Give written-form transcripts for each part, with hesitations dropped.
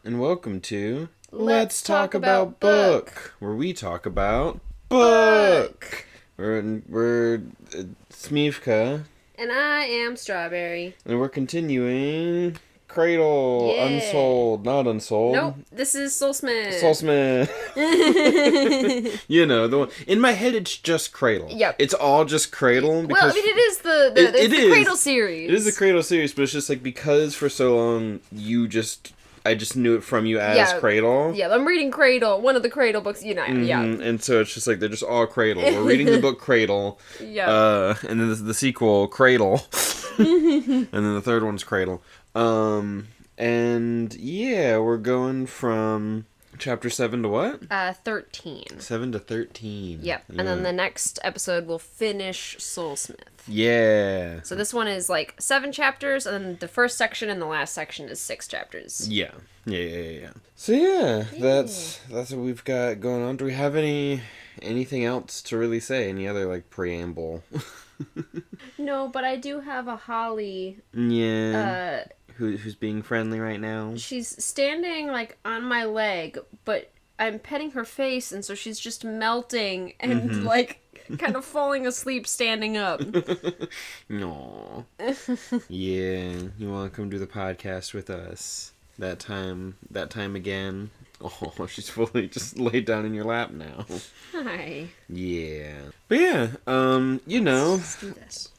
and welcome to Let's Talk About Book, where we talk about book. We're Smeevca, and I am Strawberry, and we're continuing Cradle, Yeah. Unsold, not Unsold. Nope, this is Soulsmith. Soulsmith. You know, the one. In my head, it's just Cradle. Yep. It's all just Cradle. Because Well, I mean, it is the Cradle series. It is the Cradle series, but it's just like because for so long I just knew it from you as Cradle. Yeah, I'm reading Cradle, one of the Cradle books, yeah. And so it's just like, they're just all Cradle. We're reading the book Cradle. Yeah. And then the sequel, Cradle. And then the third one's Cradle. And yeah, we're going from chapter 7 to what? 13. 7 to 13. Yep. Yeah. And then the next episode will finish Soulsmith. Yeah. So this one is like 7 chapters, and then the first section and the last section is 6 chapters. Yeah. So yeah, that's what we've got going on. Do we have anything else to really say? Any other like preamble? No, but I do have a Holly. Yeah. Who's being friendly right now? She's standing like on my leg, but I'm petting her face, and so she's just melting and like kind of falling asleep standing up. No. Yeah, you want to come do the podcast with us? That time again. Oh, she's fully just laid down in your lap now. Hi. Yeah. But yeah, you know, Let's do this.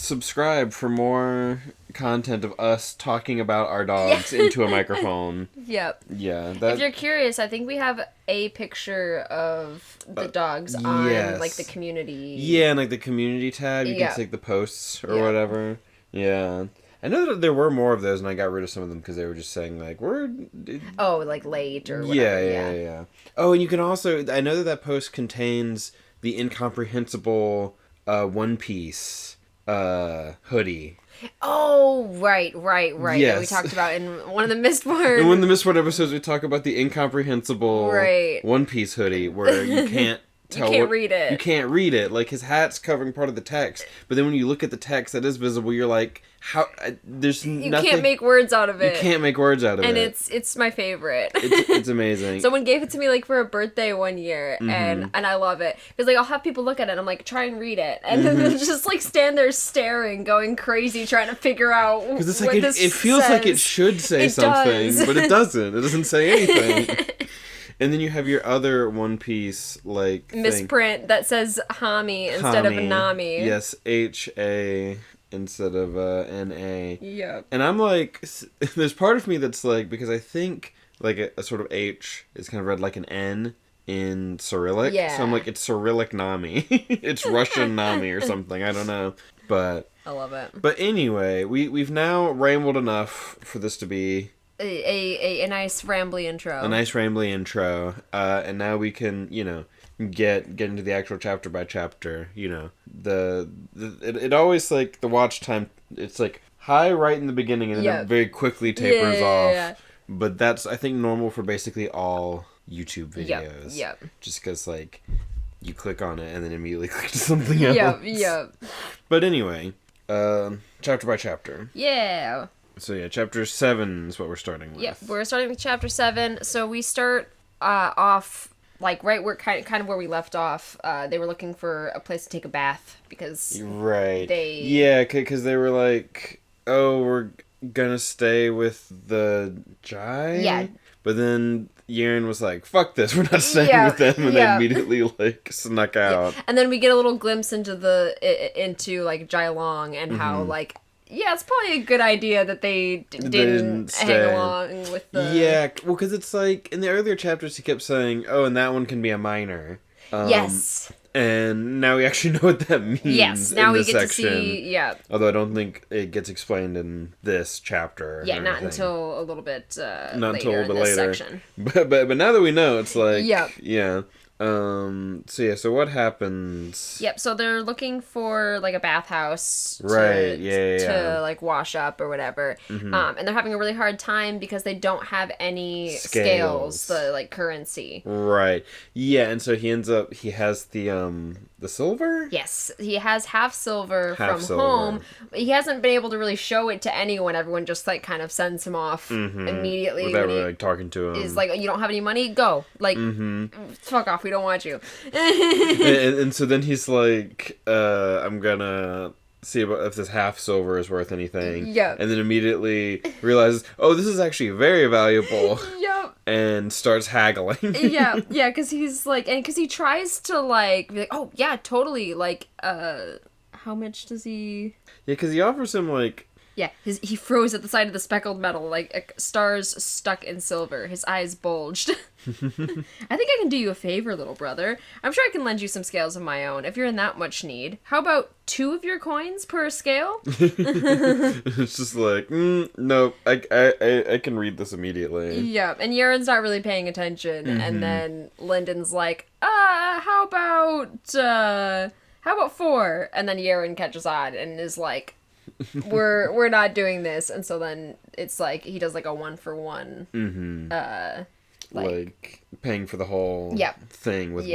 Subscribe for more content of us talking about our dogs into a microphone. Yep. Yeah. If you're curious, I think we have a picture of the dogs on like the community. Yeah, and like the community tab, you can take the posts or whatever. Yeah. I know that there were more of those, and I got rid of some of them because they were just saying, like, like, late or whatever. Yeah. Oh, and you can also... I know that post contains the incomprehensible One Piece hoodie. Oh, right. Yes. That we talked about in one of the Mistborn. In one of the Mistborn episodes, we talk about the incomprehensible One Piece hoodie, where you can't... You can't read it. You can't read it. Like, his hat's covering part of the text, but then when you look at the text that is visible, you're like, how? There's nothing. You can't make words out of it. You can't make words out of it. And it's my favorite. It's amazing. Someone gave it to me, like, for a birthday one year, and I love it. Because, like, I'll have people look at it, and I'm like, try and read it. And then they'll just, like, stand there staring, going crazy, trying to figure out what this like, it feels says. Like it should say something, but it doesn't. It doesn't say anything. And then you have your other One Piece, like, misprint that says Hami instead of Nami. Yes, H-A instead of N-A. Yep. And I'm like, there's part of me that's like, because I think, like, a sort of H is kind of read like an N in Cyrillic. Yeah. So I'm like, it's Cyrillic Nami. It's Russian Nami or something. I don't know. But... I love it. But anyway, we've now rambled enough for this to be... A nice rambly intro. A nice rambly intro. And now we can, you know, get into the actual chapter by chapter. You know, it always, like, the watch time, it's like high right in the beginning and then it very quickly tapers off. Yeah. But that's, I think, normal for basically all YouTube videos. Yep. Just because, like, you click on it and then immediately click to something else. Yep. But anyway, chapter by chapter. Yeah. So yeah, chapter 7 is what we're starting with. Yep, we're starting with chapter 7. So we start off like right where kind of where we left off. They were looking for a place to take a bath because because they were like, oh, we're gonna stay with the Jai. Yeah. But then Yaren was like, fuck this, we're not staying with them, and they immediately like snuck out. Yeah. And then we get a little glimpse into like Jai Long and how like. Yeah, it's probably a good idea that they didn't hang along with the... Yeah, well, because it's like, in the earlier chapters he kept saying, oh, and that one can be a minor. Yes. And now we actually know what that means. Yes, now we get to see, Although I don't think it gets explained in this chapter. Yeah, not until a little bit later. Section. But now that we know, it's like... Yep. Yeah. So what happens? Yep, so they're looking for, like, a bathhouse Right, to like, wash up or whatever. And they're having a really hard time because they don't have any scales, the, like, currency. Right. Yeah, and so he has the silver? Yes, he has half silver from home. He hasn't been able to really show it to anyone. Everyone just, like, kind of sends him off immediately. Without really, like, talking to him. Is like, you don't have any money? Go. Like, fuck off, we don't want you. and so then he's like, I'm gonna see if this half silver is worth anything. Yep. And then immediately realizes, oh, this is actually very valuable. Yep. And starts haggling. yeah, because he's like, and because he tries to, like, be like, oh, yeah, totally, like, how much does he... Yeah, because he offers him, like... Yeah, he froze at the sight of the speckled metal, like stars stuck in silver. His eyes bulged. I think I can do you a favor, little brother. I'm sure I can lend you some scales of my own, if you're in that much need. How about 2 of your coins per scale? It's just like, nope, I can read this immediately. Yeah, and Yaren's not really paying attention, and then Lindon's like, how about 4? And then Yaren catches on and is like, we're not doing this. And so then it's like he does like a 1-for-1 like paying for the whole thing with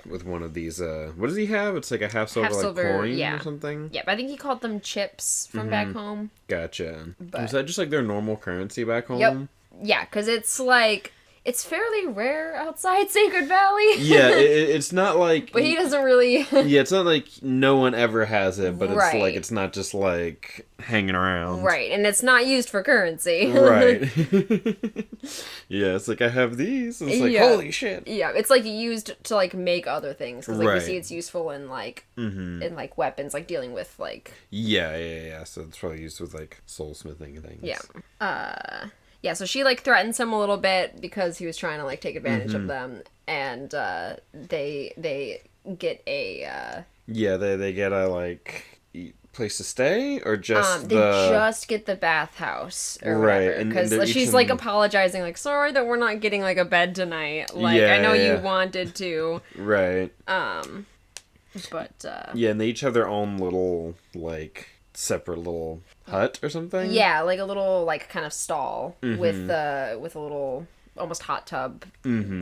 with one of these what does he have? It's like a half silver coin or something. Yep, I think he called them chips from back home. Gotcha. Is that just like their normal currency back home? Yep. Yeah, because it's like it's fairly rare outside Sacred Valley. Yeah, it's not like... But he doesn't really... Yeah, it's not like no one ever has it, but it's like, it's not just like hanging around. Right, and it's not used for currency. Right. Yeah, it's like, I have these, and it's like, holy shit. Yeah, it's like used to like make other things, because like we see it's useful in like, in like weapons, like dealing with like... Yeah, so it's probably used with like soulsmithing things. Yeah. Yeah, so she, like, threatens him a little bit because he was trying to, like, take advantage of them. And, they get a, Yeah, they get a, like, place to stay? Or just They just get the bathhouse or whatever. Because she's, like, apologizing, like, sorry that we're not getting, like, a bed tonight. Like, I know you wanted to. Right. But, Yeah, and they each have their own little, like... separate little hut or something. Yeah, like a little like kind of stall with a little almost hot tub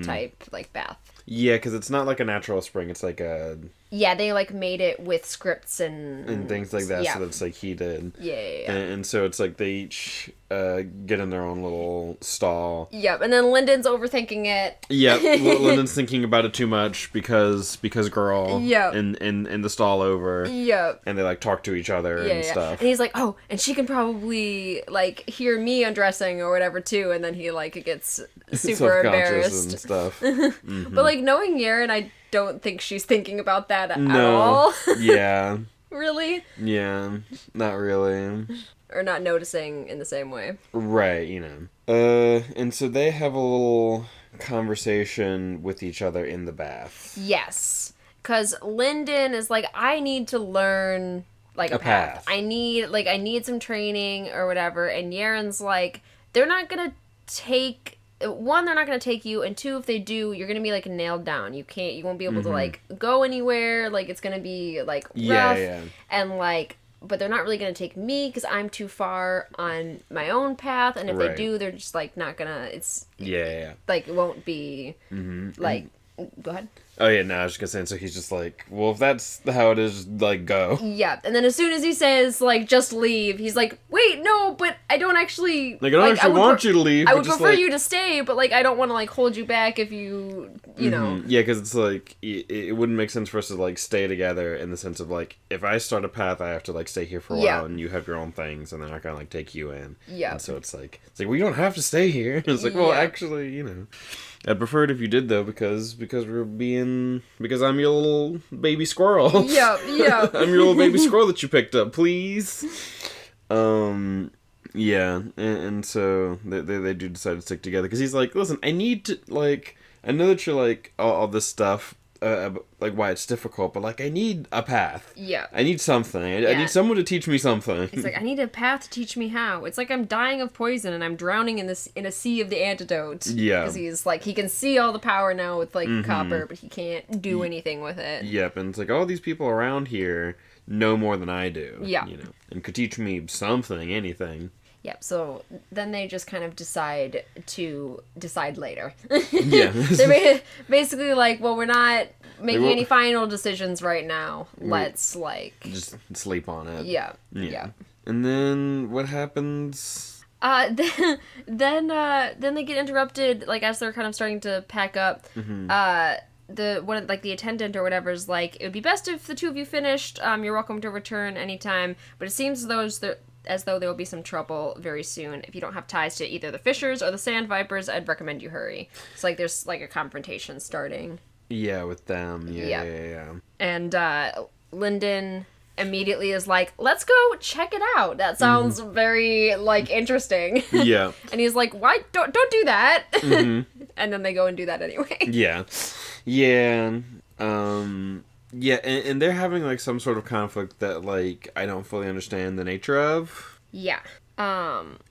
type like bath. Yeah, because it's not like a natural spring. It's like a... Yeah, they like made it with scripts and things like that, so that it's like heated. Yeah. And so it's like they each get in their own little stall. Yep, and then Lindon's overthinking it. Yep, Lindon's thinking about it too much because girl. Yep. In the stall over. Yep. And they like talk to each other and stuff. And he's like, oh, and she can probably like hear me undressing or whatever too, and then he like gets super embarrassed and stuff. But like knowing Yaren, I don't think she's thinking about that at all. Yeah. Really? Yeah, not really. Or not noticing in the same way. Right, you know. And so they have a little conversation with each other in the bath. Yes. Because Lindon is like, I need to learn, like, a path. I need some training or whatever. And Yaren's like, they're not going to take... 1, they're not going to take you, and 2, if they do, you're going to be, like, nailed down. You won't be able to, like, go anywhere. Like, it's going to be, like, rough. Yeah. And, like, but they're not really going to take me because I'm too far on my own path. And if they do, they're just, like, not going to, Yeah. Like, it won't be, like, go ahead. Oh, yeah, no, I was just gonna say, and so he's just like, well, if that's how it is, like, go. Yeah, and then as soon as he says, like, just leave, he's like, wait, no, but I don't actually... Like, I don't actually want you to leave. I would prefer you to stay, but, like, I don't want to, like, hold you back if you know... Yeah, because it's, like, it wouldn't make sense for us to, like, stay together in the sense of, like, if I start a path, I have to, like, stay here for a while, and you have your own things, and they're not gonna, like, take you in. Yeah. And so it's like, well, you don't have to stay here. It's like, well, actually, you know... I'd prefer it if you did, though, because I'm your little baby squirrel. Yeah. I'm your little baby squirrel that you picked up, please. Yeah, and so they do decide to stick together, because he's like, listen, I need to, like, I know that you're, like, all this stuff, like why it's difficult, but like I need a path. Yeah. I need something. I need someone to teach me something. It's like I need a path to teach me how. It's like I'm dying of poison and I'm drowning in a sea of the antidote. Yeah. Because he's like he can see all the power now with like copper, but he can't do anything with it. Yep, and it's like all these people around here know more than I do. Yeah. You know, and could teach me something, anything. Yep, so then they just kind of decide later. Yeah. They're basically like, well, we're not making any final decisions right now. Let's, like... just sleep on it. Yeah. And then what happens? Then they get interrupted, like, as they're kind of starting to pack up. The attendant or whatever is like, it would be best if the two of you finished. You're welcome to return anytime. But it seems as though there will be some trouble very soon. If you don't have ties to either the Fishers or the Sand Vipers, I'd recommend you hurry. It's like there's like a confrontation starting. Yeah, with them. Yeah. And Lindon immediately is like, let's go check it out. That sounds very, like, interesting. Yeah. And he's like, why? Don't do that. And then they go and do that anyway. Yeah. Yeah. Yeah, and they're having, like, some sort of conflict that, like, I don't fully understand the nature of. Yeah.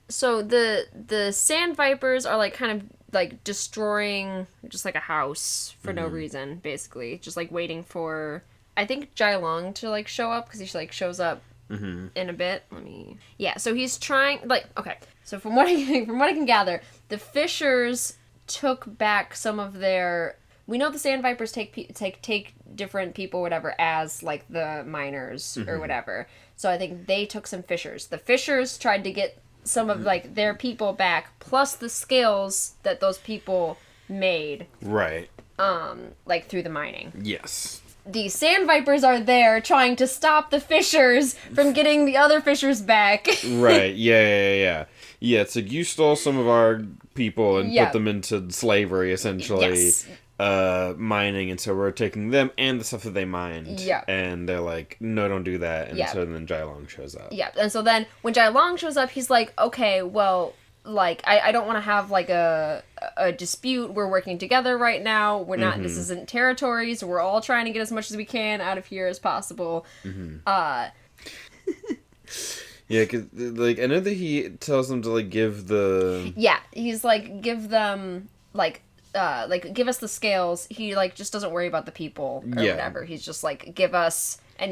So the Sand Vipers are, like, kind of, like, destroying just, like, a house for no reason, basically. Just, like, waiting for, I think, Jailong to, like, show up, because he, like, shows up in a bit. Yeah, so he's trying, like, okay. So from what I can gather, the Fishers took back some of their... We know the Sand Vipers take different people, whatever, as, like, the miners or whatever. So I think they took some Fishers. The Fishers tried to get some of, like, their people back, plus the scales that those people made. Right. Like, through the mining. Yes. The Sand Vipers are there trying to stop the Fishers from getting the other Fishers back. Right, yeah. Yeah, it's like you stole some of our people and put them into slavery, essentially. Yes. Mining, and so we're taking them and the stuff that they mined. Yeah. And they're like, no, don't do that. And so then Jailong shows up. Yeah, and so then when Jailong shows up, he's like, okay, well, like, I don't want to have, like, a dispute. We're working together right now. We're not, this isn't territory, so we're all trying to get as much as we can out of here as possible. Yeah, because, like, I know that he tells them to, like, give the... Yeah, he's like, give them, like, give us the scales. He, like, just doesn't worry about the people or whatever. He's just like, give us, and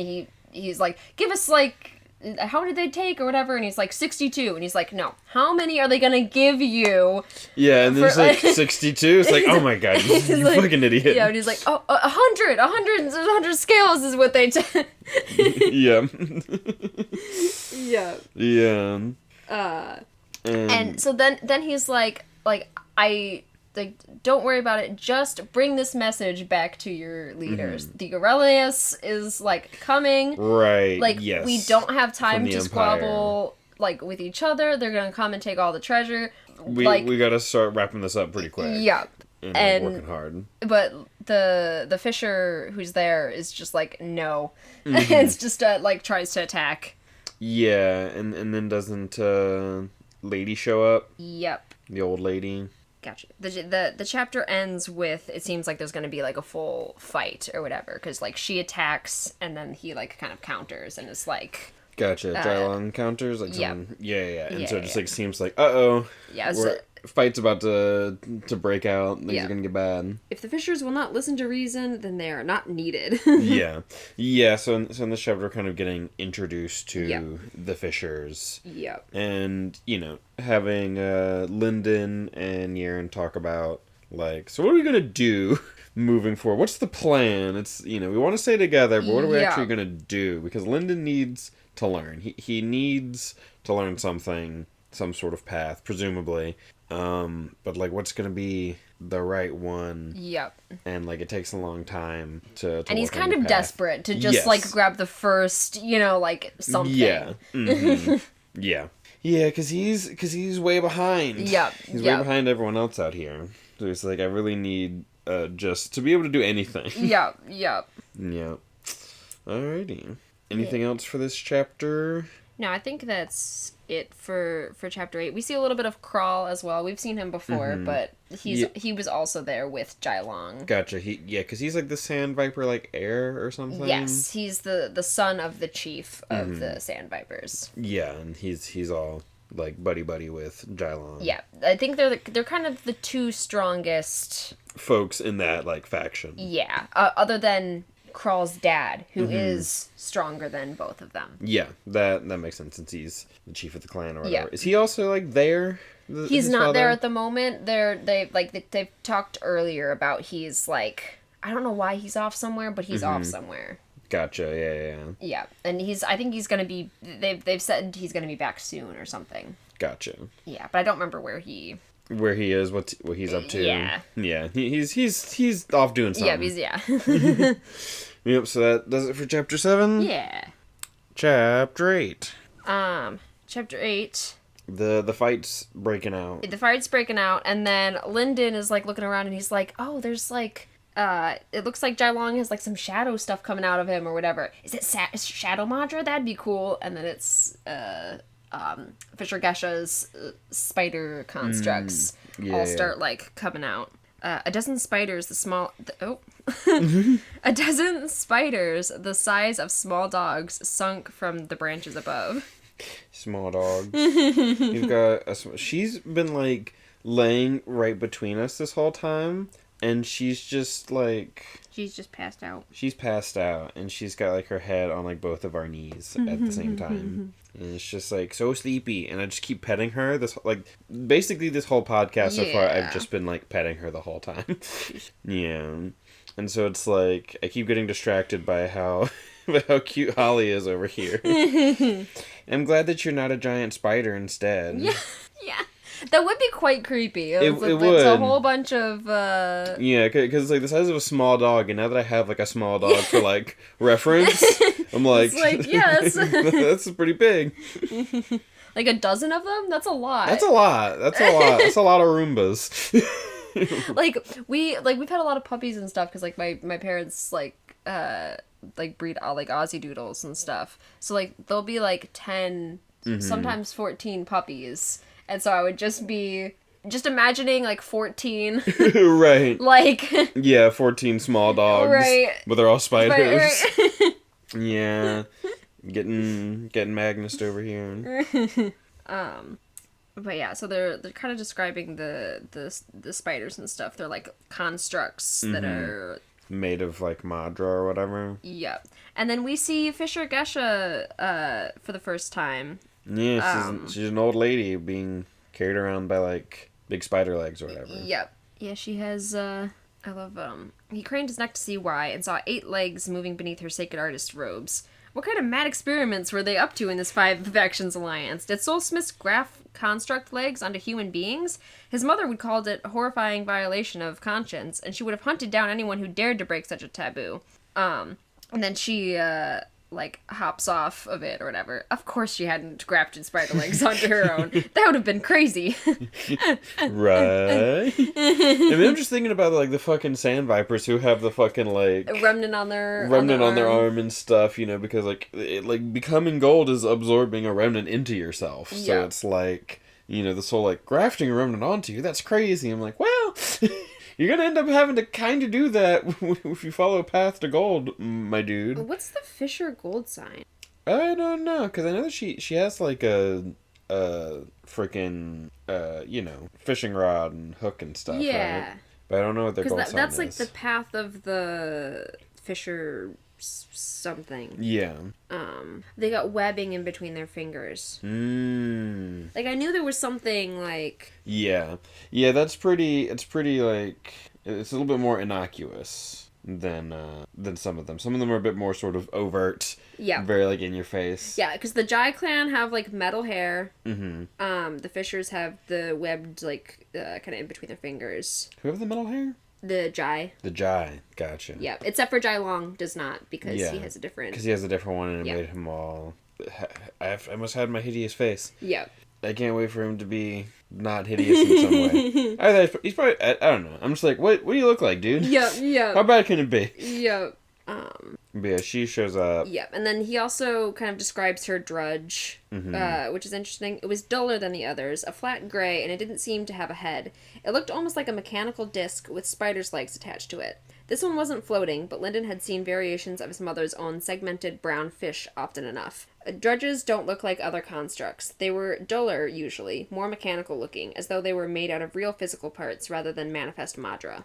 he's like, give us, like, how many did they take or whatever? And he's like, 62. And he's like, no, how many are they gonna give you? Yeah, and there's like 62. It's like, oh my god, you like, fucking idiot. Yeah, and he's like, oh, 100 scales is what they took. Yeah. Yeah. Yeah. And so then he's like, don't worry about it. Just bring this message back to your leaders. The Aurelius is, like, coming. Right, like, yes. We don't have time to Empire. squabble, like, with each other. They're gonna come and take all the treasure. We gotta start wrapping this up pretty quick. Yeah. And working hard. But the Fisher who's there is just like, no. It's just, like, tries to attack. Yeah, and then doesn't, Lady show up? Yep. The old lady? Gotcha. The chapter ends with, it seems like there's going to be, like, a full fight or whatever, because, like, she attacks, and then he, like, kind of counters, and it's like... Gotcha. Jailong counters? Like, yeah. someone... Yeah. And so it just, yeah. like, seems like, uh-oh. Yeah, fight's about to break out. Things are gonna get bad. If the Fishers will not listen to reason, then they are not needed. Yeah. So in this chapter, we're kind of getting introduced to the Fishers. Yep. And, you know, having Lindon and Yaren talk about, like, so what are we gonna do moving forward? What's the plan? It's, you know, we want to stay together, but what are we actually gonna do? Because Lindon needs to learn. He needs to learn something, some sort of path, presumably. But, like, what's gonna be the right one? Yep. And, like, it takes a long time to and he's kind of desperate to just, like, grab the first, you know, like, something. Yeah. Yeah, because he's way behind. Yep. He's way behind everyone else out here. So he's like, I really need just to be able to do anything. Yep. Yeah. Alrighty. Anything else for this chapter? No, I think that's it for chapter 8. We see a little bit of Crawl as well. We've seen him before, but he was also there with Jailong. Gotcha. Because he's like the Sand Viper, like heir or something. Yes, he's the son of the chief of the Sand Vipers. Yeah, and he's all like buddy with Jailong. Yeah, I think they're kind of the two strongest folks in that like faction. Yeah, other than Crawl's dad, who is stronger than both of them. Yeah, that makes sense since he's the chief of the clan or whatever. Yeah. Is he also like there? He's not there at the moment. They've talked earlier about he's like, I don't know why he's off somewhere, but he's off somewhere. Gotcha. Yeah. And I think he's gonna be. They've said he's gonna be back soon or something. Gotcha. Yeah, but I don't remember where he is, what he's up to. Yeah. Yeah. He's off doing something. Yeah. Yep. So that does it for chapter 7. Yeah. Chapter 8. Chapter 8. The fight's breaking out. The fight's breaking out, and then Lindon is like looking around, and he's like, "Oh, there's like." It looks like Jailong has like some shadow stuff coming out of him or whatever. Is it Shadow Madra? That'd be cool. And then it's Fisher Gesha's spider constructs start like coming out. A dozen spiders, a dozen spiders the size of small dogs sunk from the branches above. Small dogs. You've got she's been like laying right between us this whole time. And she's just like... She's just passed out. She's passed out, and she's got like her head on like both of our knees at the same time. And it's just like so sleepy, and I just keep petting her. This basically this whole podcast so far, I've just been like petting her the whole time. Yeah. And so it's like, I keep getting distracted by how cute Holly is over here. I'm glad that you're not a giant spider instead. Yeah. That would be quite creepy. It would. It's a whole bunch of... Yeah, because it's like the size of a small dog, and now that I have like a small dog for like reference, I'm like... It's like, yes. That's pretty big. Like a dozen of them? That's a lot. That's a lot. That's a lot of Roombas. We've had a lot of puppies and stuff, because like my parents like breed like Aussie Doodles and stuff. So like there'll be like 10, sometimes 14 puppies. And so I would just be imagining like 14. Right. Like. Yeah, 14 small dogs. Right. But they're all spiders. Right. Yeah. Getting Magnused over here. But yeah, so they're kind of describing the spiders and stuff. They're like constructs that are made of like Madra or whatever. Yeah. And then we see Fisher Gesha for the first time. Yeah, she's an old lady being carried around by like big spider legs or whatever. Yep. Yeah, she has I love he craned his neck to see why and saw 8 legs moving beneath her sacred artist robes. What kind of mad experiments were they up to in this 5 factions alliance? Did Soulsmiths graft construct legs onto human beings? His mother would call it a horrifying violation of conscience, and she would have hunted down anyone who dared to break such a taboo. And then she hops off of it or whatever. Of course she hadn't grafted spider legs onto her own. That would have been crazy. Right. I mean, I'm just thinking about like the fucking sand vipers who have the fucking like remnant on their arm and stuff, because like becoming gold is absorbing a remnant into yourself. So it's like, this whole like grafting a remnant onto you, that's crazy. I'm like, well, you're gonna end up having to kind of do that if you follow a path to gold, my dude. What's the Fisher gold sign? I don't know, because I know that she has like a freaking fishing rod and hook and stuff. Yeah. Right? But I don't know what their gold sign is. That's like the path of the Fisher something. Yeah. They got webbing in between their fingers. Like I knew there was something like. Yeah, it's pretty like it's a little bit more innocuous than some of them. Some of them are a bit more sort of overt. Yeah. Very like in your face. Yeah, because the Jai clan have like metal hair. Mm-hmm. The Fishers have the webbed like kind of in between their fingers. Who have the metal hair? The Jai. Gotcha. Yeah, except for Jailong does not, because he has a different... Because he has a different one, and it made him all... I must have my hideous face. Yeah. I can't wait for him to be not hideous in some way. He's probably... I don't know. I'm just like, what do you look like, dude? Yeah. How bad can it be? Yeah. But yeah, she shows up. Yep, and then he also kind of describes her drudge, which is interesting. It was duller than the others, a flat gray, and it didn't seem to have a head. It looked almost like a mechanical disc with spider's legs attached to it. This one wasn't floating, but Lindon had seen variations of his mother's own segmented brown fish often enough. Drudges don't look like other constructs. They were duller, usually, more mechanical looking, as though they were made out of real physical parts rather than manifest madra.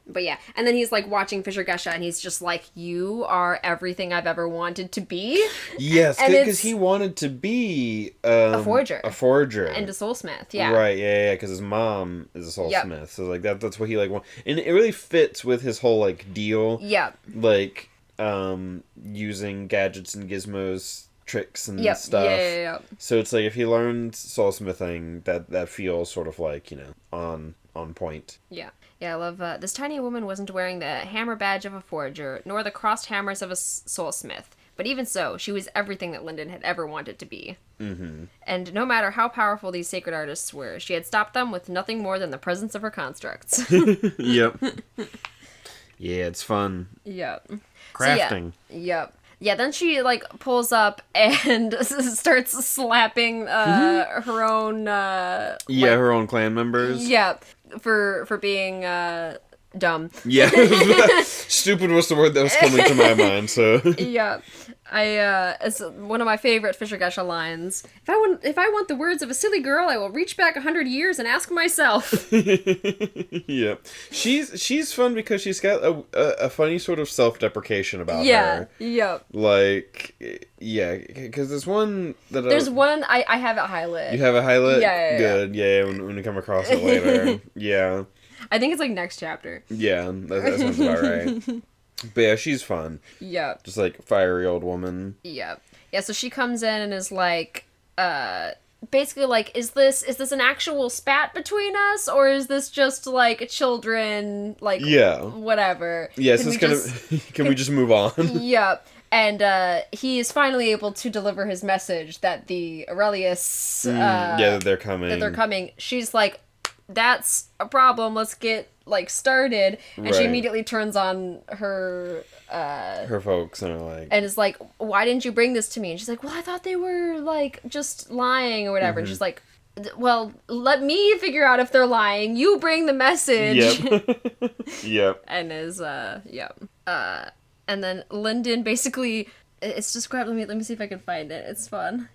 But yeah, and then he's like watching Fisher Gesha, and he's just like, you are everything I've ever wanted to be. Yes, because he wanted to be a forger. And a soulsmith, yeah. Right, yeah, because his mom is a soulsmith. So like that's what he like wants. And it really fits with his whole like deal. Yeah. Like using gadgets and gizmos, tricks and stuff. Yeah. So it's like if he learned soulsmithing, that feels sort of like, on point. Yeah. Yeah, I love, this tiny woman wasn't wearing the hammer badge of a forger, nor the crossed hammers of a soulsmith. But even so, she was everything that Lindon had ever wanted to be. Mm-hmm. And no matter how powerful these sacred artists were, she had stopped them with nothing more than the presence of her constructs. Yep. Yeah, it's fun. Yep. Crafting. So, yep. Yeah, then she, like, pulls up and starts slapping her own... her own clan members. Yeah, for being dumb. Yeah. Stupid was the word that was coming to my mind, so... Yeah. It's one of my favorite Fisher Gesha lines. If I want the words of a silly girl, I will reach back 100 years and ask myself. Yeah, she's fun because she's got a funny sort of self-deprecation about her. Yeah. Like, yeah, because there's one that there's one I have it highlighted. You have a highlight? Yeah. Good. Yeah, when we come across it later. Yeah. I think it's like next chapter. Yeah, that sounds about right. But yeah, she's fun. Yeah. Just like fiery old woman. Yeah. Yeah, so she comes in and is like, basically like, is this an actual spat between us? Or is this just like children, like, whatever? Yeah, so can we just move on? Yeah. And he is finally able to deliver his message that the Aurelius... that they're coming. She's like, that's a problem, let's get like started. And she immediately turns on her folks and are like, and is like, why didn't you bring this to me? And she's like, well, I thought they were like just lying or whatever. And she's like, well, let me figure out if they're lying, you bring the message. Yep. And is and then Lindon basically, it's described, let me see if I can find it, it's fun.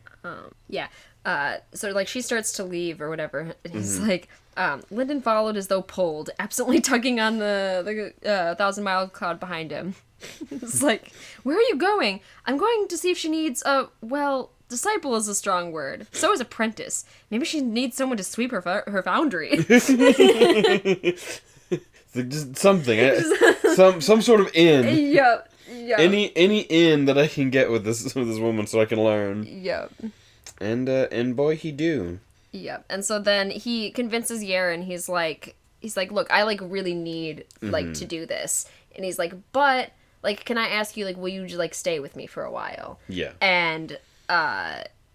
So like she starts to leave or whatever, and he's like, Lindon followed as though pulled, absently tugging on the 1,000-mile cloud behind him. It's like, where are you going? I'm going to see if she needs disciple is a strong word. So is apprentice. Maybe she needs someone to sweep her foundry. Just something, some sort of inn. Yep. Any inn that I can get with this woman so I can learn. Yep. And boy, he do. Yep. And so then he convinces Yaren. He's like, look, I like really need like to do this. And he's like, but like, can I ask you, like, will you just like stay with me for a while? Yeah. And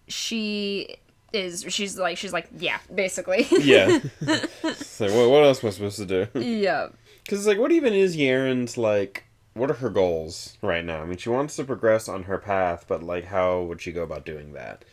she's like, yeah, basically. Yeah. It's like, what else am I supposed to do? Yeah. Because it's like, what even is Yaren's, like, what are her goals right now? I mean, she wants to progress on her path, but, like, how would she go about doing that?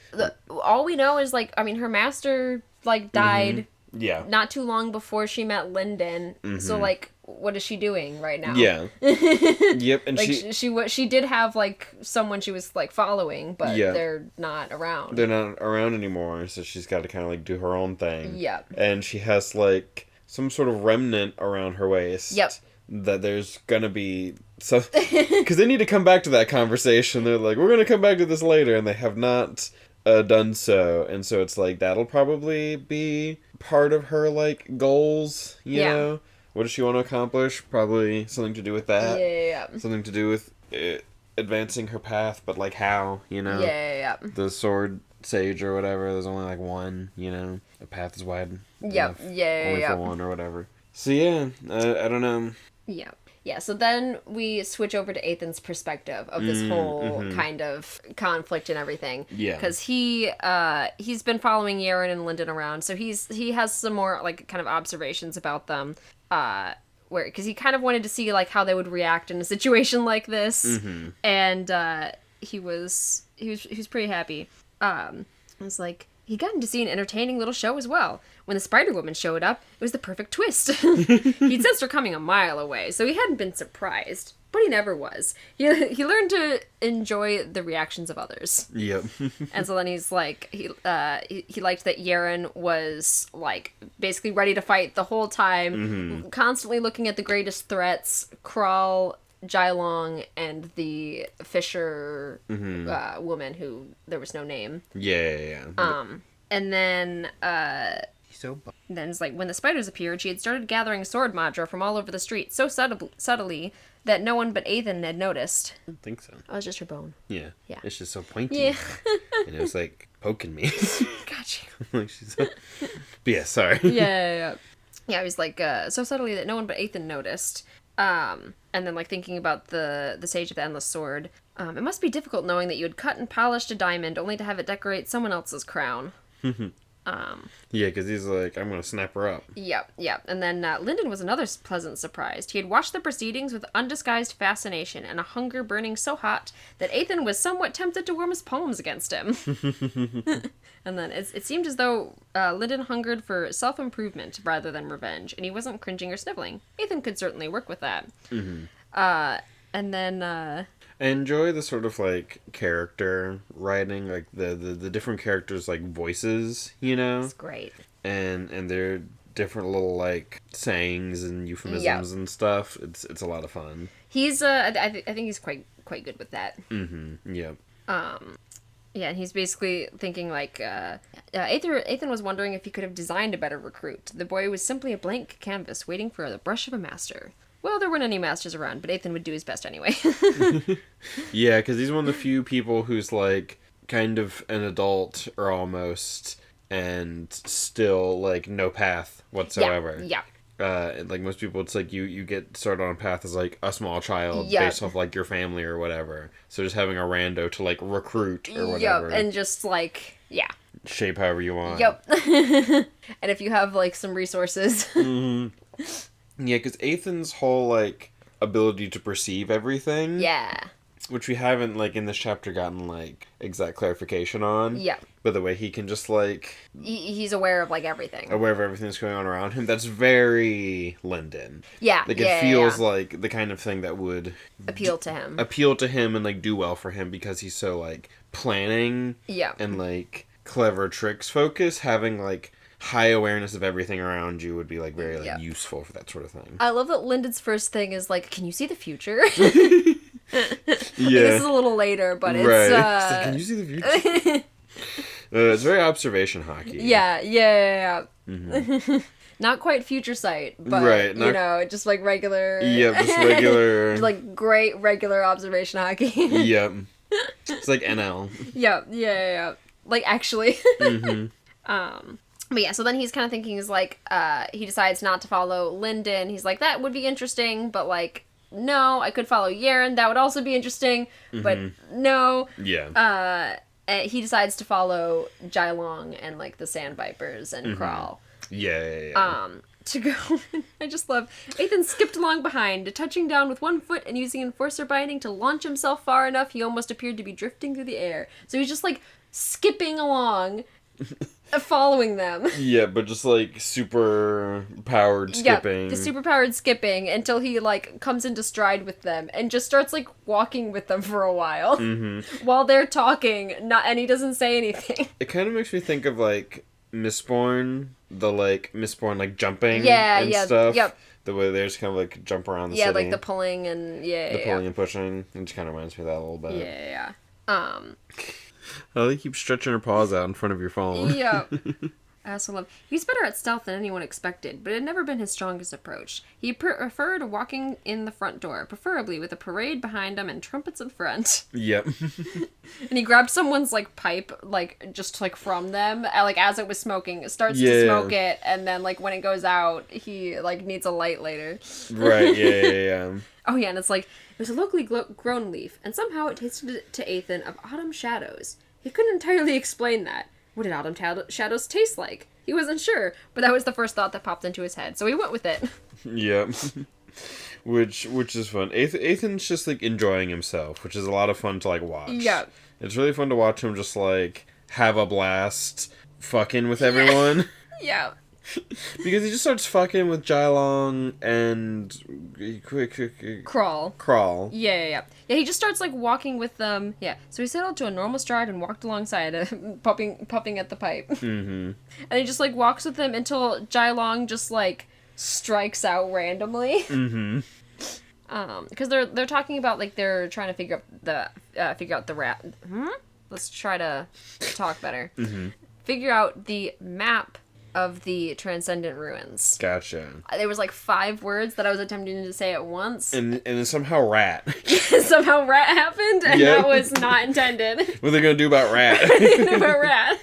All we know is, like, I mean, her master, like, died not too long before she met Lindon. So, like, what is she doing right now? Yeah. Yep. And like, she did have, like, someone she was, like, following, but they're not around. They're not around anymore, so she's got to kind of, like, do her own thing. Yeah. And she has, like, some sort of remnant around her waist. Yep. That there's gonna be... Because they need to come back to that conversation. They're like, we're gonna come back to this later, and they have not done so. And so it's like, that'll probably be part of her, like, goals, you know? What does she want to accomplish? Probably something to do with that. Yeah. Something to do with advancing her path, but, like, how, you know? Yeah. The sword sage or whatever, there's only, like, one, you know? The path is wide. Yep. Only for one or whatever. So, yeah, I don't know. Yeah. Yeah, so then we switch over to Ethan's perspective of this whole kind of conflict and everything. Yeah. Because he's been following Yaren and Lindon around, so he has some more, like, kind of observations about them. where, because he kind of wanted to see, like, how they would react in a situation like this. Mm-hmm. And, he was pretty happy. I was like, he got to see an entertaining little show as well. When the Spider-Woman showed up, it was the perfect twist. He'd sensed her coming a mile away, so he hadn't been surprised. But he never was. He learned to enjoy the reactions of others. Yep. And so then he's like, he liked that Yaren was, like, basically ready to fight the whole time, constantly looking at the greatest threats, Crawl, Jailong, and the Fisher woman who there was no name. Yeah. And then, So then it's like, when the spiders appeared, she had started gathering sword madra from all over the street so subtly that no one but Ethan had noticed. I don't think so. Oh, it was just her bone. Yeah. Yeah. It's just so pointy. Yeah. And it was like poking me. Got you. Like she's so... But yeah, sorry. Yeah, it was like so subtly that no one but Ethan noticed. And then, like, thinking about the Sage of the Endless Sword. It must be difficult knowing that you had cut and polished a diamond only to have it decorate someone else's crown. Yeah, because he's like, I'm going to snap her up. Yep. And then Lindon was another pleasant surprise. He had watched the proceedings with undisguised fascination and a hunger burning so hot that Ethan was somewhat tempted to warm his palms against him. And then it seemed as though Lindon hungered for self-improvement rather than revenge, and he wasn't cringing or sniveling. Ethan could certainly work with that. And then... I enjoy the sort of, like, character writing, like, the different characters' like, voices, you know? It's great. And their different little, like, sayings and euphemisms and stuff. It's a lot of fun. He's, I think he's quite good with that. Yep. Yeah, and he's basically thinking, like, Ethan was wondering if he could have designed a better recruit. The boy was simply a blank canvas waiting for the brush of a master. Well, there weren't any masters around, but Ethan would do his best anyway. Yeah, because he's one of the few people who's, like, kind of an adult, or almost, and still, like, no path whatsoever. Yeah. Like, most people, it's like you get started on a path as, like, a small child based off, like, your family or whatever. So just having a rando to, like, recruit or whatever. Yep, and just, like, yeah. Shape however you want. Yep. And if you have, like, some resources. Yeah, because Ethan's whole, like, ability to perceive everything. Yeah. Which we haven't, like, in this chapter gotten, like, exact clarification on. Yeah. But the way he can just, like... He's aware of, like, everything. Aware of everything that's going on around him. That's very Lindon. Yeah. Like, it feels like the kind of thing that would... appeal to him. Appeal to him and, like, do well for him because he's so, like, planning. Yeah. And, like, clever tricks focus. Having, like... high awareness of everything around you would be, like, very, like, useful for that sort of thing. I love that Lyndon's first thing is, like, can you see the future? Yeah. This is a little later, but it's, Right. It's like, can you see the future? It's very observation hockey. Yeah. Not quite future sight, but, right, you know, just, like, regular... Yep, just regular... just, like, great regular observation hockey. Yep. It's like NL. Yeah. Like, actually. But yeah, so then he's kind of thinking, he's like, he decides not to follow Lindon. He's like, that would be interesting, but, like, no, I could follow Yaren. That would also be interesting, but no. Yeah. He decides to follow Jailong and, like, the Sand Vipers and Crawl. Yeah. To go. I just love... Ethan skipped along behind, touching down with one foot and using enforcer binding to launch himself far enough he almost appeared to be drifting through the air. So he's just, like, skipping along... following them. Yeah, but just, like, super powered skipping. Yeah, the super powered skipping until he, like, comes into stride with them and just starts, like, walking with them for a while. While they're talking, and he doesn't say anything. It kind of makes me think of, like, Mistborn, like, jumping and stuff. Yep. The way they just kind of, like, jump around the city. Yeah, like, the pulling and, pulling and pushing. It just kind of reminds me of that a little bit. Yeah. Oh, they keep stretching her paws out in front of your phone. Yeah. I also love... He's better at stealth than anyone expected, but it had never been his strongest approach. He preferred walking in the front door, preferably with a parade behind him and trumpets in front. Yep. And he grabbed someone's, like, pipe, like, just, like, from them, like, as it was smoking. Starts to smoke it, and then, like, when it goes out, he, like, needs a light later. Right, yeah. Oh, yeah, and it's like, it was a locally grown leaf, and somehow it tasted to Ethan of autumn shadows. He couldn't entirely explain that. What did autumn shadows taste like? He wasn't sure, but that was the first thought that popped into his head, so he went with it. Yep. Which is fun. Ethan's just, like, enjoying himself, which is a lot of fun to, like, watch. Yeah. It's really fun to watch him just, like, have a blast fucking with everyone. Yeah. Because he just starts fucking with Jailong and... Crawl. Yeah. Yeah, he just starts, like, walking with them. Yeah. So he settled to a normal stride and walked alongside, puffing at the pipe. Mm-hmm. And he just, like, walks with them until Jailong just, like, strikes out randomly. Mm-hmm. Because they're talking about, like, they're trying to figure out the rat. Let's try to talk better. Mm-hmm. Figure out the map of the Transcendent Ruins. Gotcha. There was, like, 5 words that I was attempting to say at once. And then somehow rat. Somehow rat happened, and that was not intended. What are they gonna do about rat? About rat.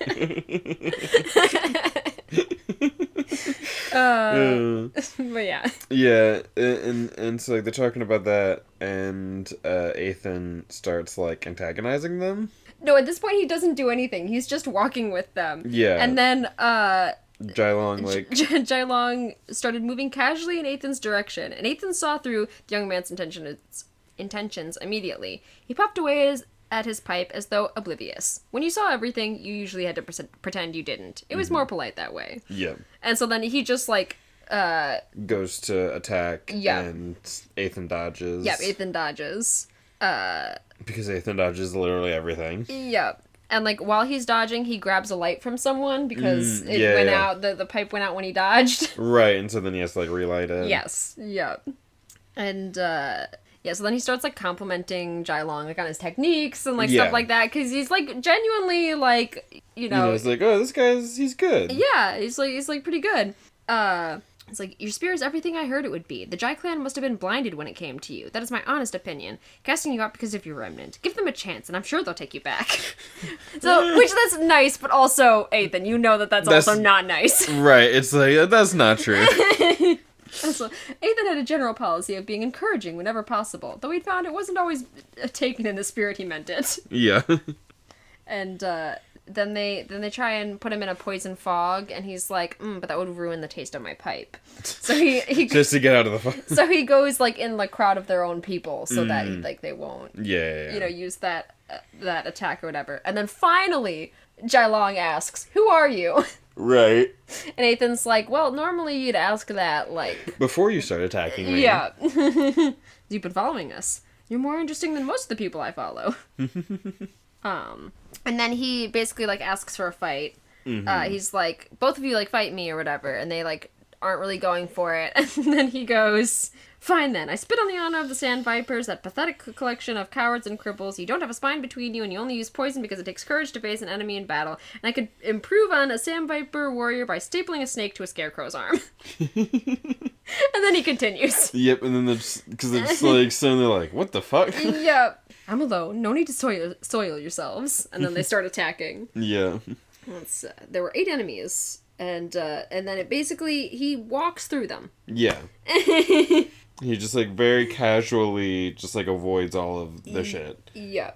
But yeah. Yeah, and so, like, they're talking about that, and Ethan starts, like, antagonizing them. No, at this point he doesn't do anything. He's just walking with them. Yeah. And then, Jailong, like... Jailong started moving casually in Ethan's direction, and Ethan saw through the young man's intentions immediately. He puffed away at his pipe as though oblivious. When you saw everything, you usually had to pretend you didn't. It was more polite that way. Yeah. And so then he just, like, goes to attack, yeah. And Ethan dodges. Yep, Ethan dodges. Because Ethan dodges literally everything. Yep. And, like, while he's dodging, he grabs a light from someone because it went out, the pipe went out when he dodged. Right, and so then he has to, like, relight it. Yes, yep. And, so then he starts, like, complimenting Jailong, like, on his techniques and, like, stuff like that, because he's, like, genuinely, like, you know... it's like, oh, this he's good. Yeah, he's, like, pretty good. It's like, your spear is everything I heard it would be. The Jai clan must have been blinded when it came to you. That is my honest opinion. Casting you out because of your remnant. Give them a chance, and I'm sure they'll take you back. Which that's nice, but also, Ethan, you know that's also not nice. Right, it's like, that's not true. Also, Ethan had a general policy of being encouraging whenever possible, though he'd found it wasn't always taken in the spirit he meant it. Yeah. And, then they try and put him in a poison fog, and he's like, but that would ruin the taste of my pipe. So he just to get out of the fog. So he goes, like, in the crowd of their own people, so that, like, they won't, use that attack or whatever. And then finally, Jailong asks, "Who are you?" Right. And Ethan's like, well, normally you'd ask that, like... before you start attacking me. Yeah. You've been following us. You're more interesting than most of the people I follow. And then he basically, like, asks for a fight. Mm-hmm. He's like, both of you, like, fight me or whatever. And they, like, aren't really going for it. And then he goes, fine then. I spit on the honor of the Sand Vipers, that pathetic collection of cowards and cripples. You don't have a spine between you, and you only use poison because it takes courage to face an enemy in battle. And I could improve on a Sand Viper warrior by stapling a snake to a scarecrow's arm. And then he continues. Yep, and then because they're just like, suddenly like, what the fuck? Yep. I'm alone. No need to soil yourselves. And then they start attacking. Yeah. There were 8 enemies. And then it basically, he walks through them. Yeah. He just, like, very casually just, like, avoids all of the shit. Yeah.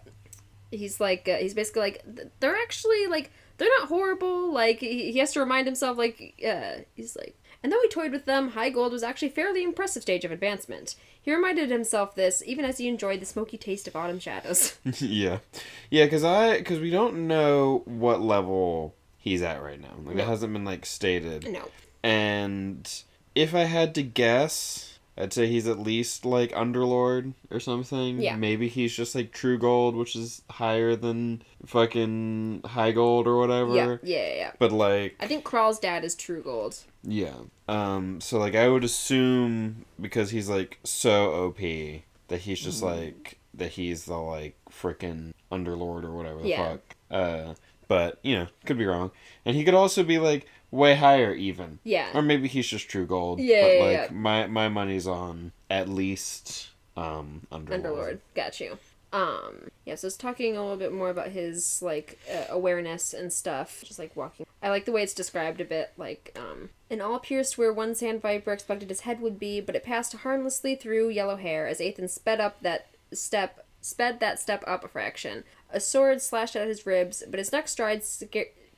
He's like, he's basically like, they're actually, like, they're not horrible. Like, he has to remind himself, like, he's like, and though he toyed with them, High Gold was actually a fairly impressive stage of advancement. He reminded himself this, even as he enjoyed the smoky taste of autumn shadows. Yeah. Yeah, because we don't know what level he's at right now. Like, it hasn't been, like, stated. No. And if I had to guess, I'd say he's at least, like, Underlord or something. Yeah. Maybe he's just, like, True Gold, which is higher than fucking High Gold or whatever. Yeah. But, like... I think Crawl's dad is True Gold. Yeah. So, like, I would assume, because he's, like, so OP, that he's just, like, that he's the, like, frickin' Underlord or whatever the fuck. But, you know, could be wrong. And he could also be, like, way higher even. Yeah. Or maybe he's just True Gold. Yeah, but, like, my money's on at least Underlord. Got you. So it's talking a little bit more about his, like, awareness and stuff. Just, like, walking. I like the way it's described a bit, like, an all pierced where one Sand Viper expected his head would be, but it passed harmlessly through yellow hair as Ethan sped that step up a fraction. A sword slashed at his ribs, but his next stride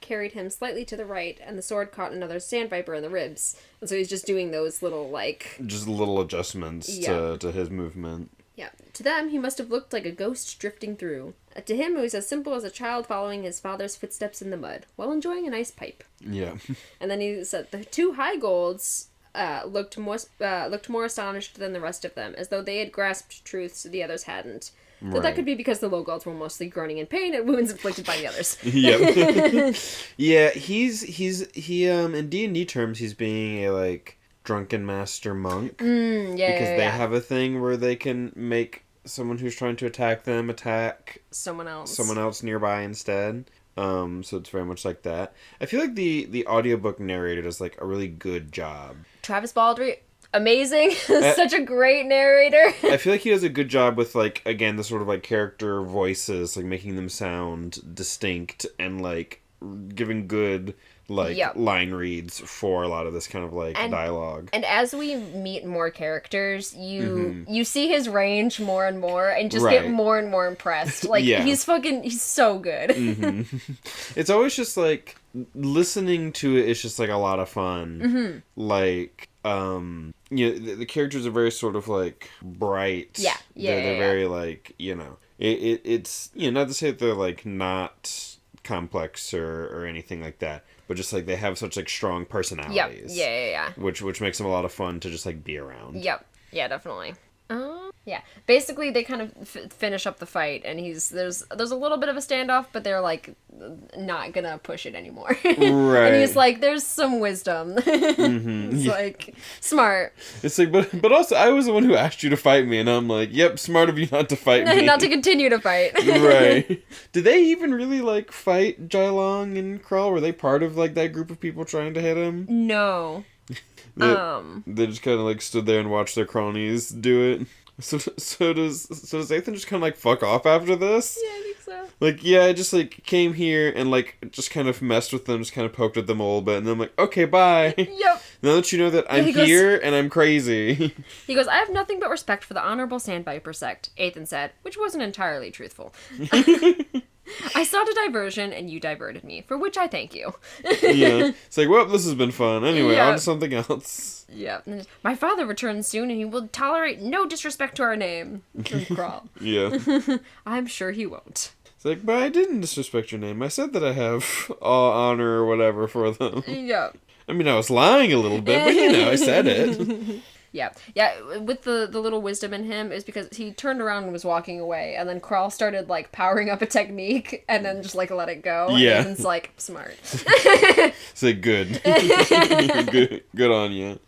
carried him slightly to the right, and the sword caught another sandviper in the ribs. And so he's just doing those little, like... Just little adjustments to his movement. Yeah. To them, he must have looked like a ghost drifting through. To him, it was as simple as a child following his father's footsteps in the mud, while enjoying a nice pipe. Yeah. And then he said the 2 high golds looked more astonished than the rest of them, as though they had grasped truths the others hadn't. Right. That could be because the low golds were mostly groaning in pain at wounds inflicted by the others. Yep. Yeah, he in D&D terms, he's being a, like, drunken master monk. Because they have a thing where they can make someone who's trying to attack them attack someone else nearby instead. So it's very much like that. I feel like the audiobook narrator does, like, a really good job. Travis Baldry, amazing. Such a great narrator. I feel like he does a good job with, like, again, the sort of, like, character voices, like, making them sound distinct and, like, giving good, like, line reads for a lot of this kind of, like, dialogue. And as we meet more characters, you see his range more and more and just get more and more impressed. Like, he's so good. It's always just, like, listening to it is just, like, a lot of fun. Like, you know, the characters are very sort of, like, bright. They're very, like, you know, it's, you know, not to say that they're, like, not complex or anything like that, but just, like, they have such, like, strong personalities. Which makes them a lot of fun to just, like, be around. Yeah, definitely. Basically they kind of finish up the fight, and there's a little bit of a standoff, but they're, like, not gonna push it anymore. Right. And he's like, there's some wisdom. It's like, smart. It's like, but also I was the one who asked you to fight me, and I'm like, yep, smart of you not to fight me. Not to continue to fight. Right. Did they even really, like, fight Jailong and Crawl? Were they part of, like, that group of people trying to hit him? No. They just kind of, like, stood there and watched their cronies do it. So does Ethan just kind of, like, fuck off after this? Yeah, I think so. Like, yeah, I just, like, came here and, like, just kind of messed with them, just kind of poked at them a little bit, and then I'm like, okay, bye. Yep. Now that you know that I'm here and I'm crazy. He goes, I have nothing but respect for the Honorable Sandviper sect, Ethan said, which wasn't entirely truthful. I sought a diversion, and you diverted me, for which I thank you. Yeah. It's like, well, this has been fun. Anyway, on to something else. Yeah. My father returns soon, and he will tolerate no disrespect to our name. Crawl. Yeah. I'm sure he won't. It's like, but I didn't disrespect your name. I said that I have all honor or whatever for them. Yeah. I mean, I was lying a little bit, but, you know, I said it. Yeah, with the little wisdom in him is because he turned around and was walking away, and then Crawl started, like, powering up a technique, and then just, like, let it go. Yeah. And Ethan's like, smart. It's like, good. Good on you.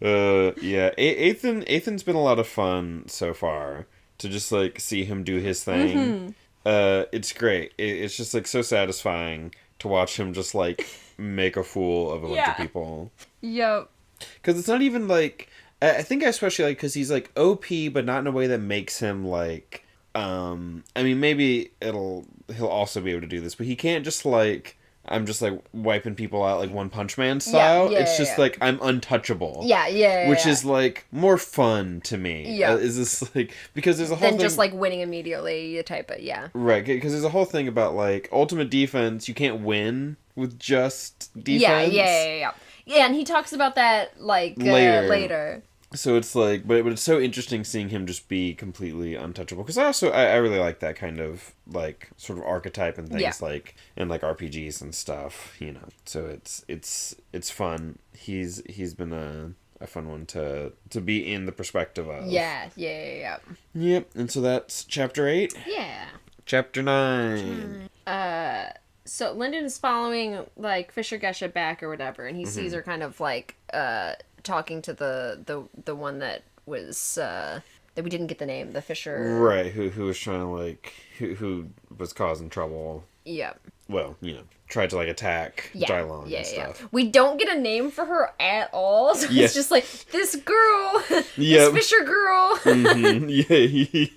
Yeah, Ethan's been a lot of fun so far, to just, like, see him do his thing. It's great. It's just, like, so satisfying to watch him just, like, make a fool of a bunch of people. Yep. Because it's not even, like... I think I especially like because he's, like, OP, but not in a way that makes him, like... I mean, maybe he'll also be able to do this, but he can't just, like... I'm just, like, wiping people out, like, One Punch Man style. It's just, like, I'm untouchable. Which is, like, more fun to me. Yeah. Is this, like... Because there's a whole thing... just, like, winning immediately type of, Right, because there's a whole thing about, like, ultimate defense, you can't win with just defense. Yeah, and he talks about that, like, later. So it's like, but it's so interesting seeing him just be completely untouchable. Because I really like that kind of, like, sort of archetype and things, like, in, like, RPGs and stuff, you know. So it's fun. He's been a fun one to be in the perspective of. Yeah. Yep, and so that's Chapter 8? Yeah. Chapter 9. So Lindon is following, like, Fisher Gesha back or whatever, and he sees her kind of, like, talking to the one that was, that we didn't get the name, the Fisher... Right, who was trying to, like, who was causing trouble. Yeah. Well, you know, tried to, like, attack Jailong and stuff. Yeah. We don't get a name for her at all, so it's just like, this girl, this Fisher girl. Yeah,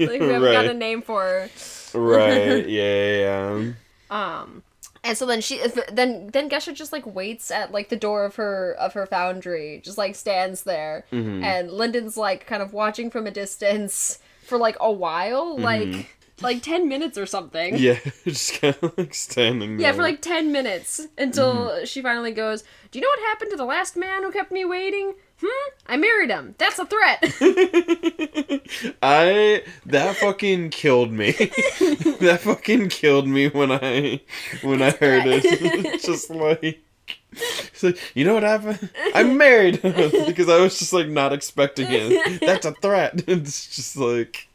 like, we haven't got a name for her. Right, yeah. And so then then Gesha just, like, waits at, like, the door of her foundry, just, like, stands there, and Lyndon's, like, kind of watching from a distance for, like, a while, like... like 10 minutes or something. Yeah, just kind of like standing there. Yeah, for like 10 minutes until she finally goes, "Do you know what happened to the last man who kept me waiting? I married him. That's a threat." That fucking killed me. That fucking killed me when I heard it. It's just like, it's like, you know what happened? I married him because I was just like not expecting it. That's a threat. It's just like,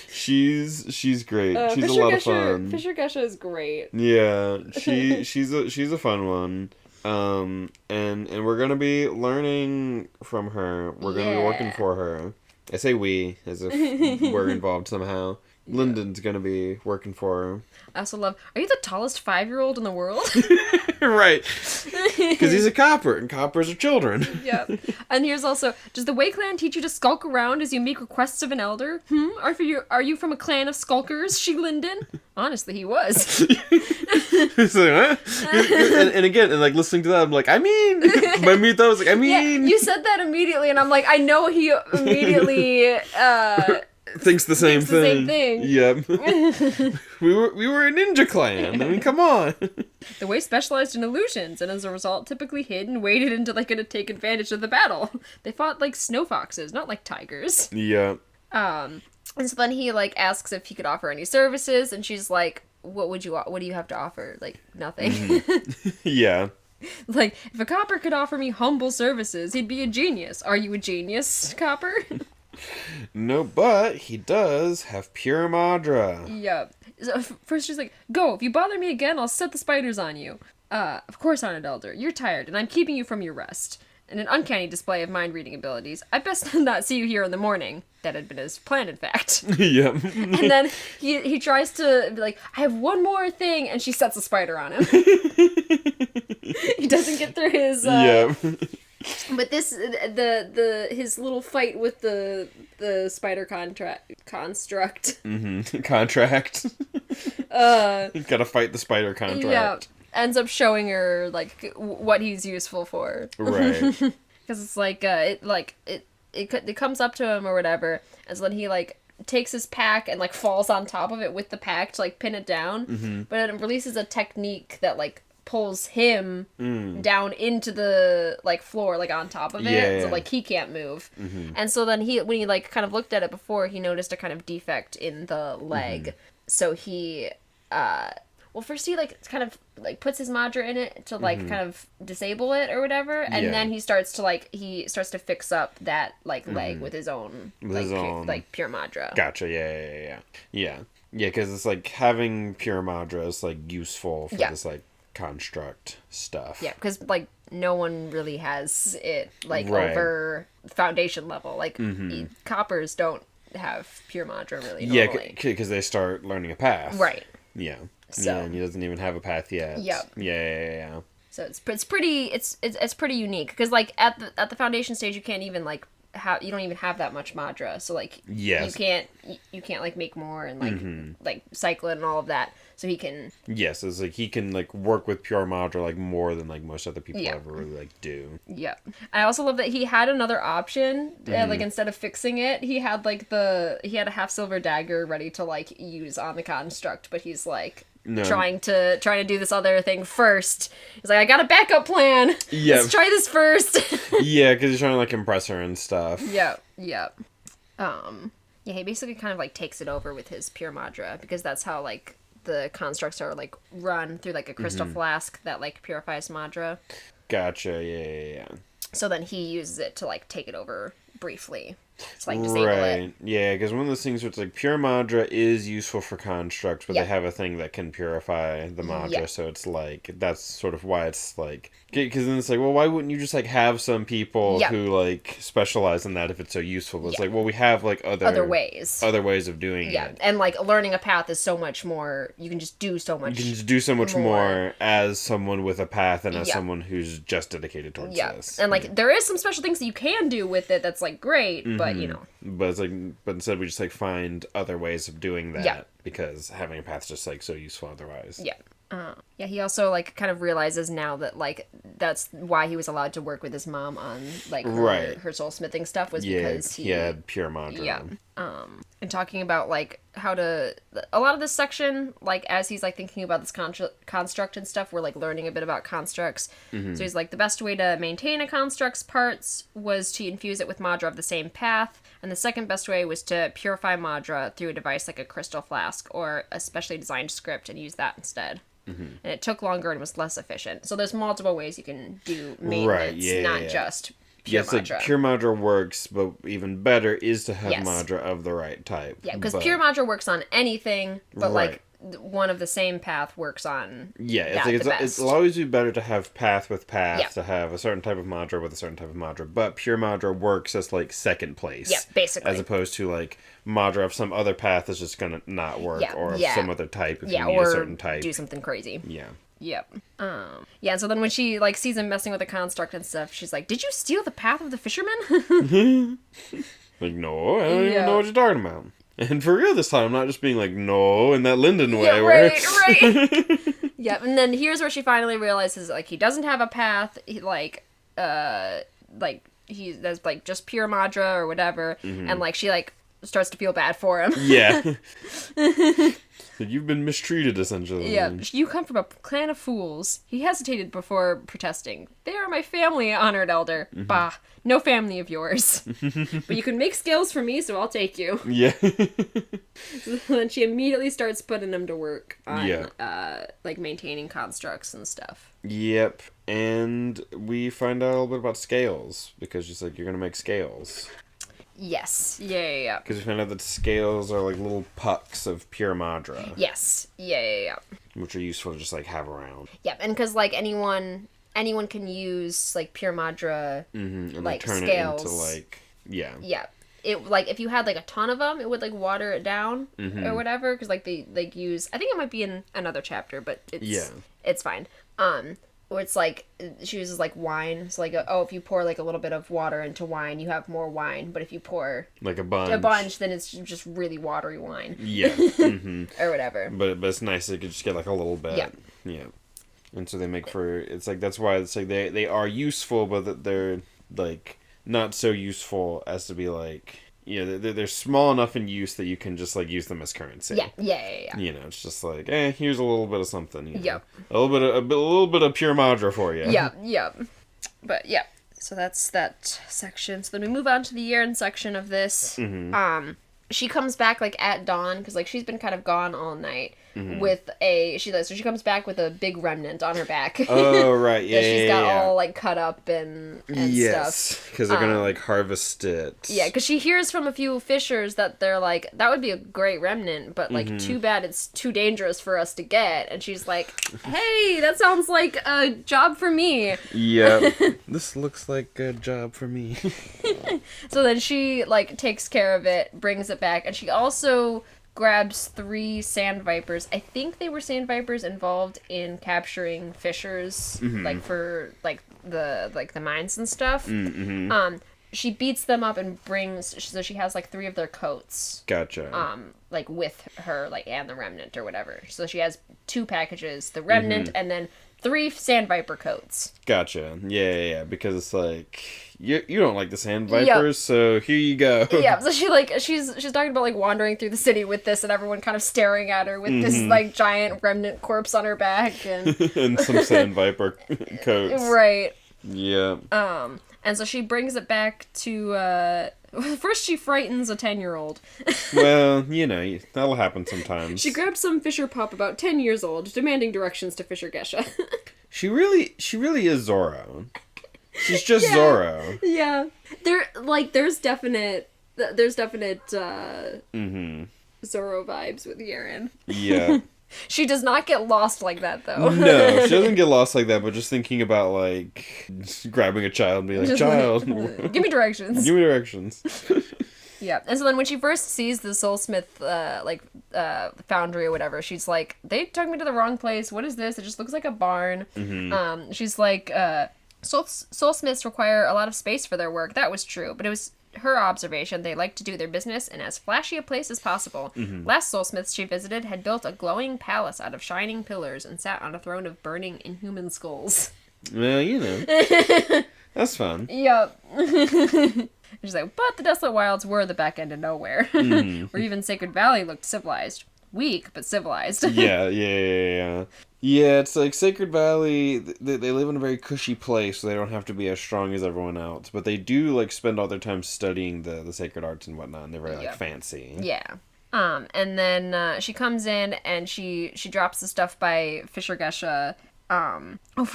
she's great. She's a lot of fun. Fisher Gesha is great. Yeah, she's a fun one. And we're gonna be learning from her. We're gonna be working for her. I say we as if we're involved somehow. Yeah. Lindon's gonna be working for her. I also love, are you the tallest 5-year-old in the world? Right. Because he's a copper, and coppers are children. Yep. And here's also, does the Way clan teach you to skulk around as you make requests of an elder? Are you from a clan of skulkers, she Lindon? Honestly, he was. It's like, huh? And again, and like listening to that, I'm like, I mean, Yeah, you said that immediately, and I'm like, I know he immediately, thinks the same thing. Yep. we were a ninja clan. I mean, come on. The Way specialized in illusions, and as a result, typically hid and waited until they could take advantage of the battle. They fought like snow foxes, not like tigers. Yeah. And so then he like asks if he could offer any services, and she's like, what do you have to offer? Like, nothing. Mm-hmm. Yeah. Like, if a copper could offer me humble services, he'd be a genius. Are you a genius, copper? No, but he does have pure Madra. Yeah. So first she's like, go, if you bother me again, I'll set the spiders on you. Of course, Honored Elder. You're tired, and I'm keeping you from your rest. In an uncanny display of mind-reading abilities, I best not see you here in the morning. That had been his plan, in fact. Yep. And then he tries to be like, I have one more thing, and she sets a spider on him. He doesn't get through his... Yep. But this, his little fight with the spider construct. Mm-hmm. Contract. Gotta fight the spider contract. Yeah. Ends up showing her like what he's useful for. Right. Because it's like it comes up to him or whatever, and so then he like takes his pack and like falls on top of it with the pack to like pin it down. Mm-hmm. But it releases a technique that like pulls him down into the like floor, like on top of it, yeah. so like he can't move. Mm-hmm. And so then when he like kind of looked at it before, he noticed a kind of defect in the leg. Mm-hmm. So he first he like kind of like puts his Madra in it to like kind of disable it or whatever, and then he starts to fix up that like leg with his own pure Madra. Gotcha. Yeah. Because it's like having pure Madra is like useful for this like construct stuff. Yeah, because like no one really has it like over foundation level. Like coppers don't have pure Madra really. Normally. Yeah, because they start learning a path. Right. Yeah. So and he doesn't even have a path yet. Yep. Yeah. So it's pretty unique because like at the foundation stage you can't even like you don't even have that much Madra, so like you can't like make more and like cycle it and all of that. So he can... Yes, it's like he can like work with pure Madra like more than like most other people ever really like do. Yeah. I also love that he had another option. Like instead of fixing it, he had a half silver dagger ready to like use on the construct, but he's like trying to do this other thing first. He's like, I got a backup plan. Yeah. Let's try this first. Yeah, because he's trying to like impress her and stuff. Yeah. Yeah, he basically kind of like takes it over with his pure Madra because that's how like the constructs are like run through like a crystal flask that like purifies Madra. Gotcha. Yeah. So then he uses it to like take it over briefly to like disable it. Yeah, because one of those things where it's like pure Madra is useful for constructs, but they have a thing that can purify the Madra, so it's like that's sort of why it's like because then it's like, well, why wouldn't you just like have some people who like specialize in that if it's so useful? But it's like, well, we have like other ways of doing it. Yeah, and like learning a path is so much more. You can just do so much. You can just do so much more as someone with a path and as someone who's just dedicated towards this. And like there is some special things that you can do with it that's like great, but you know. But it's like, but instead we just like find other ways of doing that because having a path's just like so useful otherwise. Yeah. He also like kind of realizes now that like that's why he was allowed to work with his mom on like her soulsmithing stuff was because he had pure Madra. Yeah. and talking about, like, how to... A lot of this section, like, as he's, like, thinking about this construct and stuff, we're, like, learning a bit about constructs. So he's like, the best way to maintain a construct's parts was to infuse it with Madra of the same path, and the second best way was to purify Madra through a device like a crystal flask or a specially designed script and use that instead. And it took longer and was less efficient. So there's multiple ways you can do maintenance, not just... Yes, like pure Madra works, but even better is to have Madra of the right type. Yeah, because pure Madra works on anything, but like one of the same path works on. Yeah, it'll always be better to have path with path, to have a certain type of Madra with a certain type of Madra, but pure Madra works as like second place. Yeah, basically. As opposed to like Madra of some other path is just gonna not work, or of some other type if you need a certain type. Do something crazy. Yeah. Yep. Yeah, so then when she, like, sees him messing with the construct and stuff, she's like, did you steal the path of the fisherman? Like, no, I don't even know what you're talking about. And for real this time, I'm not just being like, no, in that Lindon way. Right. Yep, and then here's where she finally realizes, like, he doesn't have a path, he, there's, like, just pure Madra or whatever, and, like, she, like, starts to feel bad for him. Yeah. You've been mistreated, essentially. Yeah, you come from a clan of fools. He hesitated before protesting. They are my family, honored elder. Bah, no family of yours. But you can make scales for me, so I'll take you. Yeah. So then she immediately starts putting him to work on, like, maintaining constructs and stuff. Yep, and we find out a little bit about scales, because she's like, you're gonna make scales. Yes. Yeah. Because we find out that scales are like little pucks of pure Madra. Yes. Yeah. Which are useful to just like have around. Yep, and because like anyone can use like pure Madra, and like turn scales. It into like Yeah. It like if you had like a ton of them, it would like water it down or whatever. Because like they like use. I think it might be in another chapter, but it's fine. Or it's like, she uses like wine. So like, if you pour like a little bit of water into wine, you have more wine. But if you pour like a bunch, then it's just really watery wine. Yeah. Or whatever. But it's nice. You could just get like a little bit. Yeah. And so they make for, it's like, that's why it's like they are useful, but that they're like not so useful as to be like, they're small enough in use that you can just like use them as currency. Yeah. It's just like, here's a little bit of something. Yep. A little bit of pure Madra for you. Yeah. But yeah, so that's that section. So then we move on to the Yeren section of this. She comes back like at dawn because like she's been kind of gone all night. With she comes back with a big remnant on her back. Oh right, yeah. That she's got all like cut up and stuff. Because they're gonna like harvest it. Yeah, because she hears from a few fishers that they're like, that would be a great remnant, but like too bad it's too dangerous for us to get. And she's like, hey, that sounds like a job for me. Yeah, this looks like a job for me. So then she like takes care of it, brings it back, and she also grabs 3 sand vipers. I think they were sand vipers involved in capturing fishers, like for like the mines and stuff. She beats them up and so she has like 3 of their coats. Gotcha. Like with her, like, and the remnant or whatever. So she has 2 packages, the remnant and then 3 sand viper coats. Gotcha. Yeah. Because it's like, you don't like the sand vipers, so here you go. Yeah. So she's talking about like wandering through the city with this, and everyone kind of staring at her with this like giant remnant corpse on her back and and some sand viper coats. Right. Yeah. And so she brings it back to, first she frightens a 10-year-old. Well, that'll happen sometimes. She grabs some fisher pup about 10 years old, demanding directions to Fisher Gesha. She really is Zorro. She's just Zorro. Yeah. There's definite, Zorro vibes with Yeren. Yeah. She does not get lost like that, though. No, she doesn't get lost like that, but just thinking about, like, grabbing a child and being like, child. Give me directions. Give me directions. Yeah, and so then when she first sees the Soulsmith, foundry or whatever, she's like, they took me to the wrong place. What is this? It just looks like a barn. She's like, Soulsmiths require a lot of space for their work. That was true, but it was her observation. They like to do their business in as flashy a place as possible. Last Soulsmiths she visited had built a glowing palace out of shining pillars and sat on a throne of burning inhuman skulls. Well, that's fun. Yep. And she's like, but the Desolate Wilds were the back end of nowhere. Where even Sacred Valley looked civilized. Weak, but civilized. Yeah. Yeah, it's like Sacred Valley, they live in a very cushy place, so they don't have to be as strong as everyone else. But they do, like, spend all their time studying the sacred arts and whatnot, and they're very, like, fancy. Yeah. And then she comes in, and she drops the stuff by Fisher Gesha.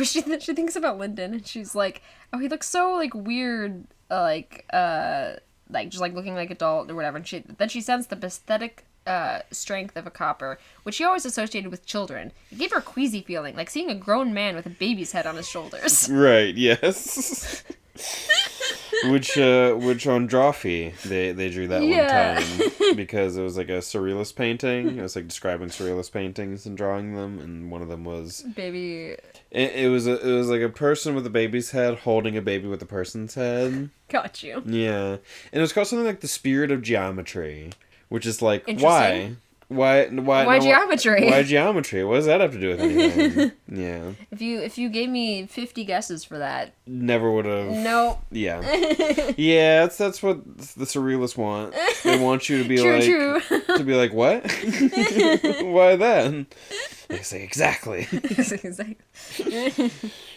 She thinks about Lindon, and she's like, oh, he looks so, like, weird, just, like, looking like adult or whatever. And then she sensed the pathetic strength of a copper, which she always associated with children. It gave her a queasy feeling, like seeing a grown man with a baby's head on his shoulders. Right, yes. which on Drawfee, they drew that one time, because it was like a surrealist painting. It was like describing surrealist paintings and drawing them, and one of them was... Baby... It was like a person with a baby's head holding a baby with a person's head. Got you. Yeah. And it was called something like The Spirit of Geometry. Which is like, why? Why geometry? Why geometry? What does that have to do with anything? Yeah. If you gave me 50 guesses for that, never would have. Nope. Yeah. Yeah, that's what the surrealists want. They want you to be true. To be like, what? Why then? They say exactly.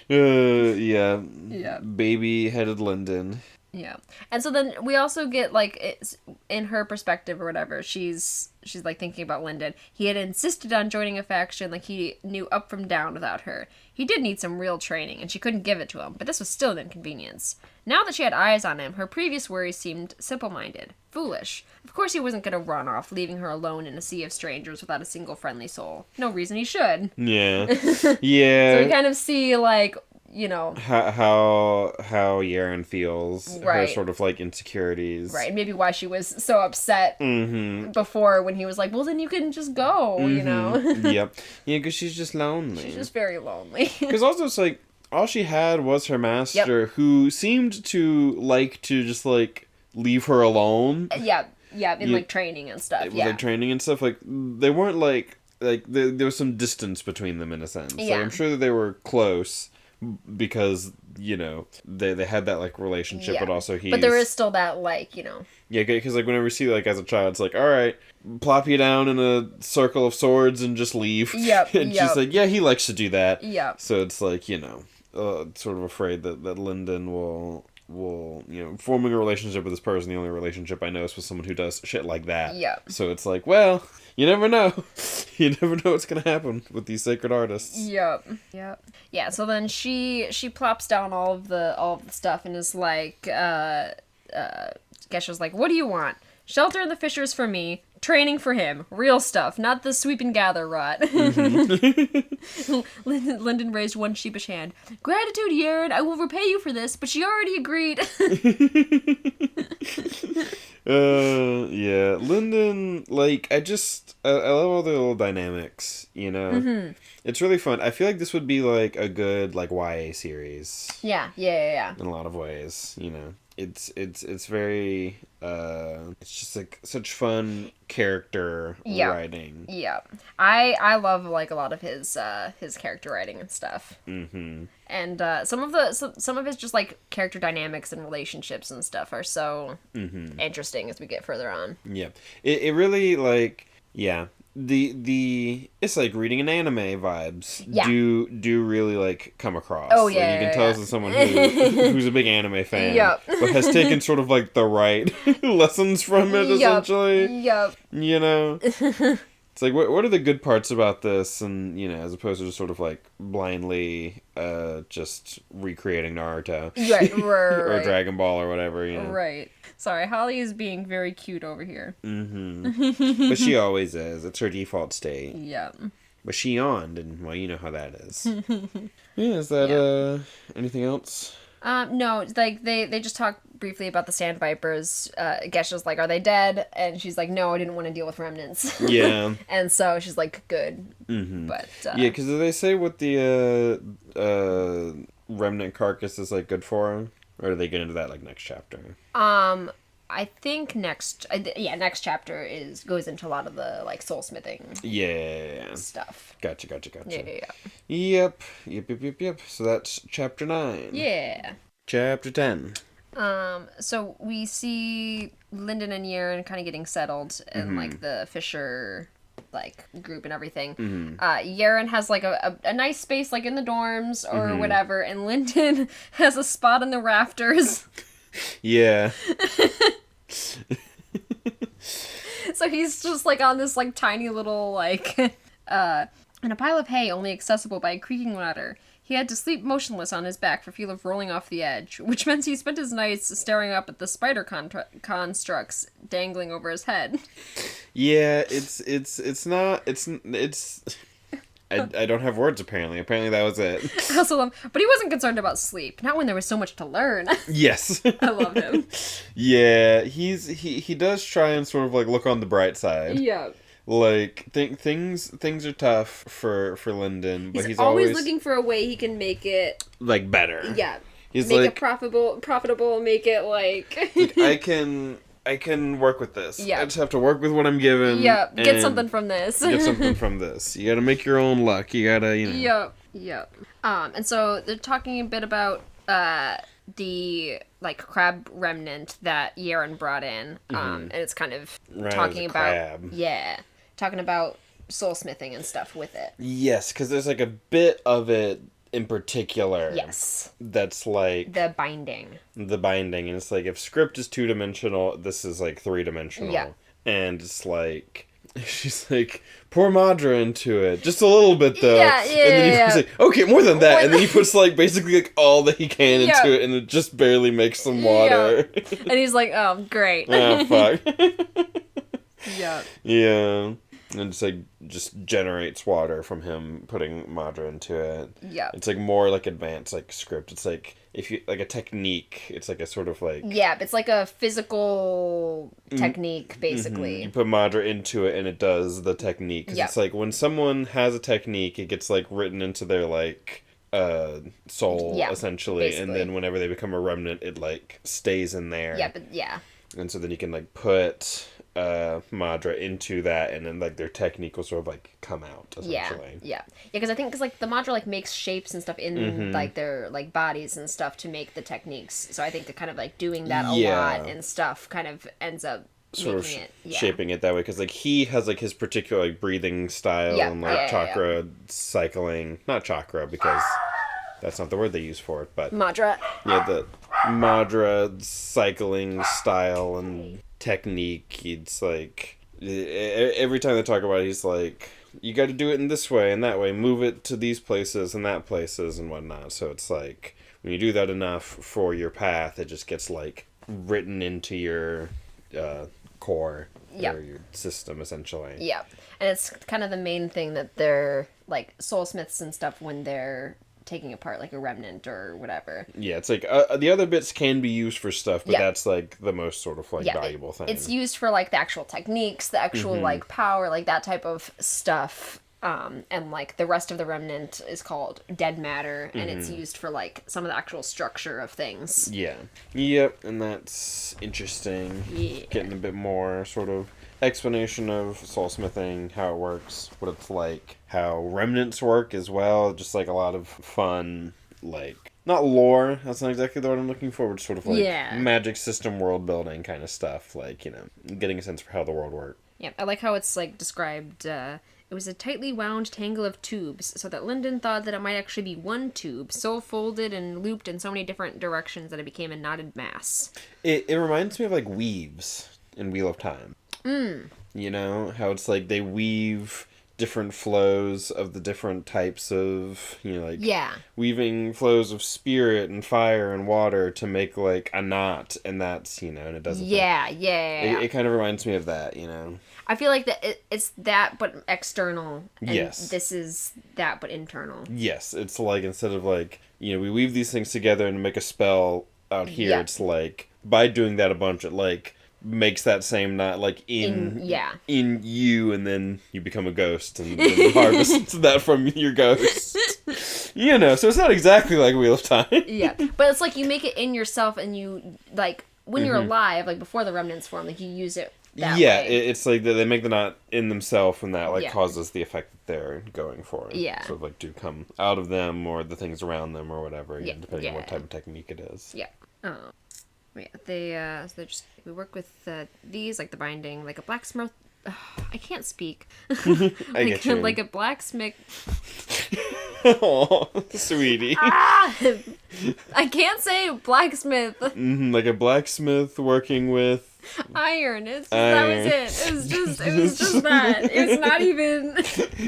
Yeah. Baby-headed Lindon. Yeah. And so then we also get, like, it's in her perspective or whatever, she's like thinking about Lindon. He had insisted on joining a faction, like he knew up from down without her. He did need some real training, and she couldn't give it to him, but this was still an inconvenience. Now that she had eyes on him, her previous worries seemed simple-minded, foolish. Of course he wasn't going to run off, leaving her alone in a sea of strangers without a single friendly soul. No reason he should. Yeah. Yeah. So we kind of see, like, you know, how Yaren feels, her sort of like insecurities, right? Maybe why she was so upset before when he was like, "Well, then you can just go," you know. Yeah, because she's just lonely. She's just very lonely. Because also it's like all she had was her master, who seemed to like to just like leave her alone. In like training and stuff. Like training and stuff. Like they weren't like there was some distance between them in a sense. Yeah, like, I'm sure that they were close. Because, you know, they had that, like, relationship, but also But there is still that, like, you know... Yeah, because, like, whenever we see, like, as a child, it's like, alright, plop you down in a circle of swords and just leave. And she's like, yeah, he likes to do that. So it's like, you know, sort of afraid that Lindon will, you know, forming a relationship with this person, the only relationship I know is with someone who does shit like that. So it's like, well... You never know. You never know what's gonna happen with these sacred artists. Yep. Yeah, so then she plops down all of the stuff and is like, Gesha's like, what do you want? Shelter in the fissures for me, training for him, real stuff, not the sweep and gather rot. Lindon raised one sheepish hand. Gratitude, Yaren, I will repay you for this, but she already agreed. Yeah, Lindon, like, I love all the little dynamics, you know? It's really fun. I feel like this would be, like, a good, like, YA series. Yeah. In a lot of ways, you know? It's very, it's just, like, such fun character writing. Yeah. I love, like, a lot of his character writing and stuff. And some of his just, like, character dynamics and relationships and stuff are so interesting as we get further on. Yeah. It really, like, yeah. It's like reading an anime vibes do really like come across. Oh yeah, like, you can tell this is someone who's a big anime fan, but has taken sort of like the right lessons from it essentially. You know, it's like what are the good parts about this, and you know, as opposed to just sort of like blindly just recreating Naruto, or Dragon Ball or whatever. You know? Right. Sorry, Holly is being very cute over here. But she always is. It's her default state. Yeah. But she yawned, and, well, you know how that is. Is that, anything else? No, like, they just talk briefly about the Sand Vipers. Gesha's like, are they dead? And she's like, no, I didn't want to deal with remnants. Yeah. And so she's like, good. But, yeah, because they say what the, remnant carcass is, like, good for? Or do they get into that, like, next chapter? I think next chapter goes into a lot of the, like, soulsmithing stuff. Gotcha. Yeah. Yep. So that's chapter 9. Yeah. Chapter 10. So we see Lindon and Yaren kind of getting settled in like the Fisher like group and everything. Yaren has like a nice space like in the dorms or whatever, and Lindon has a spot in the rafters. Yeah. So he's just like on this like tiny little like in a pile of hay only accessible by a creaking ladder. He had to sleep motionless on his back for fear of rolling off the edge, which meant he spent his nights staring up at the spider constructs dangling over his head. Yeah, I don't have words, apparently. Apparently that was it. I also love, but he wasn't concerned about sleep. Not when there was so much to learn. Yes. I love him. Yeah, he does try and sort of, like, look on the bright side. Yeah. Like, things are tough for Lindon, but he's always looking for a way he can make it... like, better. Yeah. He's make like... it profitable, make it, like... I can work with this. Yeah. I just have to work with what I'm given. Yeah, get something from this. Get something from this. You gotta make your own luck. You gotta, Yep. And so they're talking a bit about the like crab remnant that Yaren brought in. And it's kind of talking about talking about soulsmithing and stuff with it. Yes, because there's like a bit of it in particular. Yes. That's like the binding, and it's like if script is 2-dimensional, this is like 3-dimensional. Yeah. And it's like she's like, pour Madra into it. Just a little bit, though. Yeah. And then he's like, okay, more than that. And then he puts, like, basically, like, all that he can into it, and it just barely makes some water. Yeah. And he's like, oh, great. Oh, fuck. Yeah. Yeah. And it's, like, just generates water from him putting Madra into it. Yeah. It's, like, more, like, advanced, like, script. It's, like, if you, like, a technique. It's, like, a sort of, like... Yeah, it's, like, a physical technique, basically. You put Madra into it, and it does the technique. 'Cause it's, like, when someone has a technique, it gets, like, written into their, like... soul, essentially. Basically. And then whenever they become a remnant, it, like, stays in there. Yeah. And so then you can, like, put... Madra into that, and then like their technique will sort of like come out essentially. Yeah, because I think like the Madra like makes shapes and stuff in like their like bodies and stuff to make the techniques. So I think they're kind of like doing that a lot and stuff kind of ends up sort of shaping it that way, because like he has like his particular like breathing style and like chakra cycling, not chakra because that's not the word they use for it, but Madra. Yeah, the Madra cycling style and technique. It's like every time they talk about it, he's like, you got to do it in this way and that way, move it to these places and that places and whatnot. So it's like when you do that enough for your path, it just gets like written into your core or your system essentially. Yeah, and it's kind of the main thing that they're like soulsmiths and stuff when they're taking apart like a remnant or whatever. Yeah, it's like the other bits can be used for stuff, but that's like the most sort of like valuable thing. It's used for like the actual techniques, the actual like power, like that type of stuff. And like the rest of the remnant is called dead matter, and it's used for like some of the actual structure of things. Yeah. Yep, and that's interesting. Yeah. Getting a bit more sort of explanation of soulsmithing, how it works, what it's like, how remnants work as well. Just like a lot of fun, like, not lore, that's not exactly the word I'm looking for, but sort of like magic system world building kind of stuff. Like, you know, getting a sense for how the world works. Yeah, I like how it's like described. It was a tightly wound tangle of tubes, so that Lindon thought that it might actually be one tube, so folded and looped in so many different directions that it became a knotted mass. It reminds me of like weaves in Wheel of Time. You know, how it's like they weave different flows of the different types of, you know, like weaving flows of spirit and fire and water to make like a knot, and that's, you know, and it doesn't. It kind of reminds me of that, you know. I feel like that it's that but external, and this is that but internal. Yes, it's like instead of like, you know, we weave these things together and make a spell out here, it's like by doing that a bunch, it like makes that same knot like in you, and then you become a ghost and then harvest that from your ghost. You know, so it's not exactly like Wheel of Time. But it's like you make it in yourself, and you like when you're alive, like before the remnants form, like you use it that way. It's like they make the knot in themselves, and that like causes the effect that they're going for. Sort of like to come out of them or the things around them or whatever, depending on what type of technique it is. Yeah, we work with these, like the binding, like a blacksmith. I can't speak. I get you. Like a blacksmith. Oh, sweetie. I can't say blacksmith. Like a blacksmith working with iron. That was it. It was just that. It's not even.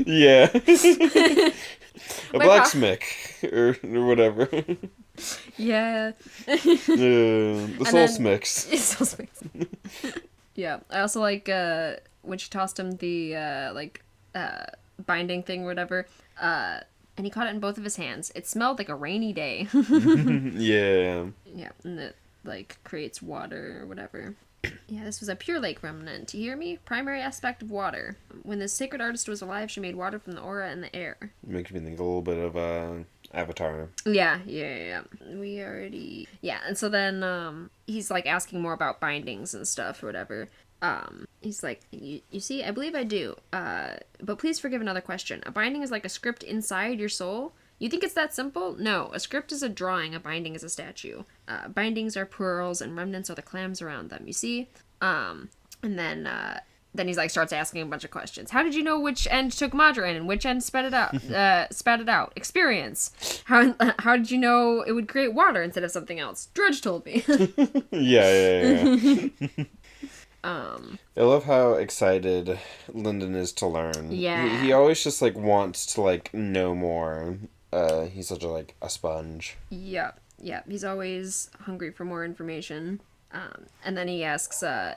Yeah. A blacksmith or whatever. Yeah. The Soulsmith. Soulsmith. Yeah. I also like when she tossed him the binding thing or whatever. And he caught it in both of his hands. It smelled like a rainy day. Yeah. Yeah, and it like creates water or whatever. Yeah, this was a pure lake remnant. You hear me? Primary aspect of water. When the sacred artist was alive, she made water from the aura and the air. Makes me think a little bit of Avatar. Yeah. Yeah, and so then he's like asking more about bindings and stuff or whatever. He's like, you see, I believe I do. But please forgive another question. A binding is like a script inside your soul? You think it's that simple? No, a script is a drawing, a binding is a statue. Bindings are pearls, and remnants are the clams around them, you see? And then he's like, starts asking a bunch of questions. How did you know which end took Madra in and which end spat it out? Experience. How did you know it would create water instead of something else? Dredge told me. Yeah. I love how excited Lindon is to learn. Yeah. He always just, like, wants to, like, know more. He's such a sponge. Yeah. He's always hungry for more information. And then he asks, and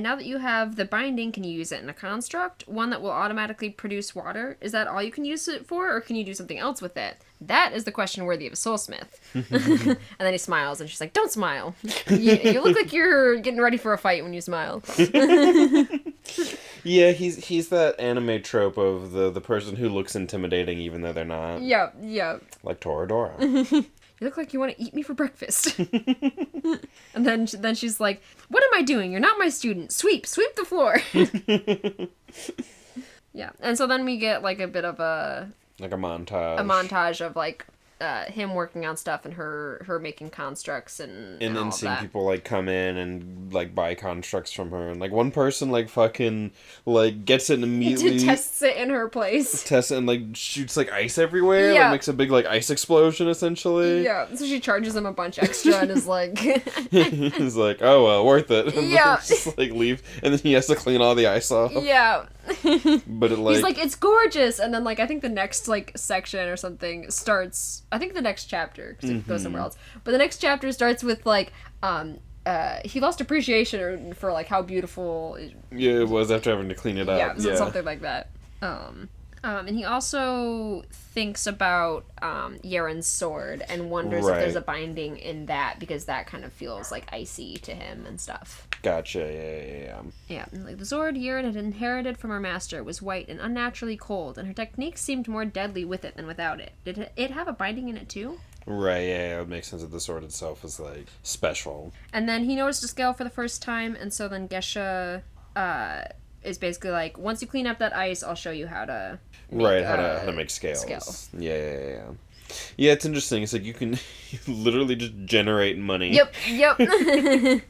now that you have the binding, can you use it in a construct? One that will automatically produce water? Is that all you can use it for, or can you do something else with it? That is the question worthy of a Soulsmith. And then he smiles, and she's like, don't smile. You look like you're getting ready for a fight when you smile. Yeah, he's that anime trope of the person who looks intimidating even though they're not. Yeah. Like Toradora. You look like you want to eat me for breakfast. And then she's like, what am I doing? You're not my student. Sweep the floor. Yeah. And so then we get like a bit of a montage. A montage of like him working on stuff and her making constructs and then seeing people like come in and like buy constructs from her, and like one person like fucking like gets it and immediately tests it in her place. Tests it and like shoots like ice everywhere. Yeah. Like makes a big like ice explosion essentially. Yeah. So she charges him a bunch extra and is like he's like, oh well, worth it. And yeah. Just like leave, and then he has to clean all the ice off. Yeah. But it like he's like, it's gorgeous, and then like I think the next like section or something starts. I think the next chapter, because it goes somewhere else. But the next chapter starts with like he lost appreciation for like how beautiful. It was after having to clean it up. Yeah, something like that. And he also thinks about Yaren's sword and wonders if there's a binding in that, because that kind of feels like icy to him and stuff. Gotcha, Yeah, like the sword Yaren had inherited from her master was white and unnaturally cold, and her techniques seemed more deadly with it than without it. Did it have a binding in it too? Right, yeah, it would make sense that the sword itself is like special. And then he noticed a scale for the first time, and so then Gesha is basically like, once you clean up that ice, I'll show you how to make, how to make scales. Yeah. Yeah, it's interesting. It's like you can literally just generate money. Yep.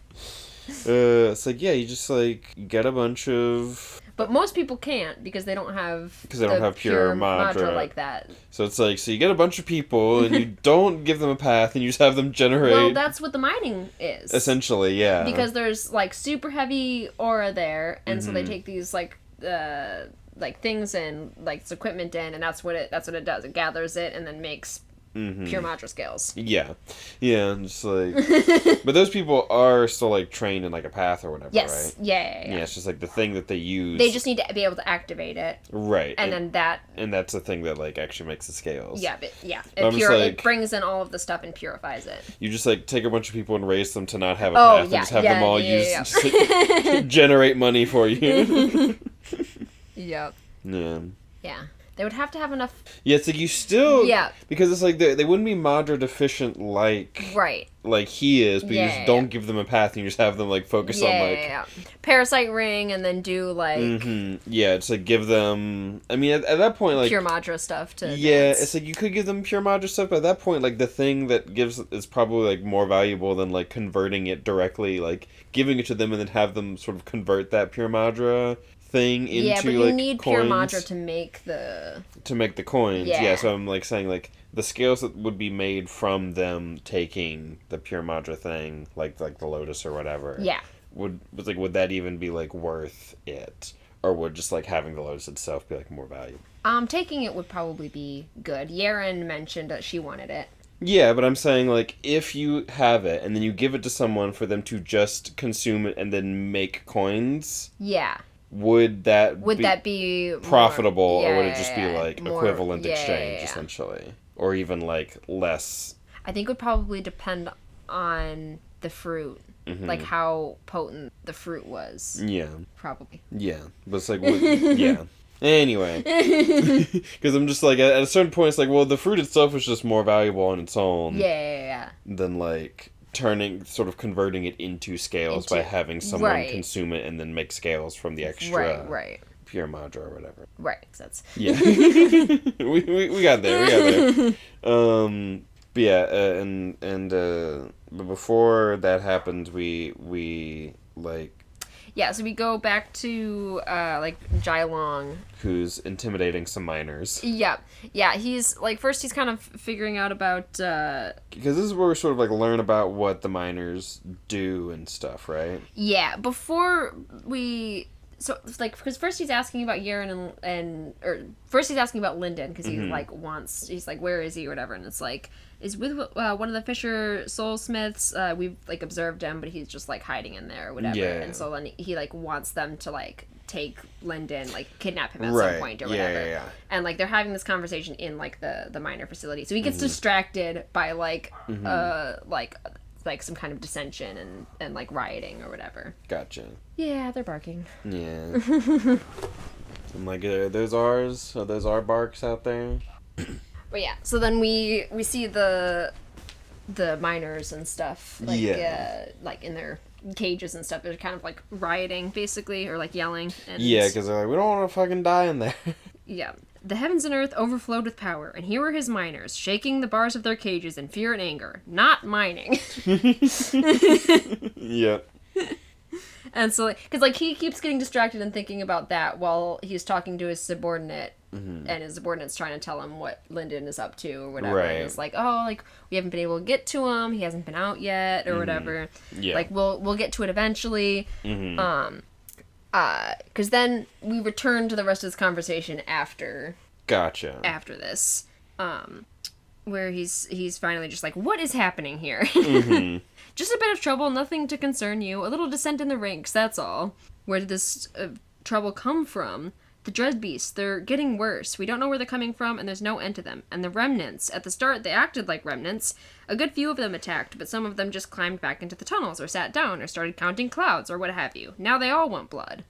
It's like, yeah, you just like get a bunch of. But most people can't because they don't have pure Madra like that. So it's like, so you get a bunch of people and you don't give them a path and you just have them generate. Well, that's what the mining is. Essentially, yeah. Because there's like super heavy aura there, and so they take these like things and like this equipment in, and that's what it does. It gathers it and then makes pure Madra scales. Yeah, and just like, but those people are still like trained in like a path or whatever, yes. Right? Yeah. Yeah, it's just like the thing that they use. They just need to be able to activate it, right? And that's the thing that like actually makes the scales. Yeah, it brings in all of the stuff and purifies it. You just like take a bunch of people and raise them to not have a path, and just have them all use just, like, generate money for you. Yep. Yeah. Yeah. They would have to have enough... Yeah, it's like you still... Yeah. Because it's like they wouldn't be Madra deficient like... Right. Like he is, but you just don't give them a path and you just have them, like, focus on, like... Yeah. Parasite Ring and then do, like... Yeah, it's like give them... I mean, at that point, like... Pure Madra stuff to Yeah, dance. it's like you could give them pure Madra stuff, but at that point, like, the thing that gives is probably, like, more valuable than, like, converting it directly, like, giving it to them and then have them sort of convert that pure Madra thing into, yeah, but you like, need coins. pure Madra to make the... To make the coins, yeah. So I'm, like, saying, like, the scales that would be made from them taking the pure Madra thing, like the Lotus or whatever. Yeah. Would that even be, like, worth it? Or would just, like, having the Lotus itself be, like, more valuable? Taking it would probably be good. Yaren mentioned that she wanted it. Yeah, but I'm saying, like, if you have it and then you give it to someone for them to just consume it and then make coins... Yeah. Would that be profitable, more, or would it just be, like, more, equivalent exchange, essentially? Or even, like, less? I think it would probably depend on the fruit. Like, how potent the fruit was. Yeah. Probably. Yeah. But it's like, yeah. Anyway. Because I'm just like, at a certain point, it's like, well, the fruit itself is just more valuable on its own. Yeah. Than, like, converting it into scales by having someone consume it and then make scales from the extra pure Madra or whatever. Right. That's... Yeah. we got there. But yeah, but before that happened, we like... Yeah, so we go back to, like, Jailong. Who's intimidating some miners. Yeah, he's, like, first he's kind of figuring out about, Because this is where we sort of, like, learn about what the miners do and stuff, right? Yeah, before we... So, like, because first he's asking about Yaren or first he's asking about Lindon, because he, like, he's like, where is he, or whatever, and it's like, is with one of the Fisher Soulsmiths, we've, like, observed him, but he's just, like, hiding in there, or whatever, and so then he, like, wants them to, like, take Lindon, like, kidnap him at some point, or whatever, and, like, they're having this conversation in, like, the miner facility, so he gets distracted by, like, like some kind of dissension and like rioting or whatever. Gotcha. Yeah, they're barking. Yeah. I'm like, are those ours? Are those our barks out there? But yeah, so then we see the miners and stuff, like like in their cages and stuff. They're kind of like rioting basically, or like yelling. And because they're like, we don't want to fucking die in there. Yeah. The heavens and earth overflowed with power, and here were his miners, shaking the bars of their cages in fear and anger, not mining. Yep. And so, because, like, he keeps getting distracted and thinking about that while he's talking to his subordinate, and his subordinate's trying to tell him what Lindon is up to, or whatever. Right. And it's like, oh, like, we haven't been able to get to him, he hasn't been out yet, or whatever. Yeah. Like, we'll get to it eventually. Because then we return to the rest of this conversation after... Gotcha. After this. Where he's finally just like, what is happening here? Just a bit of trouble, nothing to concern you. A little dissent in the ranks, that's all. Where did this trouble come from? The dread beasts, they're getting worse. We don't know where they're coming from, and there's no end to them. And the remnants, at the start they acted like remnants. A good few of them attacked, but some of them just climbed back into the tunnels, or sat down, or started counting clouds, or what have you. Now they all want blood.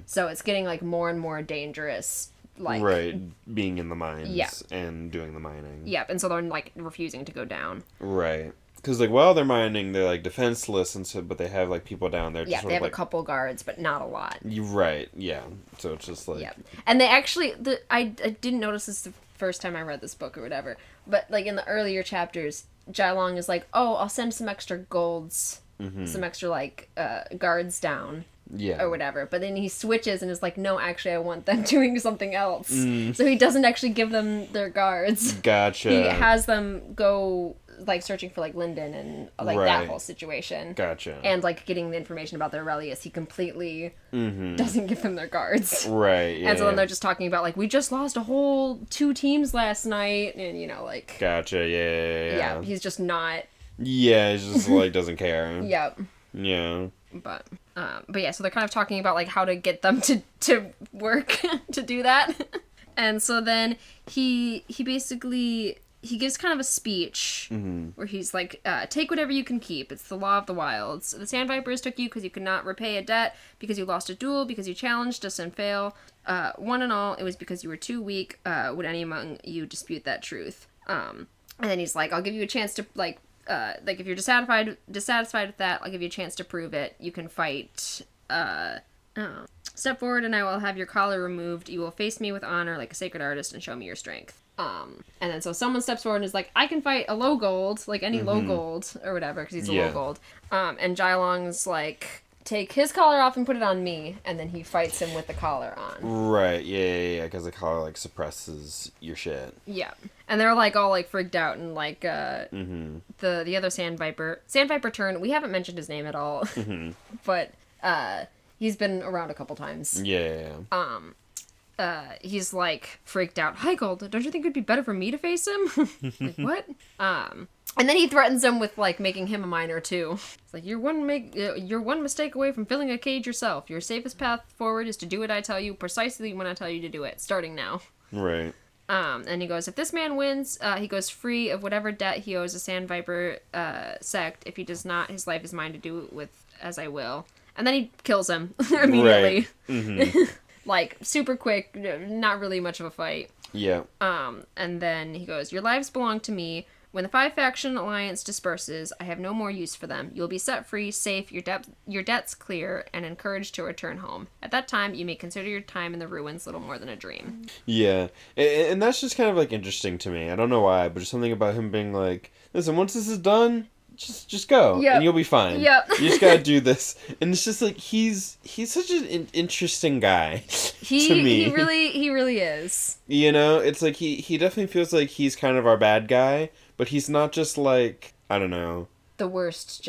So it's getting, like, more and more dangerous. Like, right, being in the mines and doing the mining. Yep, and so they're, like, refusing to go down. Right. Because, like, while they're mining, they're, like, defenseless, and so, but they have, like, people down there. Yeah, just they have like, a couple guards, but not a lot. Right, yeah. So it's just, like... Yeah. And they actually... I didn't notice this the first time I read this book or whatever, but, like, in the earlier chapters, Jailong is like, oh, I'll send some extra golds, some extra, like, guards down. Yeah. Or whatever. But then he switches and is like, no, actually, I want them doing something else. So he doesn't actually give them their guards. Gotcha. He has them go, like, searching for, like, Lindon and, like, that whole situation. Gotcha. And, like, getting the information about their Aurelius. He completely doesn't give them their guards. Right, yeah. And so then they're just talking about, like, we just lost a whole 2 teams last night. And, you know, like... Gotcha, yeah. Yeah, he's just not... Yeah, he's just, like, doesn't care. Yep. Yeah. But yeah, so they're kind of talking about, like, how to get them to work to do that. And so then he basically he gives kind of a speech where he's like, take whatever you can keep. It's the law of the wilds. The Sand Vipers took you because you could not repay a debt, because you lost a duel, because you challenged us and fail. One and all, it was because you were too weak. Would any among you dispute that truth? And then he's like, I'll give you a chance to, like if you're dissatisfied with that, I'll give you a chance to prove it. You can fight. Step forward and I will have your collar removed. You will face me with honor like a sacred artist and show me your strength. And then so someone steps forward and is like, I can fight a low gold, like any low gold or whatever, because he's a low gold. And Jailong's like, take his collar off and put it on me, and then he fights him with the collar on. Right, yeah, because the collar, like, suppresses your shit. Yeah. And they're, like, all, like, freaked out, and, like, the other Sand Viper turn, we haven't mentioned his name at all, but, he's been around a couple times. Yeah. He's, like, freaked out. Hi, Gold, don't you think it'd be better for me to face him? Like, what? And then he threatens him with, like, making him a miner, too. It's like, you're one mistake away from filling a cage yourself. Your safest path forward is to do what I tell you, precisely when I tell you to do it, starting now. Right. And he goes, if this man wins, he goes free of whatever debt he owes the Sand Viper sect. If he does not, his life is mine to do with as I will. And then he kills him immediately. Right. Like, super quick, not really much of a fight. Yeah. And then he goes, your lives belong to me. When the 5-faction alliance disperses, I have no more use for them. You'll be set free, safe, your debts clear, and encouraged to return home. At that time, you may consider your time in the ruins little more than a dream. Yeah, and that's just kind of, like, interesting to me. I don't know why, but just something about him being like, listen, once this is done, just go, and you'll be fine. Yep. You just gotta do this. And it's just, like, he's such an interesting guy to me. He really is. You know, it's like, he definitely feels like he's kind of our bad guy, but he's not just, like, I don't know. The worst,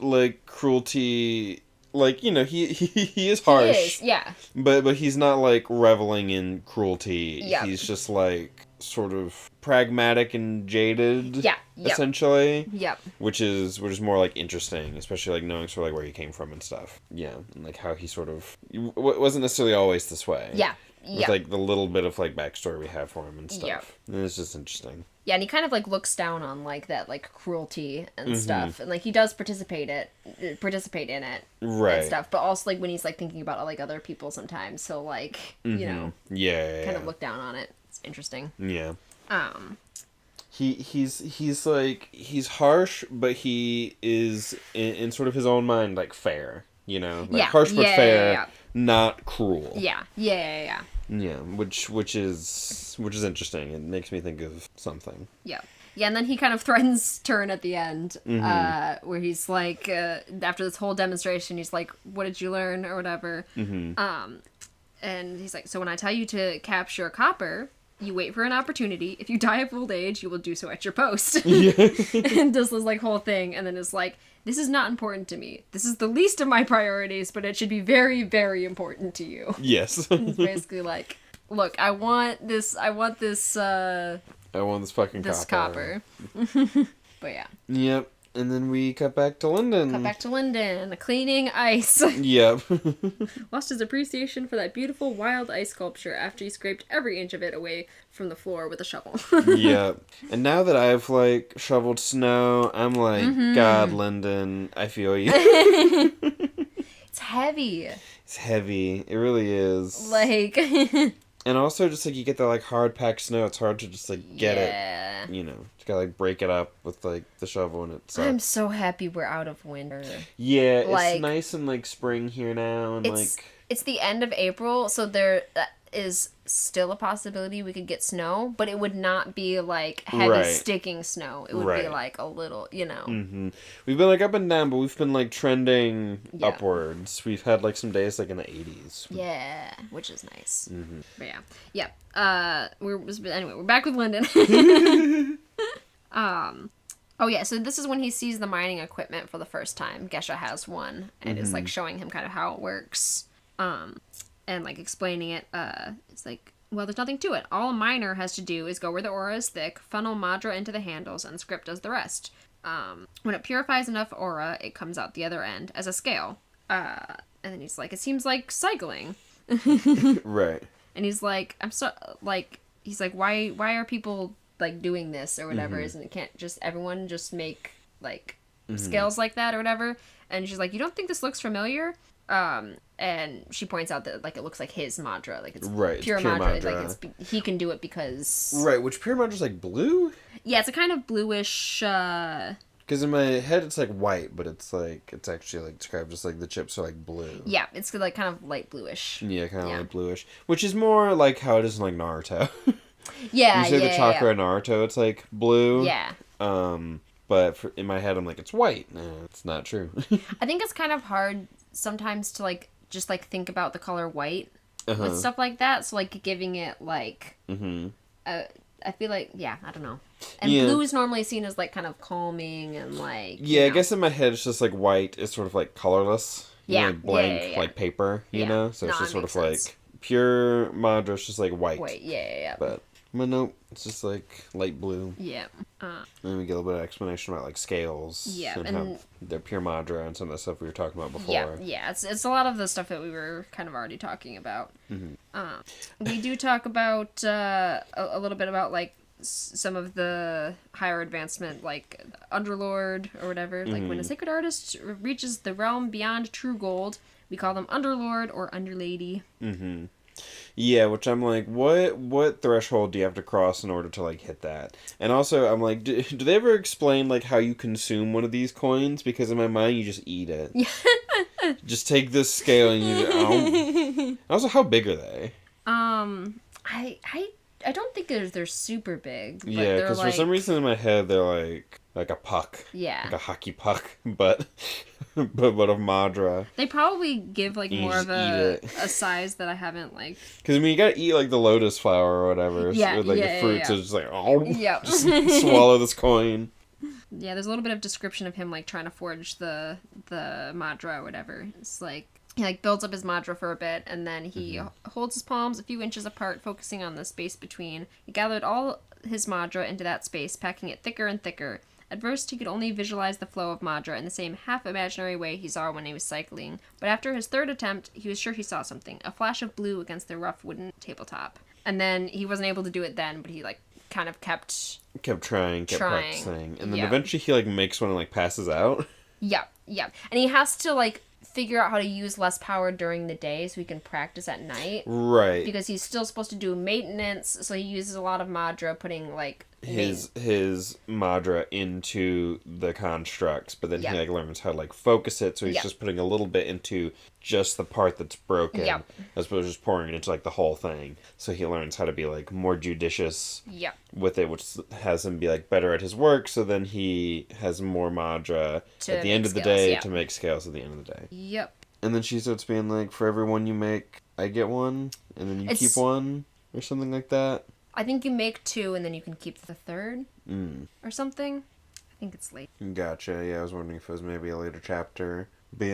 like, cruelty. Like, you know, he is harsh. He is, yeah. But he's not, like, reveling in cruelty. Yep. He's just, like, sort of pragmatic and jaded. Yeah. Yep. Essentially. Yep. Which is more, like, interesting. Especially, like, knowing sort of, like, where he came from and stuff. Yeah. And, like, how he sort of wasn't necessarily always this way. Yeah. With, like, the little bit of, like, backstory we have for him and stuff. Yep. And it's just interesting. Yeah, and he kind of, like, looks down on, like, that, like, cruelty and stuff. And, like, he does participate in it. Right. And stuff. But also, like, when he's, like, thinking about, like, other people sometimes. So, like, you know. Yeah. Kind of look down on it. It's interesting. Yeah. He's like, he's harsh, but he is, in sort of his own mind, like, fair. You know? Like, harsh but fair, not cruel. Yeah, which is interesting. It makes me think of something. Yeah. Yeah, and then he kind of threatens Turn at the end, where he's like, after this whole demonstration, he's like, what did you learn, or whatever. And he's like, so when I tell you to capture a copper, you wait for an opportunity. If you die of old age, you will do so at your post. And does this, like, whole thing, and then is like, this is not important to me. This is the least of my priorities, but it should be very, very important to you. Yes. He's basically like, look, I want this fucking copper. But yeah. Yep. And then we cut back to Lindon. Cleaning ice. Yep. Lost his appreciation for that beautiful wild ice sculpture after he scraped every inch of it away from the floor with a shovel. Yep. And now that I've, like, shoveled snow, I'm like, God, Lindon, I feel you. It's heavy. It really is. Like... And also, just, like, you get that, like, hard-packed snow, it's hard to just, like, get it, you know. Just gotta, like, break it up with, like, the shovel, and it sucks. I'm so happy we're out of winter. Yeah, like, it's nice and, like, spring here now, and, It's the end of April, so there is still a possibility we could get snow, but it would not be, like, heavy, sticking snow. It would be, like, a little, you know. We've been, like, up and down, but we've been, like, trending upwards. We've had, like, some days, like, in the 80s. Yeah, which is nice. But yeah. We're back with Lindon. Oh yeah, so this is when he sees the mining equipment for the first time. Gesha has one, and is, like, showing him kind of how it works. And, like, explaining it, it's like, well, there's nothing to it. All a miner has to do is go where the ore is thick, funnel Madra into the handles, and the script does the rest. When it purifies enough aura, it comes out the other end as a scale. And then he's like, it seems like cycling. Right. And he's like, he's like, why are people like doing this or whatever is, and it can't just everyone just make like scales like that or whatever. And she's like, you don't think this looks familiar? And she points out that like it looks like his Madra, like it's pure Madra. Like he can do it because which pure Madra's like blue. Yeah, it's a kind of bluish. Because in my head it's like white, but it's actually like described as like the chips are like blue. Yeah, it's like kind of light bluish. Yeah, kind of light bluish, which is more like how it is in like Naruto. Yeah, you say the chakra in Naruto, it's like blue. Yeah. But in my head I'm like it's white. It's not true. I think it's kind of hard sometimes to like just like think about the color white with stuff like that. So like giving it like I feel like I don't know. And blue is normally seen as like kind of calming and like I guess in my head it's just like white is sort of like colorless. Like blank like paper, you know? So it's just sort of sense. Like pure Madra is just like white. But nope, it's just like light blue. Yeah. And then we get a little bit of explanation about like scales. Yeah. And how they're pure Madra and some of the stuff we were talking about before. Yeah. It's a lot of the stuff that we were kind of already talking about. We do talk about a little bit about like some of the higher advancement, like Underlord or whatever. Like when a sacred artist reaches the realm beyond true gold, we call them Underlord or Underlady. Yeah, which I'm like, what threshold do you have to cross in order to like hit that? And also, I'm like, do they ever explain like how you consume one of these coins? Because in my mind, you just eat it. Just take this scale and you. Also, how big are they? I don't think they're super big. But yeah, because for some reason in my head they're like a puck. Yeah. Like a hockey puck, but of Madra. They probably give like more of a size that I haven't like. Because I mean, you gotta eat like the lotus flower or whatever. Yeah. With like the fruits, so just like just Yeah. swallow this coin. Yeah, there's a little bit of description of him like trying to forge the Madra or whatever. It's like he like builds up his Madra for a bit, and then he holds his palms a few inches apart, focusing on the space between. He gathered all his Madra into that space, packing it thicker and thicker. At first, he could only visualize the flow of Madra in the same half-imaginary way he saw when he was cycling, but after his third attempt, he was sure he saw something, a flash of blue against the rough wooden tabletop. And then he wasn't able to do it then, but he like kind of kept trying, practicing, and then eventually he like makes one and like passes out. Yeah, and he has to like figure out how to use less power during the day so he can practice at night. Right. Because he's still supposed to do maintenance, so he uses a lot of Madra, putting like his Madra into the constructs, but then he like learns how to like focus it, so he's just putting a little bit into just the part that's broken, as opposed to just pouring it into like the whole thing. So he learns how to be like more judicious with it, which has him be like better at his work. So then he has more Madra at the end of the day to make scales at the end of the day. Yep. And then she starts being like, for every one you make, I get one, and then you keep one, or something like that. I think you make 2 and then you can keep the third or something. I think it's late. Gotcha. Yeah, I was wondering if it was maybe a later chapter. But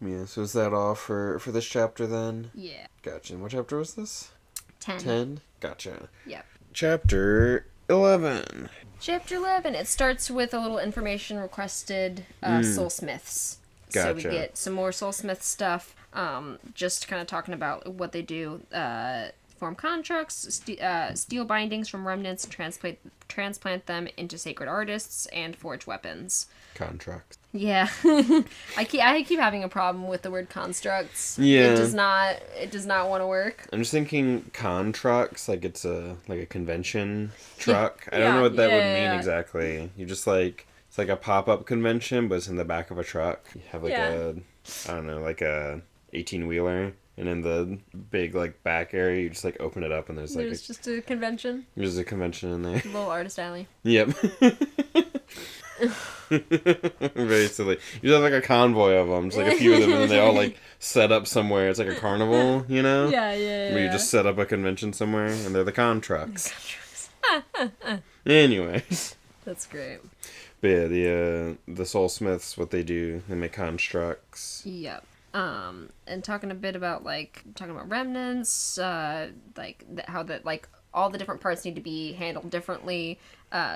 yeah, so is that all for this chapter then? Yeah. Gotcha. And what chapter was this? 10. 10? Gotcha. Yep. Chapter 11. Chapter 11. It starts with a little information requested Soulsmiths. Gotcha. So we get some more Soulsmith stuff. Just kind of talking about what they do. Form constructs, steal bindings from remnants, and transplant them into sacred artists, and forge weapons. Contracts. Yeah. I keep having a problem with the word constructs. Yeah. It does not want to work. I'm just thinking contracts, like it's a convention truck. I don't know what that would mean exactly. You just like, it's like a pop-up convention, but it's in the back of a truck. You have like a 18-wheeler. And in the big, like, back area, you just, like, open it up and there's just a convention. There's a convention in there. A little artist alley. Yep. Very silly. You just have, like, a convoy of them. Just, like, a few of them, and then they all, like, set up somewhere. It's like a carnival, you know? Yeah. Where you just set up a convention somewhere, and they're the contracts. Anyway. That's great. But yeah, the Soulsmiths, what they do, they make constructs. Yep. And talking a bit about remnants, how that like all the different parts need to be handled differently.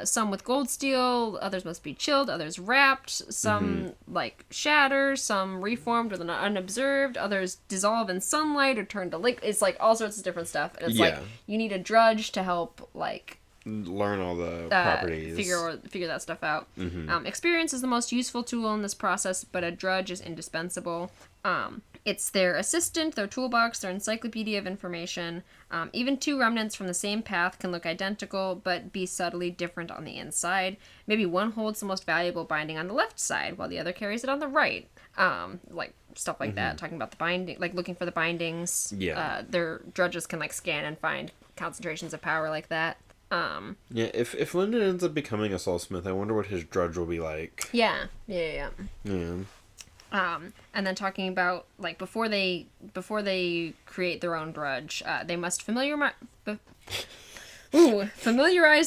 Some with gold steel, others must be chilled, others wrapped, some like shatter, some reformed with an unobserved, others dissolve in sunlight or turn to liquid. It's like all sorts of different stuff, and it's like you need a drudge to help like learn all the properties. Figure that stuff out. Experience is the most useful tool in this process, but a drudge is indispensable. It's their assistant, their toolbox, their encyclopedia of information. Even two remnants from the same path can look identical, but be subtly different on the inside. Maybe one holds the most valuable binding on the left side, while the other carries it on the right. Like, stuff like that, talking about the binding, like, looking for the bindings. Yeah. Their drudges can, like, scan and find concentrations of power like that. Yeah, if Lindon ends up becoming a Soulsmith, I wonder what his drudge will be like. Yeah. And then talking about, like, before they create their own drudge, they must familiarize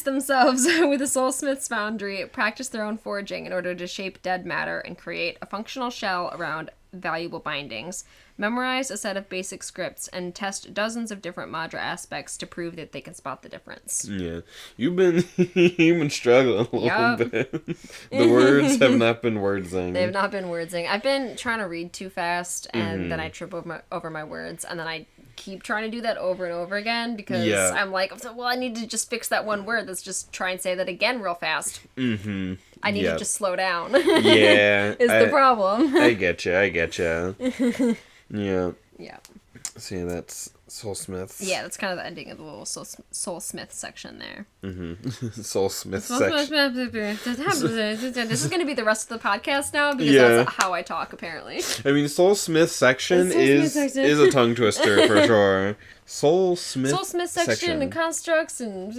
themselves with the Soulsmith's foundry, practice their own forging in order to shape dead matter and create a functional shell around valuable bindings, memorize a set of basic scripts, and test dozens of different Madra aspects to prove that they can spot the difference. Yeah. You've been struggling a little bit. The words have not been wordsing. They have not been wordsing. I've been trying to read too fast, and then I trip over my words, and then I keep trying to do that over and over again because I'm like, well, I need to just fix that one word. Let's just try and say that again real fast. I need to just slow down. Yeah. Is the problem. I get you. Yeah. Yeah. So yeah, that's Soulsmith. Yeah, that's kind of the ending of the little Soulsmith section there. Soulsmith section. This is going to be the rest of the podcast now because that's how I talk, apparently. I mean, Soulsmith section is a tongue twister for sure. Soulsmith section and constructs and...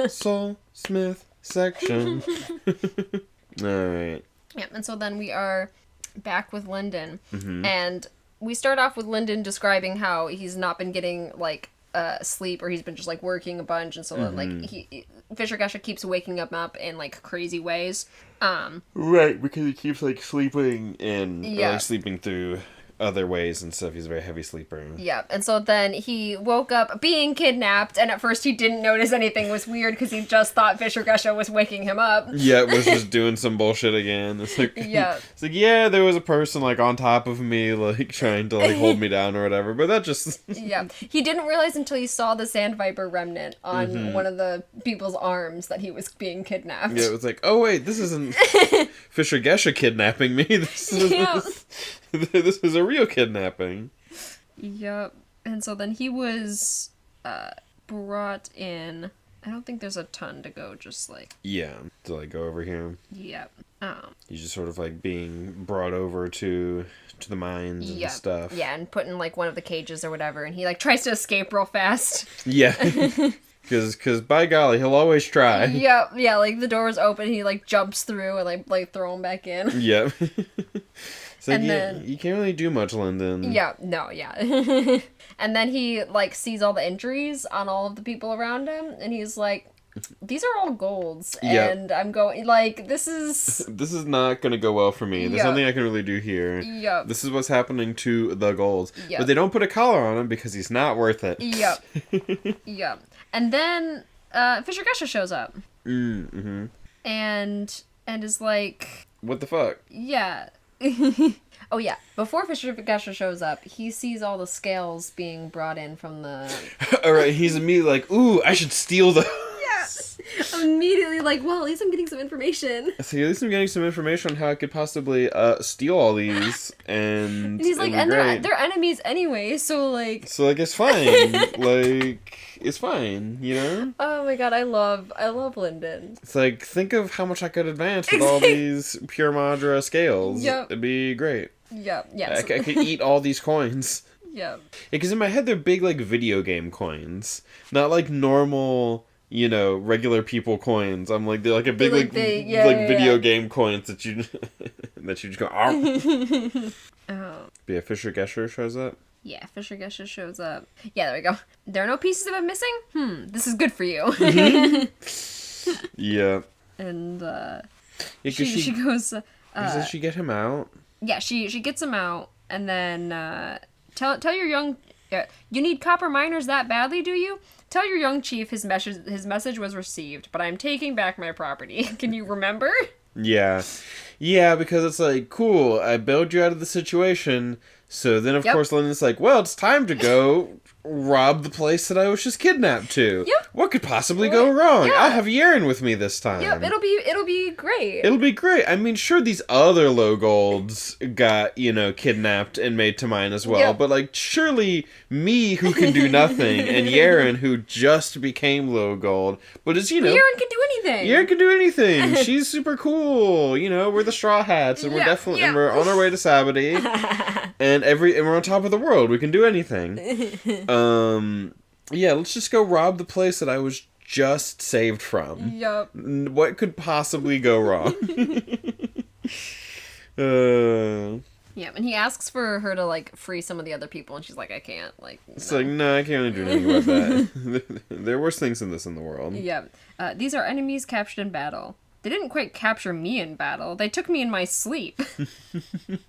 Soulsmith section. Alright. Yeah, and so then we are back with Lindon. And we start off with Lindon describing how he's not been getting, like, sleep, or he's been just, like, working a bunch, and so, like, Fisher Gesha keeps waking him up in, like, crazy ways. Right, because he keeps, like, sleeping in, or, like, sleeping through other ways and stuff. He's a very heavy sleeper. Yeah, and so then he woke up being kidnapped, and at first he didn't notice anything was weird because he just thought Fisher Gesha was waking him up. Yeah, it was just doing some bullshit again. It's like, yeah, there was a person, like, on top of me, like, trying to, like, hold me down or whatever, but that just... Yeah, he didn't realize until he saw the Sand Viper remnant on one of the people's arms that he was being kidnapped. Yeah, it was like, oh wait, this isn't Fisher Gesha kidnapping me. This is a real kidnapping. Yep. And so then he was brought in. I don't think there's a ton to go, just like... Yeah, to like go over here. Yep. He's just sort of like being brought over to the mines and stuff. Yeah, and put in like one of the cages or whatever, and he like tries to escape real fast. Yeah. Because by golly, he'll always try. Yep. Yeah, like the door is open, he like jumps through and like throw him back in. Yep. So and then, you can't really do much, Lindon. Yeah, no, yeah. And then he, like, sees all the injuries on all of the people around him, and he's like, these are all golds, and I'm going, like, this is... This is not going to go well for me. There's nothing I can really do here. Yep. This is what's happening to the golds. Yep. But they don't put a collar on him because he's not worth it. Yep. Yep. And then Fisher Gesha shows up. And is like... What the fuck? Yeah. Oh yeah, before Fisher Gesha shows up, he sees all the scales being brought in from the... Alright, he's immediately like, ooh, I should steal those. Yes! Immediately like, well, at least I'm getting some information. So at least I'm getting some information on how I could possibly steal all these, and he's like, and they're enemies anyway, so like... So like, it's fine. Like, it's fine, you know? Oh my god, I love Lindon. It's like, think of how much I could advance with all these pure Madra scales. Yep. It'd be great. Yep, yes. I could eat all these coins. Yep. Because in my head, they're big, like, video game coins. Not, like, normal, you know, regular people coins. I'm like, they're like a big, video game coins that you just go, oh. But yeah, Fisher Gesha shows up. Yeah, Fisher Gesha shows up. Yeah, there we go. There are no pieces of it missing? This is good for you. Yeah. And, she goes... does she get him out? Yeah, she gets him out, and then, tell your young... you need copper miners that badly, do you? Tell your young chief his message was received, but I'm taking back my property. Can you remember? Yeah. Yeah, because it's like, cool, I bailed you out of the situation, so then of course Lindon's like, well, it's time to go rob the place that I was just kidnapped to. Yep. What could possibly go wrong? Yeah. I'll have Yaren with me this time. Yep, it'll be great. It'll be great. I mean, sure, these other low golds got, kidnapped and made to mine as well. Yep. But, like, surely me, who can do nothing, and Yaren, who just became low gold, but is, Yaren can do anything. Yaren can do anything. She's super cool. We're the Straw Hats, and we're definitely, and we're on our way to Sabbaty, and we're on top of the world. We can do anything. Yeah, let's just go rob the place that I was just saved from. Yup. What could possibly go wrong? Yeah, and he asks for her to, like, free some of the other people, and she's like, I can't, like, It's like, no, I can't do anything about that. There are worse things than this in the world. Yeah. These are enemies captured in battle. They didn't quite capture me in battle. They took me in my sleep.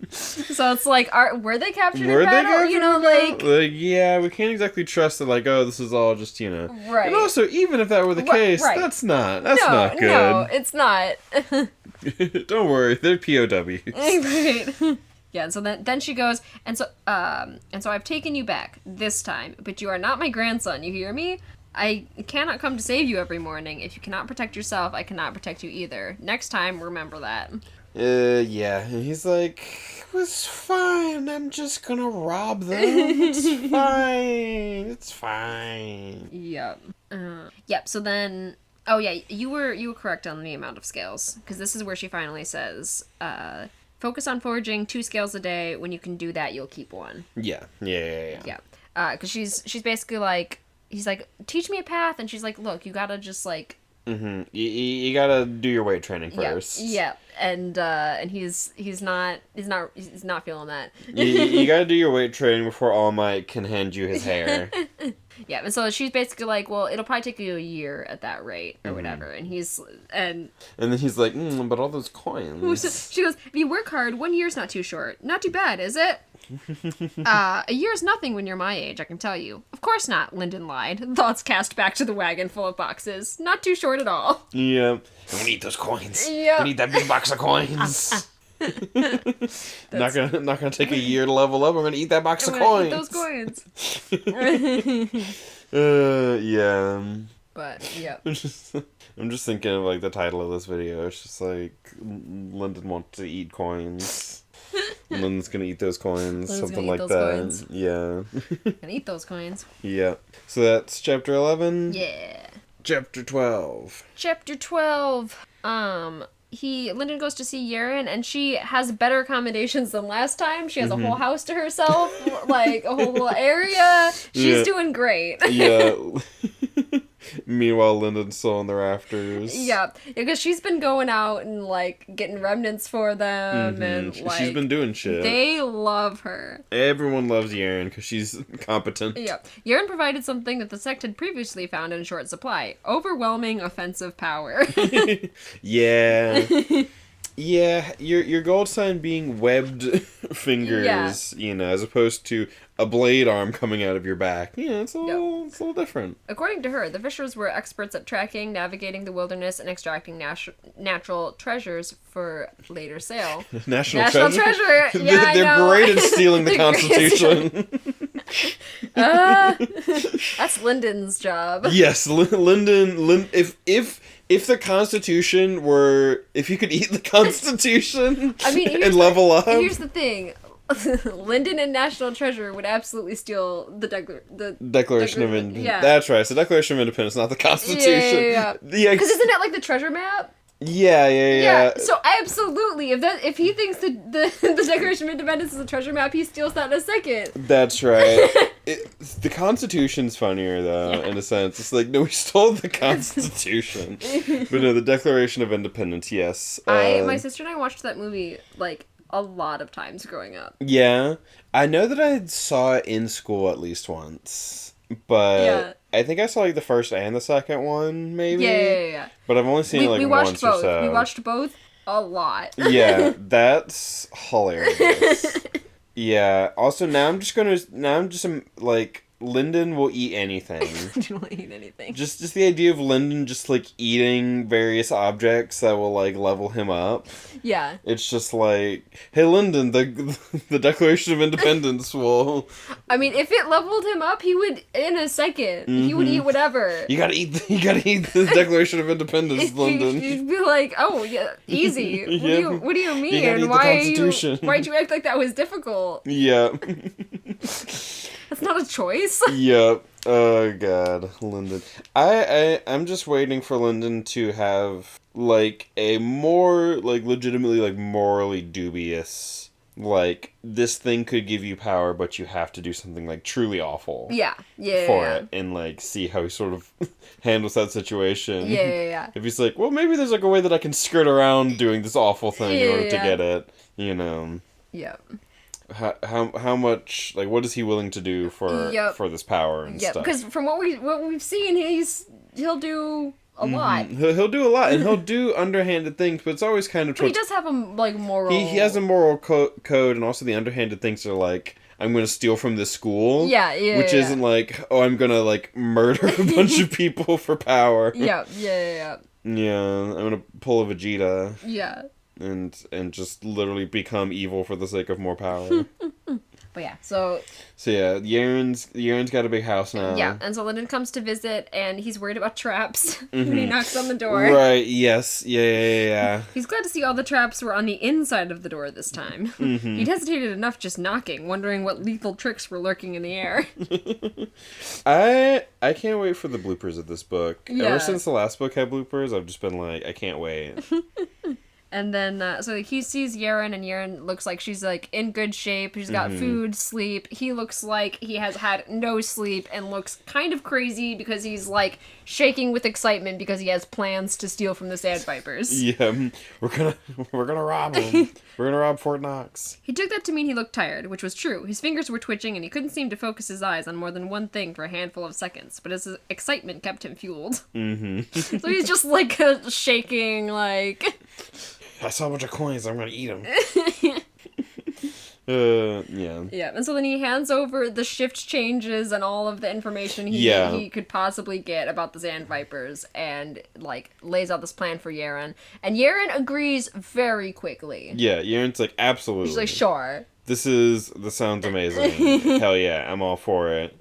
So it's like, were they captured in battle? Like, yeah, we can't exactly trust that, like, oh, this is all just, Right. And also, even if that were the case, right. that's not good. No, it's not. Don't worry, they're POWs. Right. Yeah, and so then she goes, and so I've taken you back this time, but you are not my grandson, you hear me? I cannot come to save you every morning. If you cannot protect yourself, I cannot protect you either. Next time, remember that. Yeah, and he's like, it was fine, I'm just gonna rob them. It's fine. Yep. Yep, so then, oh yeah, you were correct on the amount of scales, because this is where she finally says, focus on foraging 2 scales a day. When you can do that, you'll keep 1. Yeah. Yeah. Because she's basically like, he's like, teach me a path, and she's like, look, you gotta just like, you gotta do your weight training first. Yeah. And he's not feeling that. you gotta do your weight training before All Might can hand you his hair. Yeah, and so she's basically like, well, it'll probably take you a year at that rate, or whatever. And then he's like, but all those coins. She goes, if you work hard, 1 year's not too short. Not too bad, is it? A year's nothing when you're my age, I can tell you. Of course not, Lindon lied. Thoughts cast back to the wagon full of boxes. Not too short at all. Yeah. I'm gonna eat those coins. Yeah. I need that big box of coins. Not gonna take a year to level up. I'm gonna eat that box of coins. Eat those coins. Yeah. But yeah. I'm just thinking of like the title of this video. It's just like Lindon wants to eat coins. Lindon's gonna eat those coins. Something like that. Coins. Yeah. Gonna eat those coins. Yeah. So that's chapter 11. Yeah. Chapter 12. Chapter 12. Lindon goes to see Yaren, and she has better accommodations than last time. She has a whole house to herself, like a whole little area. She's doing great. Yeah. Meanwhile, Lindon's still on the rafters. Yeah, because she's been going out and like getting remnants for them, and like she's been doing shit. They love her. Everyone loves Yaren because she's competent. Yeah, Yaren provided something that the sect had previously found in short supply: overwhelming offensive power. Yeah. Yeah, your gold sign being webbed fingers, as opposed to a blade arm coming out of your back. Yeah, it's a little different. According to her, the fishers were experts at tracking, navigating the wilderness, and extracting natural treasures for later sale. National treasure? Yeah, They're great at stealing the Constitution. That's Lindon's job. Yes, Lindon. If the Constitution were... If you could eat the Constitution and level up... Here's the thing. Lindon and National Treasure would absolutely steal the Declaration of Independence. Yeah. That's right. So Declaration of Independence, not the Constitution. Yeah. Because isn't it like the treasure map? Yeah. So absolutely, if he thinks the Declaration of Independence is a treasure map, he steals that in a second. That's right. The Constitution's funnier though, in a sense. It's like, no, we stole the Constitution, but no, the Declaration of Independence. Yes. My sister and I watched that movie like a lot of times growing up. Yeah, I know that I saw it in school at least once, but I think I saw like the first and the second one, maybe. Yeah. But I've only seen it like once or so. We watched both a lot. Yeah, that's hilarious. Yeah. Also, now I'm just like Lindon will eat anything. Lindon will eat anything. Just the idea of Lindon just, like, eating various objects that will, like, level him up. Yeah. It's just like, hey, Lindon, the Declaration of Independence will... I mean, if it leveled him up, he would, in a second, he would eat whatever. You gotta eat the Declaration of Independence, Lindon. You'd be like, oh, yeah, easy. What do you mean? You gotta eat the Constitution. Why'd you act like that was difficult? Yeah. That's not a choice. Yep. Oh god, Lindon. I'm just waiting for Lindon to have like a more like legitimately like morally dubious, like this thing could give you power, but you have to do something like truly awful. Yeah. For it, and like see how he sort of handles that situation. Yeah. If he's like, well, maybe there's like a way that I can skirt around doing this awful thing in order to get it, you know. Yep. How much, like, what is he willing to do for this power and stuff? Because from what we've seen, he'll do a lot. He'll do a lot, and he'll do underhanded things, but it's always kind of... But he does have a, like, moral... He has a moral code, and also the underhanded things are like, I'm going to steal from this school. Which isn't like, oh, I'm going to, like, murder a bunch of people for power. Yeah, I'm going to pull a Vegeta. Yeah. And just literally become evil for the sake of more power. But yeah, so yeah, Yaren's got a big house now. Yeah, and so Lindon comes to visit, and he's worried about traps when he knocks on the door. Right, yes, yeah. He's glad to see all the traps were on the inside of the door this time. He'd hesitated enough just knocking, wondering what lethal tricks were lurking in the air. I can't wait for the bloopers of this book. Yeah. Ever since the last book had bloopers, I've just been like, I can't wait. And then, so he sees Yaren, and Yaren looks like she's, like, in good shape. She's got food, sleep. He looks like he has had no sleep and looks kind of crazy because he's, like, shaking with excitement because he has plans to steal from the Sand Vipers. Yeah, we're gonna rob him. We're gonna rob Fort Knox. He took that to mean he looked tired, which was true. His fingers were twitching, and he couldn't seem to focus his eyes on more than one thing for a handful of seconds, but his excitement kept him fueled. So he's just, like, shaking, like... I saw a bunch of coins, I'm gonna eat them. Yeah, and so then he hands over the shift changes and all of the information he could possibly get about the Sand Vipers, and, like, lays out this plan for Yaren. And Yaren agrees very quickly. Yeah, Yaren's like, absolutely. She's like, sure. This sounds amazing. Hell yeah, I'm all for it.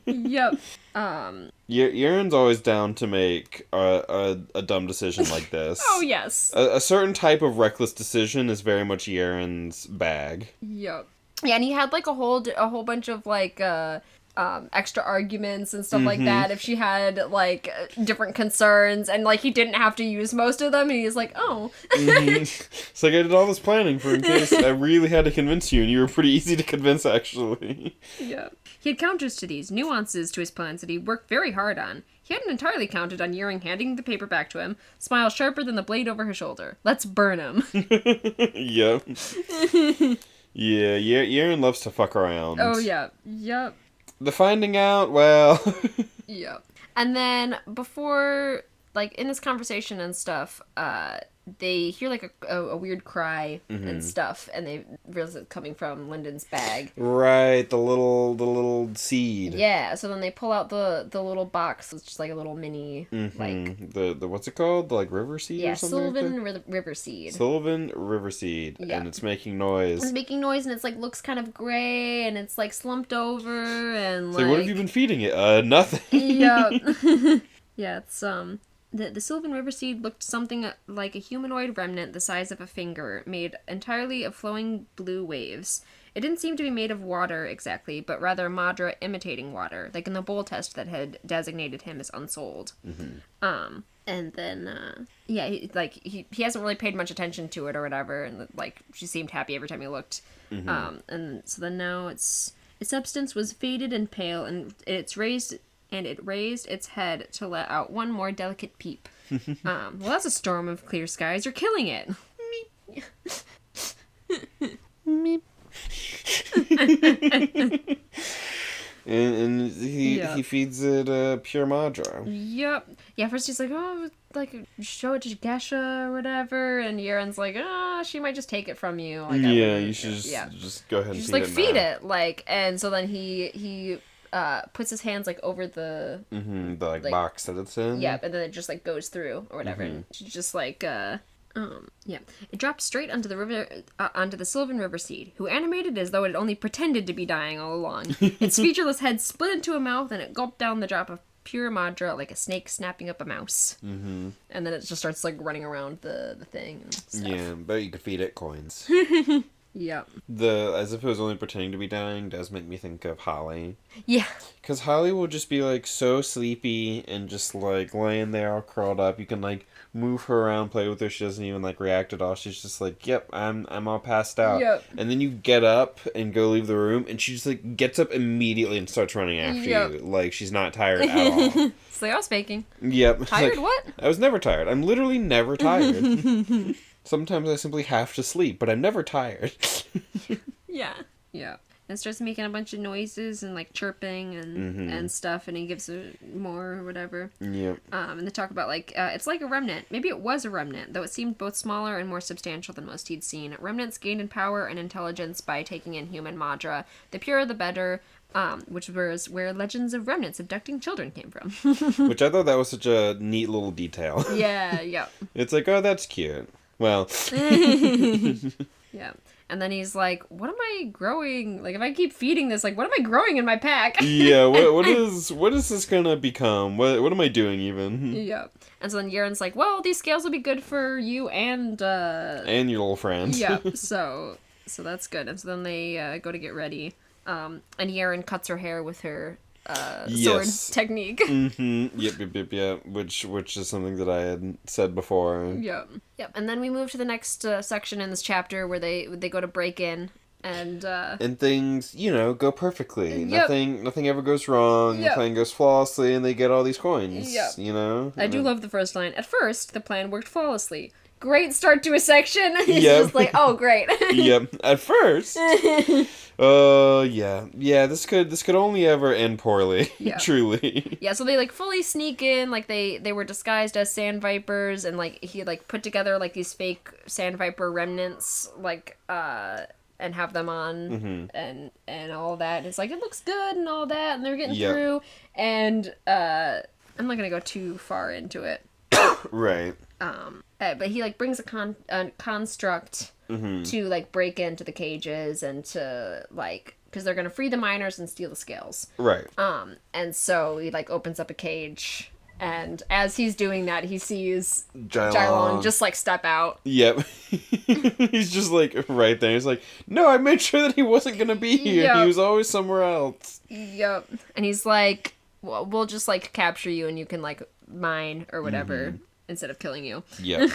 Yep. Yaren's always down to make a dumb decision like this. Oh, yes. A certain type of reckless decision is very much Yaren's bag. Yep. Yeah, and he had, like, a whole bunch of, like, extra arguments and stuff like that if she had, like, different concerns, and, like, he didn't have to use most of them, and he's like, oh. It's like, I did all this planning for in case I really had to convince you, and you were pretty easy to convince, actually. Yeah. He had counters to these, nuances to his plans that he worked very hard on. He hadn't entirely counted on Yaren handing the paper back to him, smile sharper than the blade over her shoulder. Let's burn him. Yep. Yeah, Yaren loves to fuck around. Oh, yeah. Yep. The finding out, well... Yep. And then, before, like, in this conversation and stuff, they hear, like, a weird cry and stuff, and they realize it's coming from Lindon's bag. Right, the little seed. Yeah, so then they pull out the little box. It's just, like, a little mini, like... The what's it called? The, like, river seed or something? Yeah, Sylvan River Seed. Sylvan River Seed, and it's making noise. It's making noise, and it's, like, looks kind of gray, and it's, like, slumped over, and, like... So what have you been feeding it? Nothing. Yeah. Yeah, it's, The Sylvan River Seed looked something like a humanoid remnant the size of a finger, made entirely of flowing blue waves. It didn't seem to be made of water exactly, but rather Madra imitating water, like in the bowl test that had designated him as unsold. And then, he hasn't really paid much attention to it or whatever, and, like, she seemed happy every time he looked. And so then now its substance was faded and pale, and it raised its head to let out one more delicate peep. Well, that's a storm of clear skies. You're killing it. Meep. Meep. and he feeds it pure Madra. Yep. Yeah, first he's like, oh, like, show it to Gesha or whatever, and Yaren's like, she might just take it from you. Like, you should just go ahead and just, feed like, it feed now. it, like, and so then he puts his hands, like, over the... the, like, box that it's in. Yep, and then it just, like, goes through, or whatever. And she's just, like, yeah. It dropped straight onto the river, onto the Sylvan River Seed, who animated as though it had only pretended to be dying all along. Its featureless head split into a mouth, and it gulped down the drop of pure madra like a snake snapping up a mouse. And then it just starts, like, running around the thing and stuff. Yeah, but you could feed it coins. Yep. As if it was only pretending to be dying does make me think of Holly. Yeah. Because Holly will just be, like, so sleepy and just, like, laying there all curled up. You can, like, move her around, play with her. She doesn't even, like, react at all. She's just like, yep, I'm all passed out. Yep. And then you get up and go leave the room, and she just, like, gets up immediately and starts running after you. Like, she's not tired at all. It's like, I was faking. Yep. Tired like, what? I was never tired. I'm literally never tired. Sometimes I simply have to sleep, but I'm never tired. Yeah. Yeah. And starts making a bunch of noises and, like, chirping and stuff, and he gives it more or whatever. Yep. And they talk about, like, it's like a remnant. Maybe it was a remnant, though it seemed both smaller and more substantial than most he'd seen. Remnants gained in power and intelligence by taking in human madra. The purer the better, which was where legends of remnants abducting children came from. Which I thought that was such a neat little detail. Yeah, yeah. It's like, oh, that's cute. Well. Yeah. And then he's like, what am I growing? Like, if I keep feeding this, like, what am I growing in my pack? Yeah, what is this gonna become? What am I doing even? Yeah. And so then Yaren's like, well, these scales will be good for you and your little friend. Yeah. So that's good. And so then they go to get ready. And Yaren cuts her hair with her sword technique. Yep. Which is something that I had said before. Yep. And then we move to the next section in this chapter where they go to break in and things, go perfectly. Yep. Nothing ever goes wrong. Yep. The plan goes flawlessly, and they get all these coins. Yep. I do love the first line. At first, the plan worked flawlessly. Great start to a section. He's just like, oh, great. Yep. At first. Yeah. This could only ever end poorly. Yeah. Truly. Yeah. So they, like, fully sneak in. Like, they were disguised as sand vipers, and, like, he, like, put together, like, these fake sand viper remnants, like, and have them on and all that. And it's like, it looks good and all that, and they're getting through. And I'm not gonna go too far into it. Right. But he, like, brings a construct to, like, break into the cages and to, like, because they're gonna free the miners and steal the scales. Right. And so he, like, opens up a cage, and as he's doing that, he sees Jylon just, like, step out. Yep. He's just, like, right there. He's like, no, I made sure that he wasn't gonna be here. Yep. He was always somewhere else. Yep. And he's like, well, we'll just, like, capture you and you can, like, mine or whatever instead of killing you. Yep.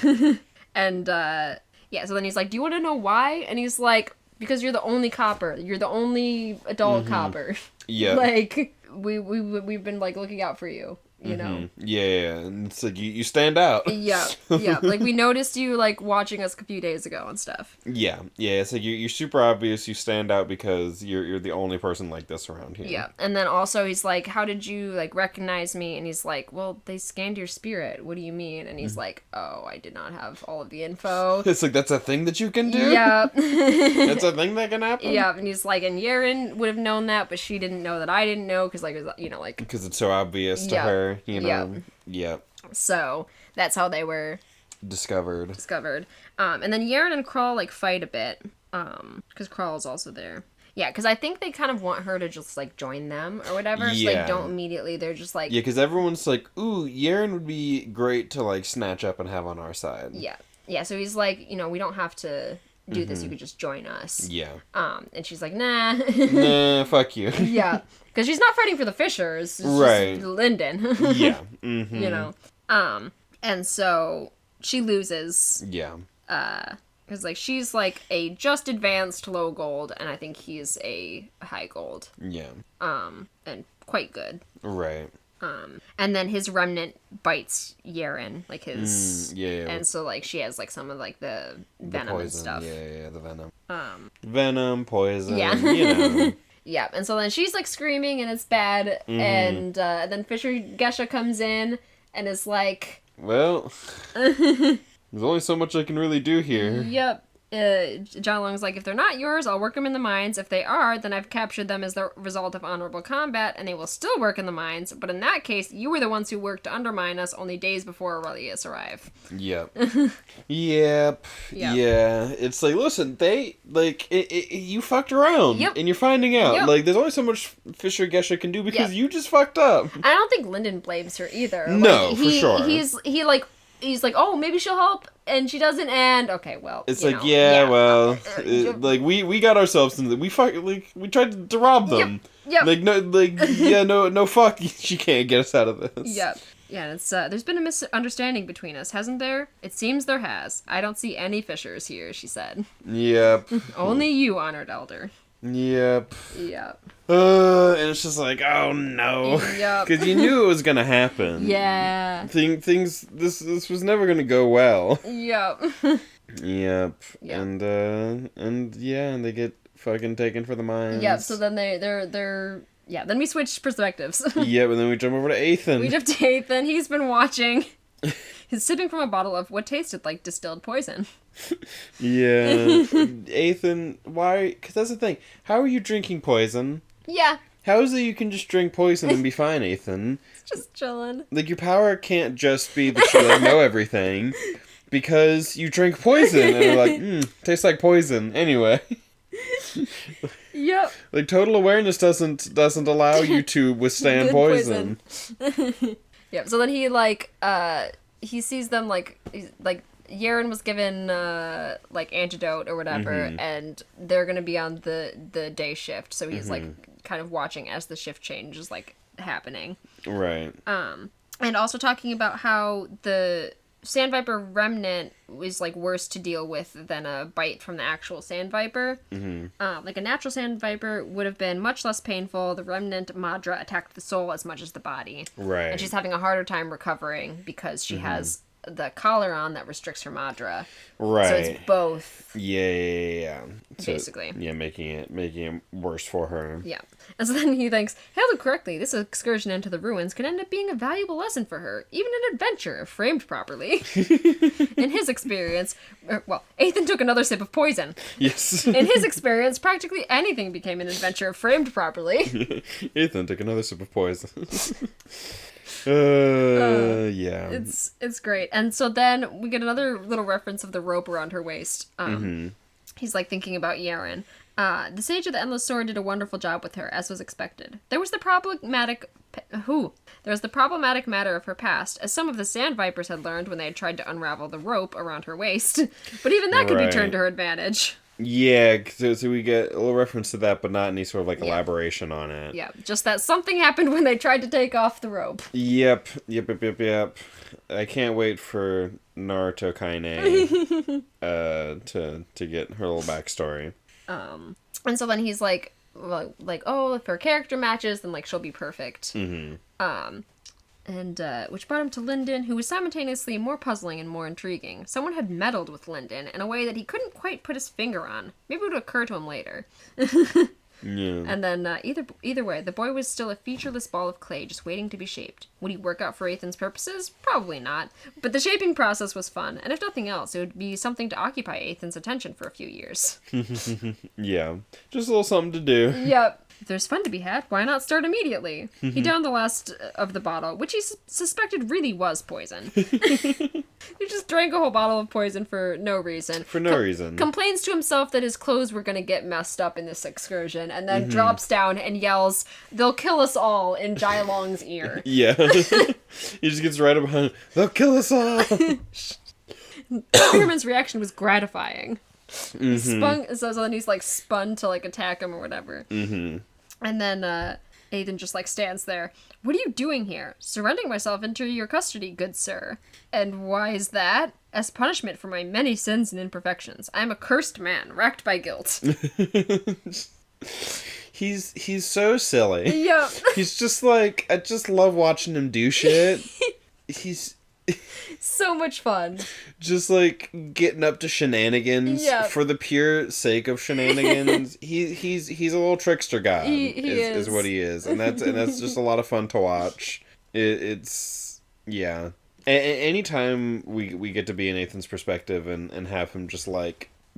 And, so then he's like, do you want to know why? And he's like, because you're the only copper. You're the only adult copper. Yeah. Like, we've been, like, looking out for you. You know? Yeah, and it's like, you stand out. Yeah. Like, we noticed you, like, watching us a few days ago and stuff. Yeah, it's like, you're super obvious, you stand out because you're the only person like this around here. Yeah, and then also he's like, how did you, like, recognize me? And he's like, well, they scanned your spirit. What do you mean? And he's like, oh, I did not have all of the info. It's like, that's a thing that you can do? Yeah. That's a thing that can happen? Yeah, and he's like, and Yaren would have known that, but she didn't know that I didn't know, because, like, it was, like... Because it's so obvious to her. Yep. So that's how they were discovered. And then Yaren and Crawl, like, fight a bit, because Crawl is also there. Yeah, because I think they kind of want her to just, like, join them or whatever. So, like, don't immediately. They're just like... Yeah, because everyone's like, ooh, Yaren would be great to, like, snatch up and have on our side. Yeah, so he's like, we don't have to do this. You could just join us. Yeah. And she's like, nah. Nah, fuck you. Yeah. Because she's not fighting for the Fishers. It's right. Just Lindon. Yeah. And so she loses. Yeah. Because, like, she's, like, a just advanced low gold, and I think he's a high gold. Yeah. And quite good. Right. And then his remnant bites Yaren, like his... Yeah. And so, like, she has, like, some of, like, the venom poison, and stuff. Yeah, the venom. Venom, poison, Yeah, and so then she's, like, screaming, and it's bad, and then Fisher Gesha comes in, and is like... Well, there's only so much I can really do here. Yep. John Long's like, if they're not yours, I'll work them in the mines. If they are, then I've captured them as the result of honorable combat, and they will still work in the mines. But in that case, you were the ones who worked to undermine us only days before Aurelius arrived. Yep. Yep. Yeah. It's like, listen, they, like, you fucked around. Yep. And you're finding out. Yep. Like, there's only so much Fisher Gesha can do because you just fucked up. I don't think Lindon blames her either. No, like, for sure. He's like, oh, maybe she'll help, and she doesn't, and okay, well, it's like, well, we got ourselves into we tried to rob them. Yep. Like, no, fuck, she can't get us out of this. Yep. Yeah, it's there's been a misunderstanding between us, hasn't there? It seems there has. I don't see any fissures here, she said. Yep. Only you, honored elder. Yep. Yep. And it's just like, oh no. Yep. Because you knew it was gonna happen. Yeah. Things, this was never gonna go well. Yep. Yep. And they get fucking taken for the mines. Yep, so then they're then we switch perspectives. Yeah, but then we jump over to Ethan. We jump to Ethan. He's been watching. He's sipping from a bottle of what tasted like distilled poison. Yeah. Ethan, why? Because that's the thing. How are you drinking poison? Yeah. How is it you can just drink poison and be fine, Ethan? Just chilling. Like, your power can't just be that you, like, know everything. Because you drink poison. And you're like, tastes like poison. Anyway. Yep. Like, total awareness doesn't allow you to withstand poison. Yep, so then he sees them, Yaren was given, antidote or whatever, and they're gonna be on the day shift, so he's, kind of watching as the shift change is, happening. Right. And also talking about how the Sand Viper remnant was, worse to deal with than a bite from the actual Sand Viper. A natural Sand Viper would have been much less painful. The remnant Madra attacked the soul as much as the body. Right. And she's having a harder time recovering because she has the collar on that restricts her Madra. Right. So it's both. Yeah. So, basically. Yeah, making it worse for her. Yeah. And so then he thinks, handled correctly, this excursion into the ruins could end up being a valuable lesson for her, even an adventure, if framed properly. In his experience, Ethan took another sip of poison. Yes. In his experience, practically anything became an adventure if framed properly. Ethan took another sip of poison. Yeah. It's great. And so then we get another little reference of the rope around her waist. He's thinking about Yaren. The Sage of the Endless Sword did a wonderful job with her, as was expected. There was the problematic matter of her past, as some of the Sand Vipers had learned when they had tried to unravel the rope around her waist. But even that could be turned to her advantage. Yeah, so we get a little reference to that, but not any sort of elaboration on it. Yeah, just that something happened when they tried to take off the rope. Yep. I can't wait for Naruto Kaine to get her little backstory. And so then he's oh, if her character matches, then she'll be perfect. And which brought him to Lindon, who was simultaneously more puzzling and more intriguing. Someone had meddled with Lindon in a way that he couldn't quite put his finger on. Maybe it would occur to him later. Yeah. And then either way, the boy was still a featureless ball of clay just waiting to be shaped. Would he work out for Ethan's purposes? Probably not. But the shaping process was fun, and if nothing else, it would be something to occupy Ethan's attention for a few years. Yeah. Just a little something to do. Yep. If there's fun to be had, why not start immediately? He downed the last of the bottle, which he suspected really was poison. He just drank a whole bottle of poison for no reason. For no reason. Complains to himself that his clothes were going to get messed up in this excursion, and then drops down and yells, "They'll kill us all," in Jai Long's ear. Yeah. He just gets right up behind him. "They'll kill us all!" Spearman's reaction was gratifying. So then he's spun to attack him or whatever. And then Ethan just stands there. "What are you doing here? Surrendering myself into your custody, good sir. And why is that? As punishment for my many sins and imperfections. I am a cursed man, racked by guilt." He's so silly. Yep. He's just I just love watching him do shit. He's so much fun. Just getting up to shenanigans for the pure sake of shenanigans. He's a little trickster guy. He is what he is, and that's just a lot of fun to watch. It's anytime we get to be in Nathan's perspective and have him just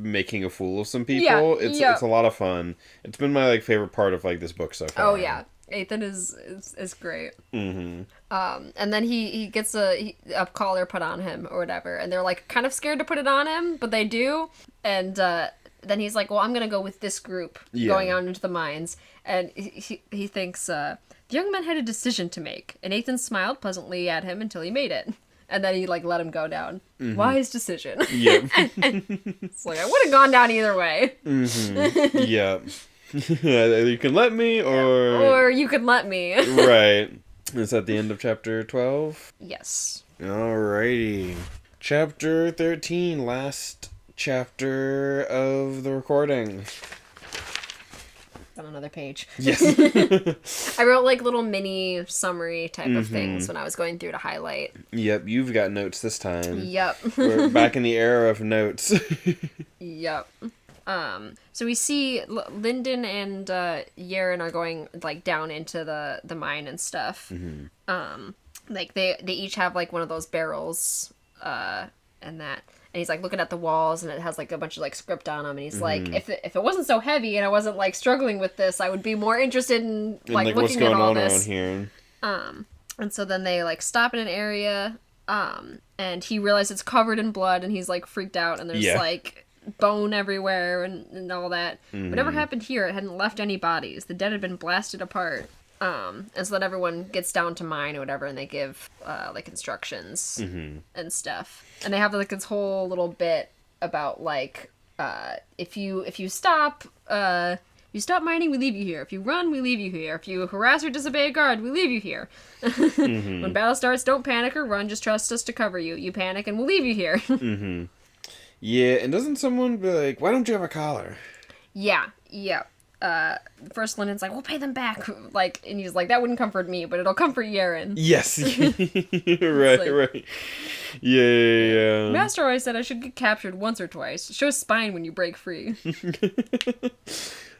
making a fool of some people. It's a lot of fun. It's been my like favorite part of like this book so far. Oh yeah, Ethan is great. Mm-hmm. And then he gets a collar put on him or whatever, and they're like kind of scared to put it on him, but they do. And then he's like, well, I'm gonna go with this group going out into the mines, and he thinks the young man had a decision to make, and Ethan smiled pleasantly at him until he made it. And then he, like, let him go down. Mm-hmm. Wise decision. Yep. and it's like, I would have gone down either way. Mm-hmm. Yep. You can let me, or you can let me. Right. Is that the end of chapter 12? Yes. Alrighty. Chapter 13, last chapter of the recording. On another page. Yes. I wrote like little mini summary type of things when I was going through to highlight. Yep, you've got notes this time. Yep. We're back in the era of notes. Yep. So we see Lindon and Yaren are going like down into the mine and stuff. Mm-hmm. Like they each have like one of those barrels and that. And he's, like, looking at the walls, and it has, like, a bunch of, like, script on them. And he's like, if it wasn't so heavy and I wasn't, like, struggling with this, I would be more interested in, like looking at all this. What's going on around here. And so then they, like, stop in an area, and he realizes it's covered in blood, and he's, like, freaked out, and there's, like, bone everywhere and all that. Mm-hmm. Whatever happened here, it hadn't left any bodies. The dead had been blasted apart. And so then everyone gets down to mine or whatever, and they give, like, instructions and stuff. And they have, like, this whole little bit about, like, if you stop mining, we leave you here. If you run, we leave you here. If you harass or disobey a guard, we leave you here. When battle starts, don't panic or run, just trust us to cover you. You panic and we'll leave you here. Yeah, and doesn't someone be like, why don't you have a collar? Yeah. First Lindon's like, we'll pay them back. Like, and he's like, that wouldn't comfort me, but it'll comfort Yaren. Yes. right. Yeah. Master always said I should get captured once or twice. Show spine when you break free.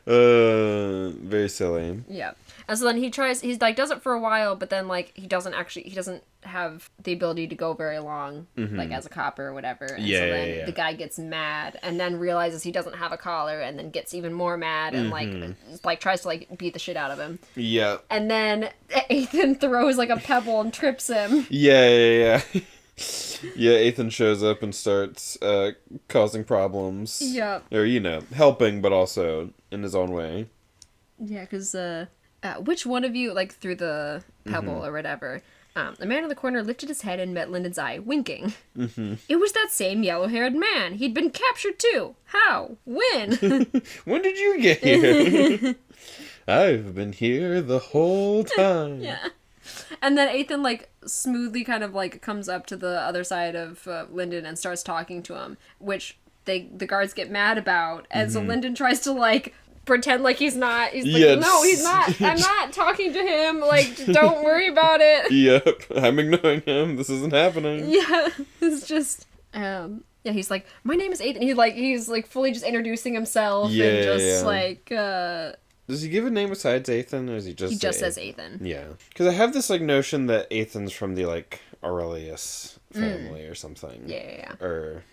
Very silly. Yeah. And so then he's like, does it for a while, but then, like, he doesn't have the ability to go very long, like, as a copper or whatever. And so then the guy gets mad, and then realizes he doesn't have a collar, and then gets even more mad, and, like tries to, like, beat the shit out of him. Yeah. And then Ethan throws, like, a pebble and trips him. Yeah. Yeah, Ethan shows up and starts causing problems. Yeah. Or, helping, but also in his own way. Yeah, because, which one of you, like, threw the pebble or whatever, the man in the corner lifted his head and met Lindon's eye, winking. It was that same yellow-haired man. He'd been captured, too. How? When? When did you get here? I've been here the whole time. Yeah. And then Ethan, like, smoothly kind of, like, comes up to the other side of Lindon and starts talking to him, which the guards get mad about. And so Lindon tries to, like, pretend like he's not. He's like, no, he's not. I'm not talking to him. Like, don't worry about it. Yep. I'm ignoring him. This isn't happening. Yeah. It's just, yeah, he's like, my name is Ethan. He's fully just introducing himself and just, like, Does he give a name besides Ethan, or is he just... He just says Ethan. Yeah. Because I have this, like, notion that Ethan's from the, like, Aurelius family or something. Yeah. Or,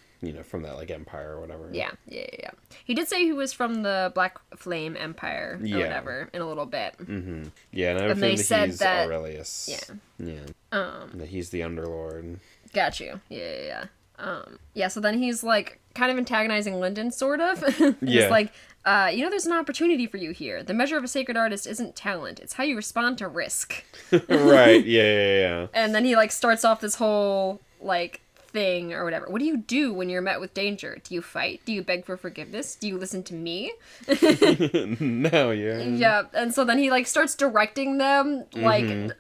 from that, like, empire or whatever. Yeah. He did say he was from the Black Flame Empire or whatever in a little bit. Mm-hmm. Yeah, and I have a feeling that he's Aurelius. Yeah. That he's the Underlord. Got you. Yeah. So then he's, like, kind of antagonizing Lindon, sort of. He's like... there's an opportunity for you here. The measure of a sacred artist isn't talent. It's how you respond to risk. Right, yeah. And then he, like, starts off this whole, like, thing or whatever. What do you do when you're met with danger? Do you fight? Do you beg for forgiveness? Do you listen to me? No, yeah. Yeah, and so then he, like, starts directing them, like,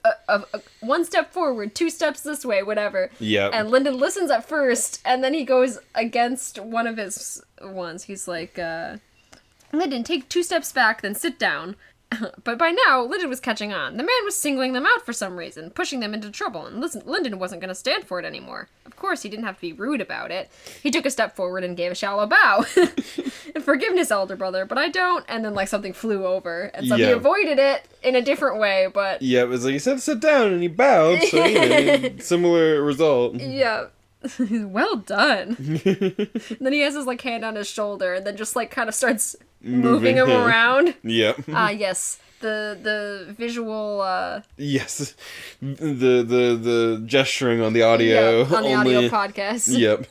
one step forward, 2 steps this way, whatever. Yeah. And Lindon listens at first, and then he goes against one of his ones. He's like, Lindon, take 2 steps back, then sit down. But by now, Lindon was catching on. The man was singling them out for some reason, pushing them into trouble, and Lindon wasn't going to stand for it anymore. Of course, he didn't have to be rude about it. He took a step forward and gave a shallow bow. Forgiveness, elder brother, but I don't. And then, like, something flew over, and so he avoided it in a different way, but... Yeah, it was like, he said sit down, and he bowed, so, similar result. Yeah. Well done. And then he has his, like, hand on his shoulder, and then just, like, kind of starts moving him around. Yep. Yes. The visual, Yes. The gesturing on the audio. Yep, on the audio podcast. Yep.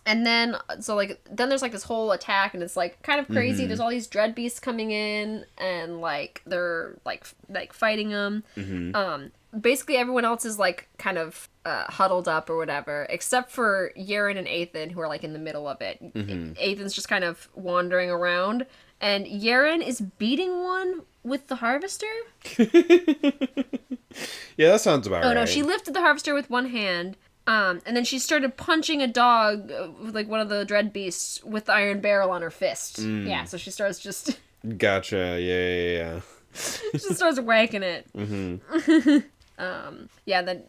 And then, so, like, then there's, like, this whole attack, and it's, like, kind of crazy. There's all these dread beasts coming in, and, like, they're, like fighting them. Basically, everyone else is, like, kind of huddled up or whatever, except for Yaren and Ethan, who are, like, in the middle of it. Ethan's just kind of wandering around, and Yaren is beating one with the harvester? Yeah, that sounds about right. Oh, no, she lifted the harvester with one hand, and then she started punching a dog, like one of the dread beasts, with the iron barrel on her fist. Yeah, so she starts just... Gotcha, yeah. She just starts whacking it. Yeah, then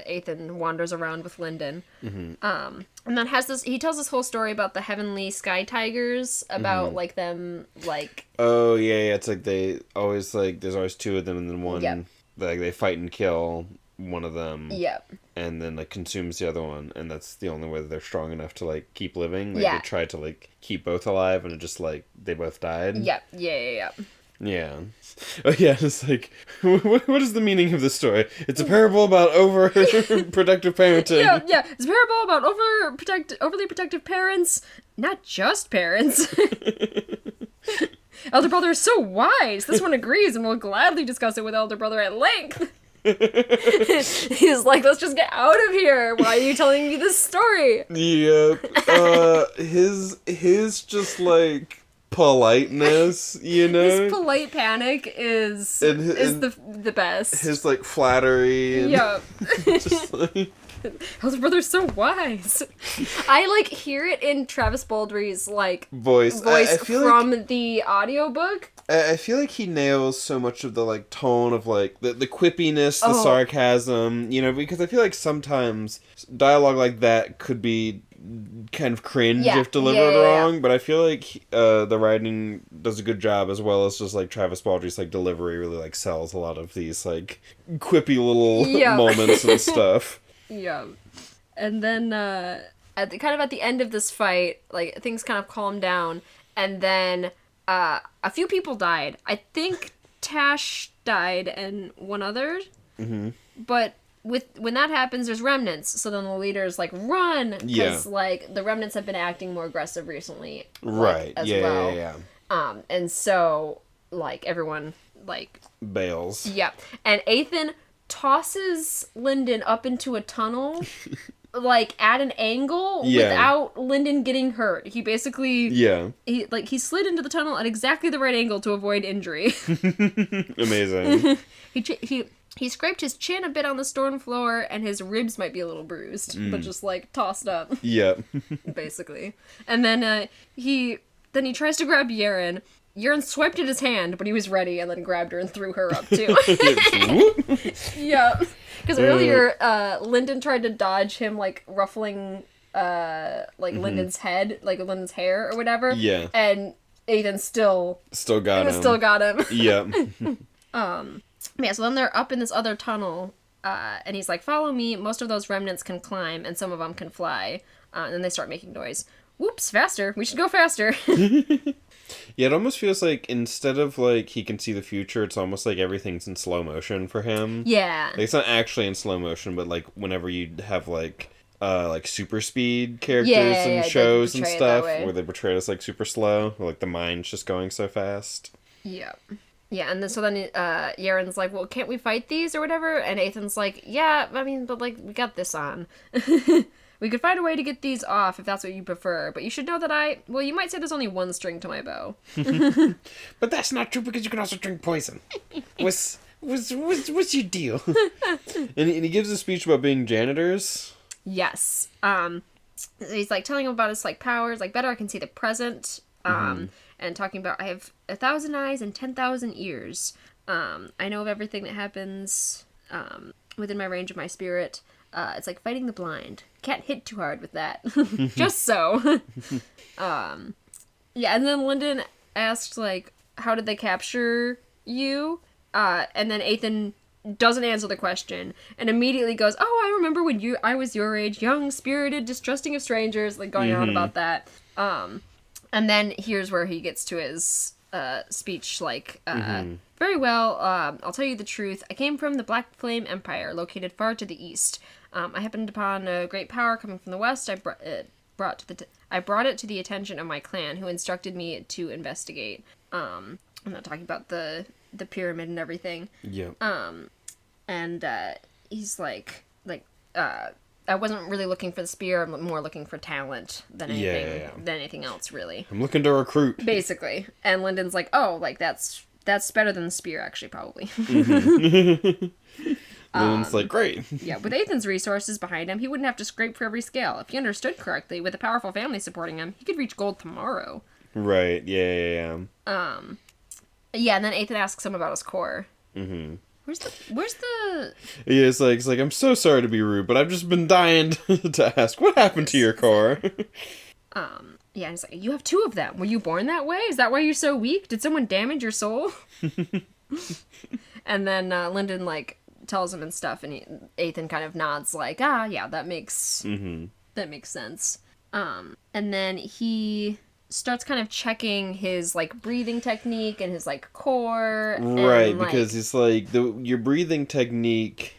Ethan wanders around with Lindon. And then he tells this whole story about the heavenly sky tigers, about, like, them, like... Oh, yeah, it's like they always, like, there's always two of them, and then one, like, they fight and kill one of them. Yep. And then, like, consumes the other one, and that's the only way that they're strong enough to, like, keep living. Like, they tried to, like, keep both alive, and it just, like, they both died. Yep, yeah. Yeah. Oh, yeah, it's like, what is the meaning of this story? It's a parable about overprotective parenting. Yeah. It's a parable about overly protective parents, not just parents. Elder brother is so wise. This one agrees and will gladly discuss it with elder brother at length. He's like, let's just get out of here. Why are you telling me this story? Yep. His just, like... politeness, you know? His polite panic is the best. His, like, flattery. And just, like... Elder brother's so wise. I, like, hear it in Travis Baldry's, like, voice I feel from like, the audiobook. I feel like he nails so much of the, like, tone of, like, the quippiness, the sarcasm, you know, because I feel like sometimes dialogue like that could be kind of cringe if delivered wrong, but I feel like the writing does a good job, as well as just, like, Travis Baldry's, like, delivery really, like, sells a lot of these, like, quippy little moments and stuff. Yeah. And then at the end of this fight, like, things kind of calm down, and then a few people died. I think Tash died and one other. But when that happens, there's remnants. So then the leaders, like, run, because like, the remnants have been acting more aggressive recently, right? As well. Yeah. And so, like, everyone, like, bails. Yeah. And Ethan tosses Lindon up into a tunnel, like, at an angle without Lindon getting hurt. He basically he slid into the tunnel at exactly the right angle to avoid injury. Amazing. He scraped his chin a bit on the stone floor, and his ribs might be a little bruised, but just, like, tossed up. Yeah. Basically. And then he tries to grab Yaren. Yaren swiped at his hand, but he was ready, and then grabbed her and threw her up, too. Yeah. Because earlier, Lindon tried to dodge him, like, ruffling, Lindon's head, like, Lindon's hair or whatever. Yeah. And Ethan still got him. Yeah. Yeah, so then they're up in this other tunnel, and he's like, follow me. Most of those remnants can climb, and some of them can fly. And then they start making noise. Whoops, faster. We should go faster. Yeah, it almost feels like instead of, like, he can see the future, it's almost like everything's in slow motion for him. Yeah. Like, it's not actually in slow motion, but, like, whenever you have, like super speed characters in shows and stuff, where they portray it as, like, super slow, or, like, the mind's just going so fast. Yeah. Yeah, and then Yaren's like, well, can't we fight these or whatever? And Ethan's like, yeah, I mean, but, like, we got this on. We could find a way to get these off if that's what you prefer, but you should know that you might say there's only one string to my bow. But that's not true, because you can also drink poison. What's your deal? And he gives a speech about being janitors. Yes. He's, like, telling him about his, like, powers, like, better I can see the present, and talking about, I have 1,000 eyes and 10,000 ears. I know of everything that happens within my range of my spirit. It's like fighting the blind. Can't hit too hard with that. Just so. Yeah, and then Lindon asked, like, how did they capture you? And then Ethan doesn't answer the question, and immediately goes, "Oh, I remember when I was your age, young, spirited, distrusting of strangers," like going on about that. And then here's where he gets to his speech, like, very well, I'll tell you the truth. I came from the Black Flame Empire, located far to the east. I happened upon a great power coming from the west. I brought it to the attention of my clan, who instructed me to investigate. I'm not talking about the pyramid and everything. Yeah. And he's like, I wasn't really looking for the spear. I'm more looking for talent than anything else, really. I'm looking to recruit. Basically. And Lindon's like, oh, like, that's better than the spear, actually, probably. Lindon's like, great. Yeah, with Ethan's resources behind him, he wouldn't have to scrape for every scale. If he understood correctly, with a powerful family supporting him, he could reach gold tomorrow. Right, yeah. Yeah, and then Ethan asks him about his core. Mm-hmm. Where's the... Yeah, it's like, I'm so sorry to be rude, but I've just been dying to ask, what happened to your core? Yeah, and he's like, you have 2 of them. Were you born that way? Is that why you're so weak? Did someone damage your soul? And then Lindon, like, tells him and stuff, and Ethan kind of nods, like, yeah, that makes sense. And then he starts kind of checking his, like, breathing technique and his, like, core. Right, and, like, because it's like, your breathing technique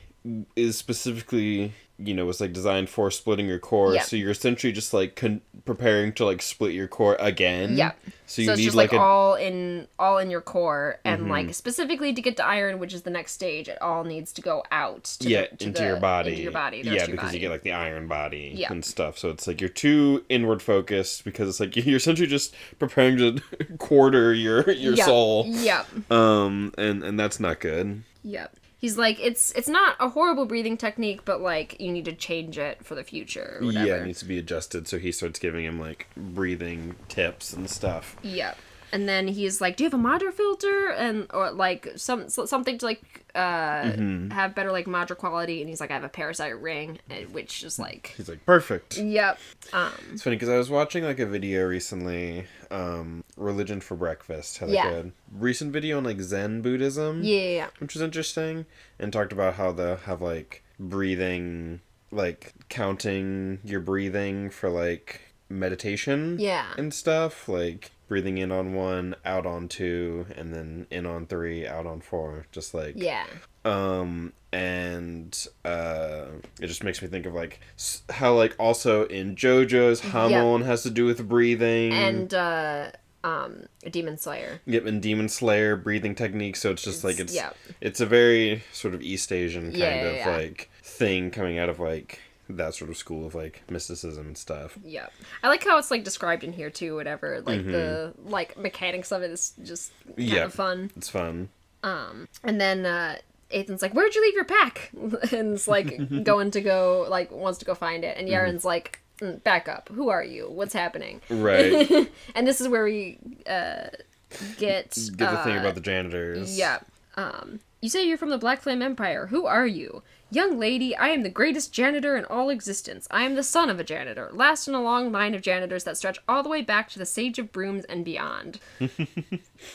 is specifically, it's like designed for splitting your core, so you're essentially just, like, preparing to, like, split your core again. Yeah. So you it's need, just, like, all in your core, and, like, specifically to get to iron, which is the next stage, it all needs to go out. Into your body. Into your body. Yeah, because you get, like, the iron body and stuff. So it's, like, you're too inward focused, because it's, like, you're essentially just preparing to quarter your soul. Yep. And that's not good. Yep. He's like, it's not a horrible breathing technique, but, like, you need to change it for the future or whatever. Yeah, it needs to be adjusted, so he starts giving him, like, breathing tips and stuff. Yep. And then he's like, do you have a Madra filter? Or, like, something to, like, have better, like, Madra quality? And he's like, I have a parasite ring, which is, like... He's like, perfect. Yep. It's funny, because I was watching, like, a video recently, Religion for Breakfast had, like, a recent video on, like, Zen Buddhism. Yeah. Which was interesting, and talked about how they have, like, breathing, like, counting your breathing for, like, meditation. Yeah. And stuff, like... breathing in on 1, out on 2, and then in on 3, out on 4. Just like... Yeah. And it just makes me think of, like, how, like, also in JoJo's, Hamon has to do with breathing. And, Demon Slayer. Yep, and Demon Slayer breathing technique, so it's just, like, it's a very sort of East Asian kind of, like, thing coming out of, like... that sort of school of, like, mysticism and stuff. Yeah. I like how it's, like, described in here, too, whatever. Like, the, like, mechanics of it is just kind of fun. It's fun. And then, Ethan's like, where'd you leave your pack? And it's, like, wants to go find it. And Yaren's like, back up. Who are you? What's happening? Right. And this is where we, get the thing about the janitors. Yeah. You say you're from the Black Flame Empire. Who are you? Young lady, I am the greatest janitor in all existence. I am the son of a janitor, last in a long line of janitors that stretch all the way back to the Sage of Brooms and beyond.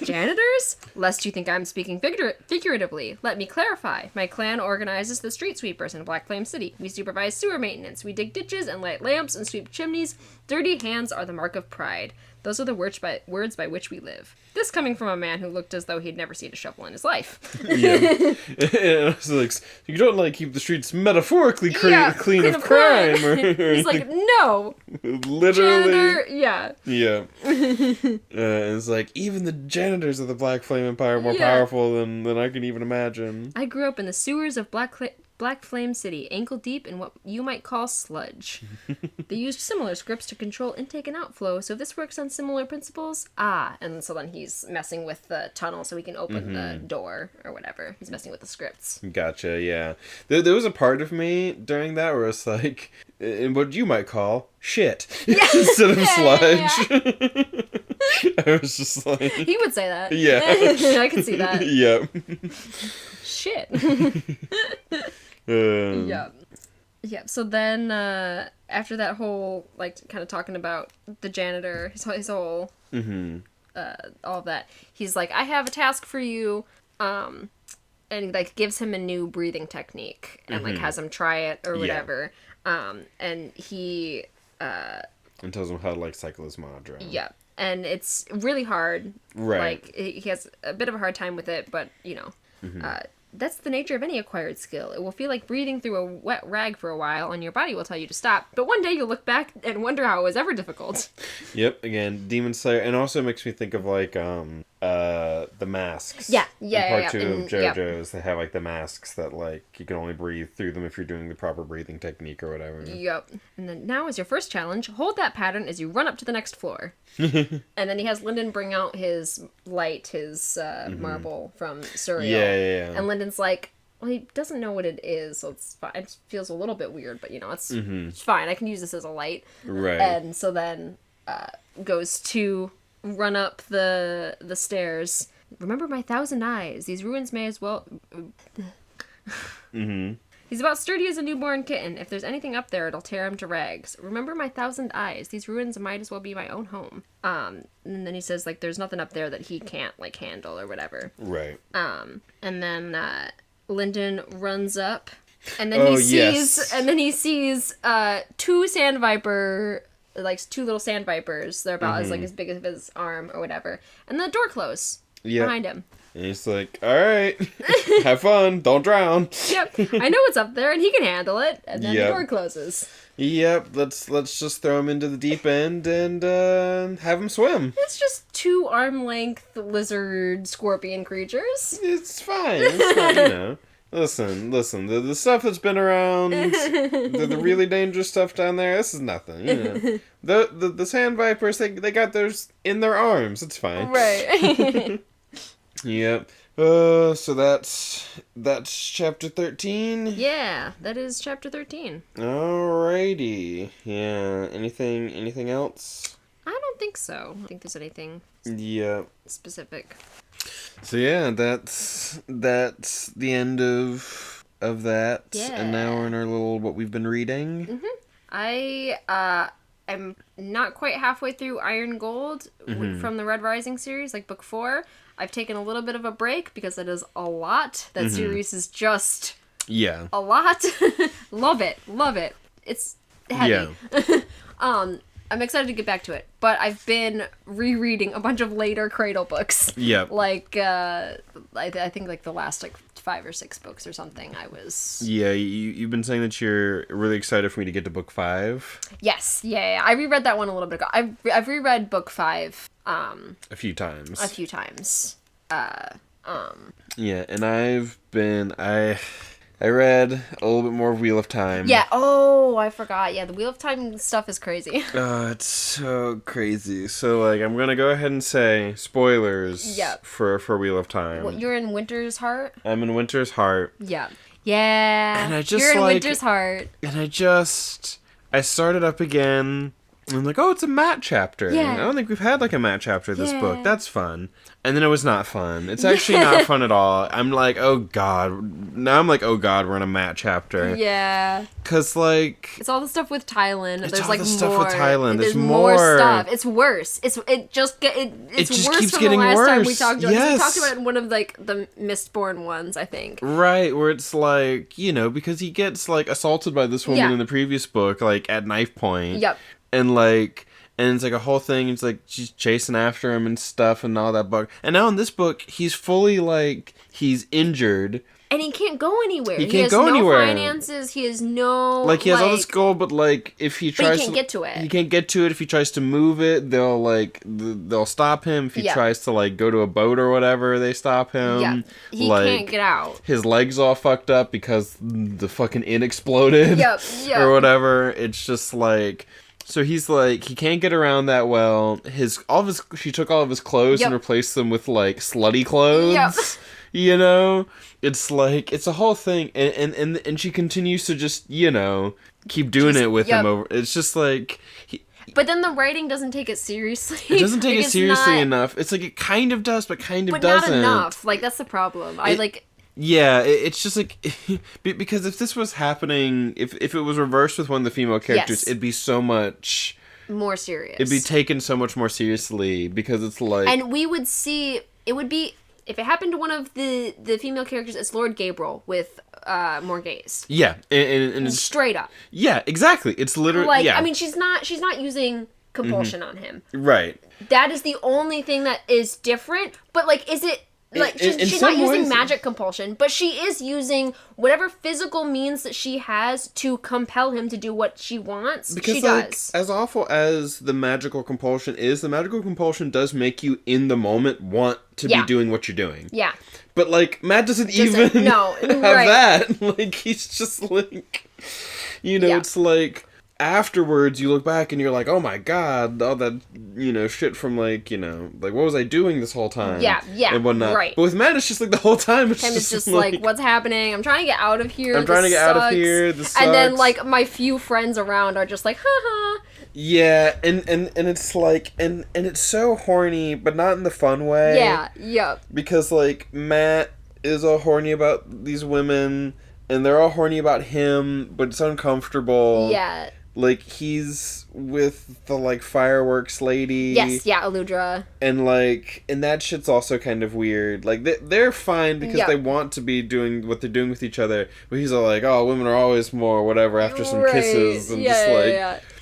Janitors? Lest you think I'm speaking figuratively, let me clarify. My clan organizes the street sweepers in Black Flame City. We supervise sewer maintenance. We dig ditches and light lamps and sweep chimneys. Dirty hands are the mark of pride. Those are the words by which we live. This coming from a man who looked as though he'd never seen a shovel in his life. Yeah. And it's like, you don't, like, keep the streets metaphorically clean of crime. He's like, no. Literally. Janitor, yeah. Yeah. And it's like, even the janitors of the Black Flame Empire are more powerful than I can even imagine. I grew up in the sewers of Black Flame City, ankle deep in what you might call sludge. They used similar scripts to control intake and outflow, so this works on similar principles. And so then he's messing with the tunnel so he can open the door or whatever. He's messing with the scripts. Gotcha, yeah. There was a part of me during that where it's like, in what you might call shit instead of sludge. I was just like... He would say that. Yeah. I can see that. Yep. Shit. Yeah. So then, after that whole, like, kind of talking about the janitor, his whole, all of that, he's like, I have a task for you. and like gives him a new breathing technique and like has him try it or whatever. And he and tells him how to like cycle his mantra. Yeah. And it's really hard. Right. Like he has a bit of a hard time with it, but that's the nature of any acquired skill. It will feel like breathing through a wet rag for a while, and your body will tell you to stop. But one day you'll look back and wonder how it was ever difficult. Yep, again, Demon Slayer, and also makes me think of like the masks. Yeah. In part 2 of JoJo's, they have like the masks that like you can only breathe through them if you're doing the proper breathing technique or whatever. Yep. And then now as your first challenge, hold that pattern as you run up to the next floor. And then he has Lindon bring out his light, his marble from Surreal. Yeah. And Lyndon's like, well, he doesn't know what it is, so it's fine. It feels a little bit weird, but it's fine. I can use this as a light. Right. And so then goes to run up the stairs. Remember my 1,000 eyes. These ruins may as well... He's about sturdy as a newborn kitten. If there's anything up there, it'll tear him to rags. Remember my 1,000 eyes. These ruins might as well be my own home. And then he says, like, there's nothing up there that he can't, like, handle or whatever. Right. And then Lindon runs up, and then he sees two sand viper, like, two little sand vipers. They're about as big as his arm or whatever. And the door closes behind him. And he's like, all right, have fun, don't drown. Yep, I know what's up there, and he can handle it. And then the door closes. Yep, let's just throw him into the deep end and have him swim. It's just two arm-length lizard scorpion creatures. It's fine, Listen, the stuff that's been around, the really dangerous stuff down there, this is nothing, The sand vipers, they got theirs in their arms, it's fine. Right. Yep. So that's chapter 13? Yeah, that is chapter 13. Alrighty. Yeah, anything else? I don't think so. I don't think there's anything specific. So yeah, that's the end of that. Yeah. And now we're in our little what we've been reading. I am not quite halfway through Iron Gold from the Red Rising series, like book 4. I've taken a little bit of a break because it is a lot. That series is just a lot. Love it. It's heavy. Yeah. I'm excited to get back to it, but I've been rereading a bunch of later Cradle books. Yeah. Like, I think like the last like 5 or 6 books or something. I was. Yeah, you've been saying that you're really excited for me to get to book 5. Yes. Yeah. I reread that one a little bit ago. I've reread book 5. A few times. Yeah, and I read a little bit more of Wheel of Time. Yeah. Oh, I forgot. Yeah, the Wheel of Time stuff is crazy. It's so crazy. So, like, I'm gonna go ahead and say spoilers. For Wheel of Time. What, you're in Winter's Heart? I'm in Winter's Heart. Yeah. Yeah. And I just you're in Winter's Heart. And I started up again. And I'm like, oh, it's a Matt chapter. Yeah. I don't think we've had like a Matt chapter this book. That's fun. And then it was not fun. It's actually not fun at all. I'm like, oh god. Now I'm like, oh god, we're in a Matt chapter. Yeah. Cause like it's all the stuff with Thailand. It's There's all like the more stuff with Thailand. There's more stuff. It's worse. It's just worse keeps from getting the last worse. time we talked about it. Yes. We talked about it in one of like the Mistborn ones, I think. Right, where it's like, because he gets like assaulted by this woman in the previous book, like at knife point. Yep. And it's like a whole thing. It's like she's chasing after him and stuff and all that book. And now in this book, he's fully like, he's injured. And he can't go anywhere. He can't go anywhere. He has no finances. He has no... Like, he has all this gold, but like, if he tries he can't get to it. He can't get to it. If he tries to move it, they'll stop him. If he tries to like go to a boat or whatever, they stop him. Yeah. He can't get out. His leg's all fucked up because the fucking inn exploded. Yep. Or whatever. It's just like... So he's like, he can't get around that well. She took all of his clothes and replaced them with like slutty clothes. Yep. It's like, it's a whole thing. And she continues to just, keep doing it with him over. It's just like, but then the writing doesn't take it seriously. It doesn't take it seriously enough. It's like, it kind of does, but kind of doesn't. But not enough. Like, that's the problem. Yeah, it's just like, because if this was happening, if it was reversed with one of the female characters, it'd be so much... more serious. It'd be taken so much more seriously, because it's like... And we would see, it would be if it happened to one of the female characters, it's Lord Gabriel with more gays. Yeah, and it's straight up. Yeah, exactly. It's literally like, yeah. I mean, she's not using compulsion on him. Right. That is the only thing that is different. But like, is it like she's not using magic compulsion, but she is using whatever physical means that she has to compel him to do what she wants. Because she like, does. As awful as the magical compulsion is, the magical compulsion does make you in the moment want to be doing what you're doing. Yeah. But like Matt doesn't even have that. Like he's just like, it's like afterwards you look back and you're like, oh my god, all that shit from like what was I doing this whole time? Yeah, and whatnot. Right. But with Matt, it's just like the whole time it's just like what's happening? I'm trying to get out of here. I'm trying to get out of here. This sucks. And then like my few friends around are just like, haha. Yeah, and it's like and it's so horny, but not in the fun way. Yeah, yep. Because like Matt is all horny about these women, and they're all horny about him, but it's uncomfortable. Yeah. Like he's with the like fireworks lady. Yes, yeah, Aludra. And like, and that shit's also kind of weird. Like they're fine because they want to be doing what they're doing with each other, but he's all like, oh, women are always more whatever after some kisses, and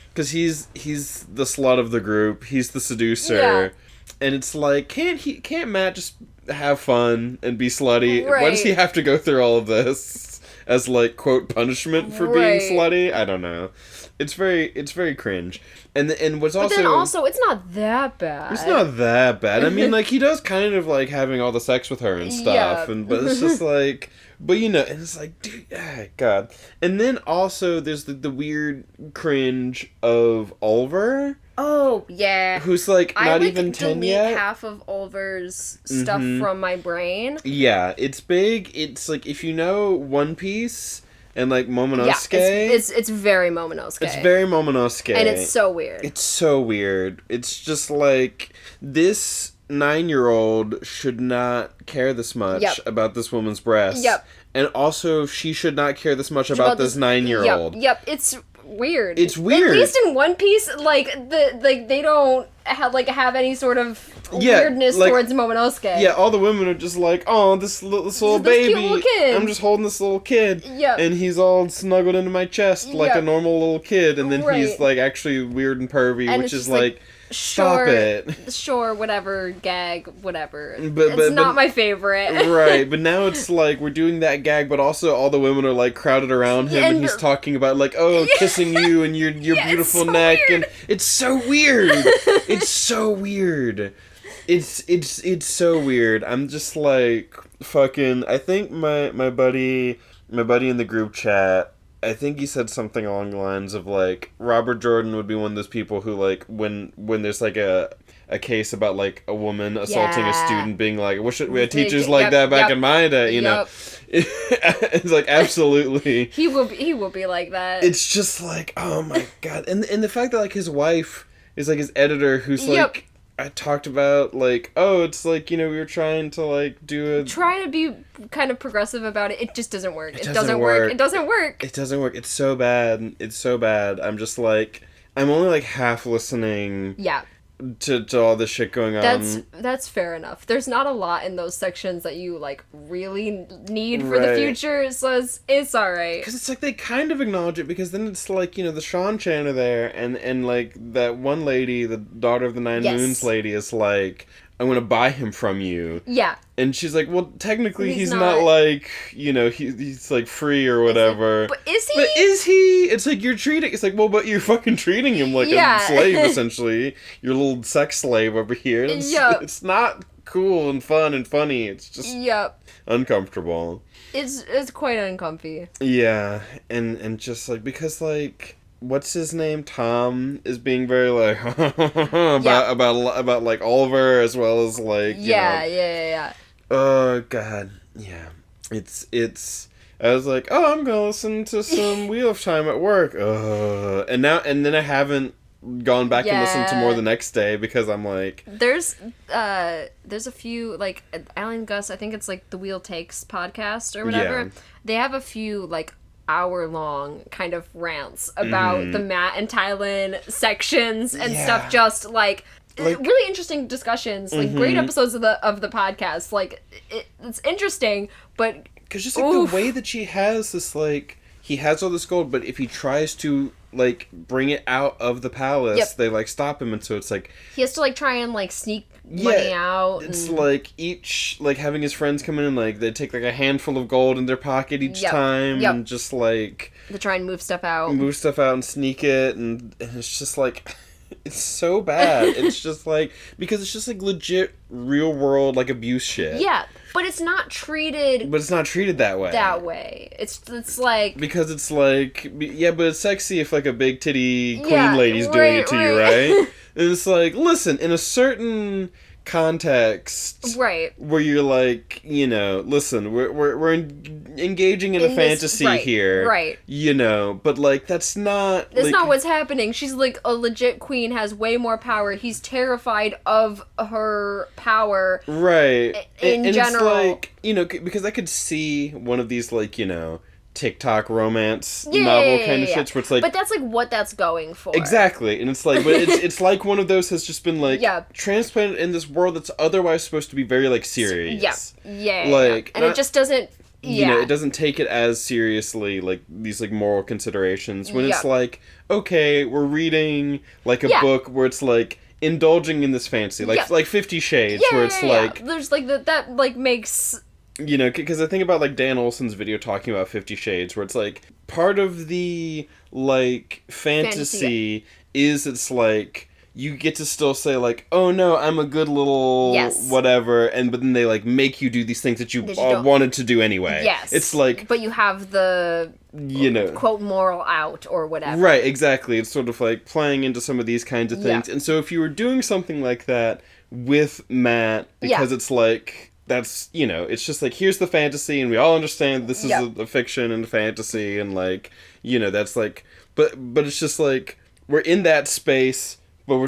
because he's the slut of the group, he's the seducer, and it's like, can't Matt just have fun and be slutty? Right. Why does he have to go through all of this as like quote punishment for being slutty? I don't know. It's very cringe. And what's also... But then also, it's not that bad. It's not that bad. I mean, like, he does kind of like having all the sex with her and stuff, but it's just like... But, and it's like, dude, God. And then also, there's the weird cringe of Oliver. Oh, yeah. Who's, like, not even 10 yet. I delete half of Oliver's stuff from my brain. Yeah, it's big. It's, like, if you know One Piece... And, like, Momonosuke... Yeah, it's very Momonosuke. It's very Momonosuke. And it's so weird. It's so weird. It's just, like, this 9-year-old should not care this much about this woman's breasts. Yep. And also, she should not care this much about this 9-year-old. Yep, it's weird. It's weird. At least in One Piece, like, they don't have any sort of weirdness towards Momonosuke. Yeah, all the women are just like, oh, this little baby. Cute little kid. I'm just holding this little kid. Yep. And he's all snuggled into my chest like a normal little kid. And then he's, like, actually weird and pervy, and which is like stop it. Sure, whatever, gag, whatever. It's not my favorite. Right, but now it's like, we're doing that gag, but also all the women are, like, crowded around him, and he's talking about, like, oh, kissing you and your beautiful neck, and it's so weird. It's so weird. It's so weird. I'm just like, fucking, I think my buddy in the group chat, I think he said something along the lines of, like, Robert Jordan would be one of those people who, like, when there's, like, a case about, like, a woman assaulting a student, being like, wish we had teachers like that back in my day, you know? It's like, absolutely. He will be like that. It's just like, oh my god. And the fact that, like, his wife is, like, his editor, who's, like... I talked about, like, oh, it's like, we were trying to, like, try to be kind of progressive about it. It just doesn't work. It doesn't work. It doesn't work. It doesn't work. It's so bad. It's so bad. I'm just, like, I'm only, like, half listening. Yeah. To all this shit going on. That's fair enough. There's not a lot in those sections that you, like, really need for the future, so it's alright. Because it's like they kind of acknowledge it, because then it's like, the Sean Chan are there, and like, that one lady, the daughter of the Nine Moons lady, is like, I'm gonna buy him from you. Yeah. And she's like, well, technically he's not like, he's like free or whatever. But is he? But is he? It's like, it's like, well, but you're fucking treating him like a slave, essentially. Your little sex slave over here. It's not cool and fun and funny. It's just uncomfortable. It's quite uncomfy. Yeah. And just like, because like... What's his name? Tom is being very like about like Oliver, as well as like yeah. Oh god, yeah. It's. I was like, oh, I'm gonna listen to some Wheel of Time at work. And then I haven't gone back and listened to more the next day, because I'm like, there's a few, like, Alan Gus, I think it's like the Wheel Takes podcast or whatever. Yeah. They have a few like hour-long kind of rants about the Matt and Tylen sections and stuff, just like like really interesting discussions, like great episodes of the podcast. Like it's interesting, but because just like the way that she has this, like, he has all this gold, but if he tries to like bring it out of the palace, they like stop him, and so it's like he has to like try and like sneak money out. It's like each, like, having his friends come in and like they take like a handful of gold in their pocket each time, and just like to try and move stuff out and sneak it, and it's just like it's so bad. It's just like, because it's just like legit real world like abuse shit. Yeah, but it's not treated that way. It's like, because it's like, yeah, but it's sexy if like a big titty queen lady's doing it to you, right? And it's like, listen, in a certain context, right, where you're like, you know, listen, we're engaging in a fantasy here, right, you know, but like that's not what's happening. She's like a legit queen, has way more power. He's terrified of her power, right, in general. It's like, you know, because I could see one of these, like, you know, TikTok romance novel kind of shits where it's like, but that's like what that's going for, exactly. And it's like, but it's like one of those has just been like transplanted in this world that's otherwise supposed to be very like serious, like, and it just doesn't, you know, it doesn't take it as seriously, like these like moral considerations, when it's like, okay, we're reading like a book where it's like indulging in this fantasy, like 50 Shades, where it's like there's like that like makes, you know, because I think about, like, Dan Olsen's video talking about 50 Shades, where it's, like, part of the, like, fantasy is it's, like, you get to still say, like, oh, no, I'm a good little whatever, but then they, like, make you do these things that you wanted to do anyway. Yes. It's, like... But you have the, you know, quote, moral out, or whatever. Right, exactly. It's sort of, like, playing into some of these kinds of things. And so if you were doing something like that with Matt, because it's, like... That's, you know, it's just like, here's the fantasy, and we all understand this is a fiction and a fantasy, and like, you know, that's like, but it's just like, we're in that space, but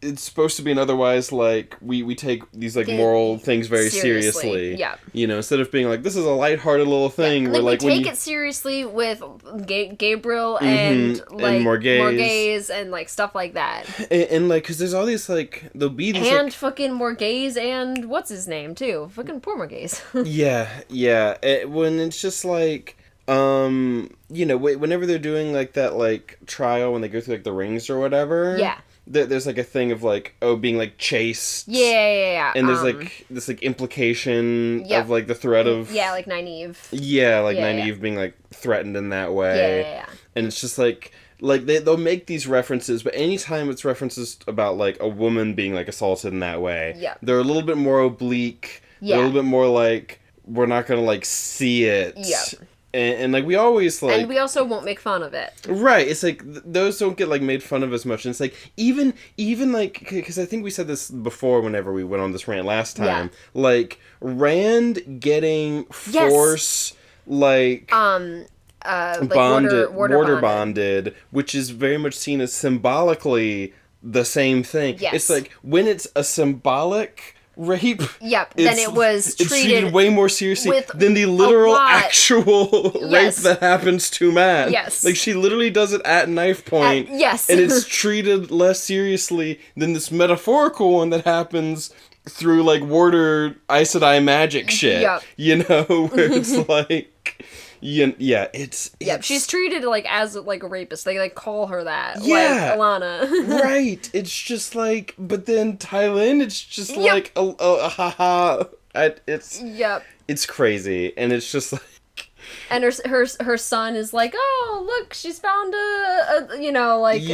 it's supposed to be an otherwise, like, we take these, like, moral things very seriously. Yeah. You know, instead of being like, this is a lighthearted little thing. Yeah. Where, like, we take it seriously with Gabriel and, like, and Morgaze and, like, stuff like that. And like, because there's all these, like, there'll be these, and like, fucking Morgaze and what's his name, too. Fucking poor Morgaze. yeah. When it's just, like... you know, whenever they're doing, like, that, like, trial when they go through, like, the rings or whatever... Yeah. There's, like, a thing of, like, being, like, chased. Yeah. And there's, like, this, like, implication of, like, the threat of... Yeah, like, Nynaeve. Yeah, like, Nynaeve being, like, threatened in that way. Yeah. And it's just, like, they'll make these references, but anytime it's references about, like, a woman being, like, assaulted in that way, they're a little bit more oblique. They're a little bit more, like, we're not gonna, like, see it. Yeah. And like, we always, like... And we also won't make fun of it. Right, it's like, those don't get, like, made fun of as much, and it's like, even, like, because I think we said this before whenever we went on this rant last time, like, Rand getting Force, like... water bonded, which is very much seen as symbolically the same thing. Yes. It's like, when it's a symbolic... rape. Yep. Then it was treated way more seriously than the literal actual rape that happens to Matt. Yes. Like, she literally does it at knife point. Yes. And it's treated less seriously than this metaphorical one that happens through, like, Warder Aes Sedai magic shit. Yep. You know, where it's like... it's... she's treated, like, as, like, a rapist. They, like, call her that. Yeah. Like, Alana. Right. It's just, like... But then Tylin, it's just, like, haha. It's crazy. And it's just, like... And her son is like, oh, look, she's found a you know, like, a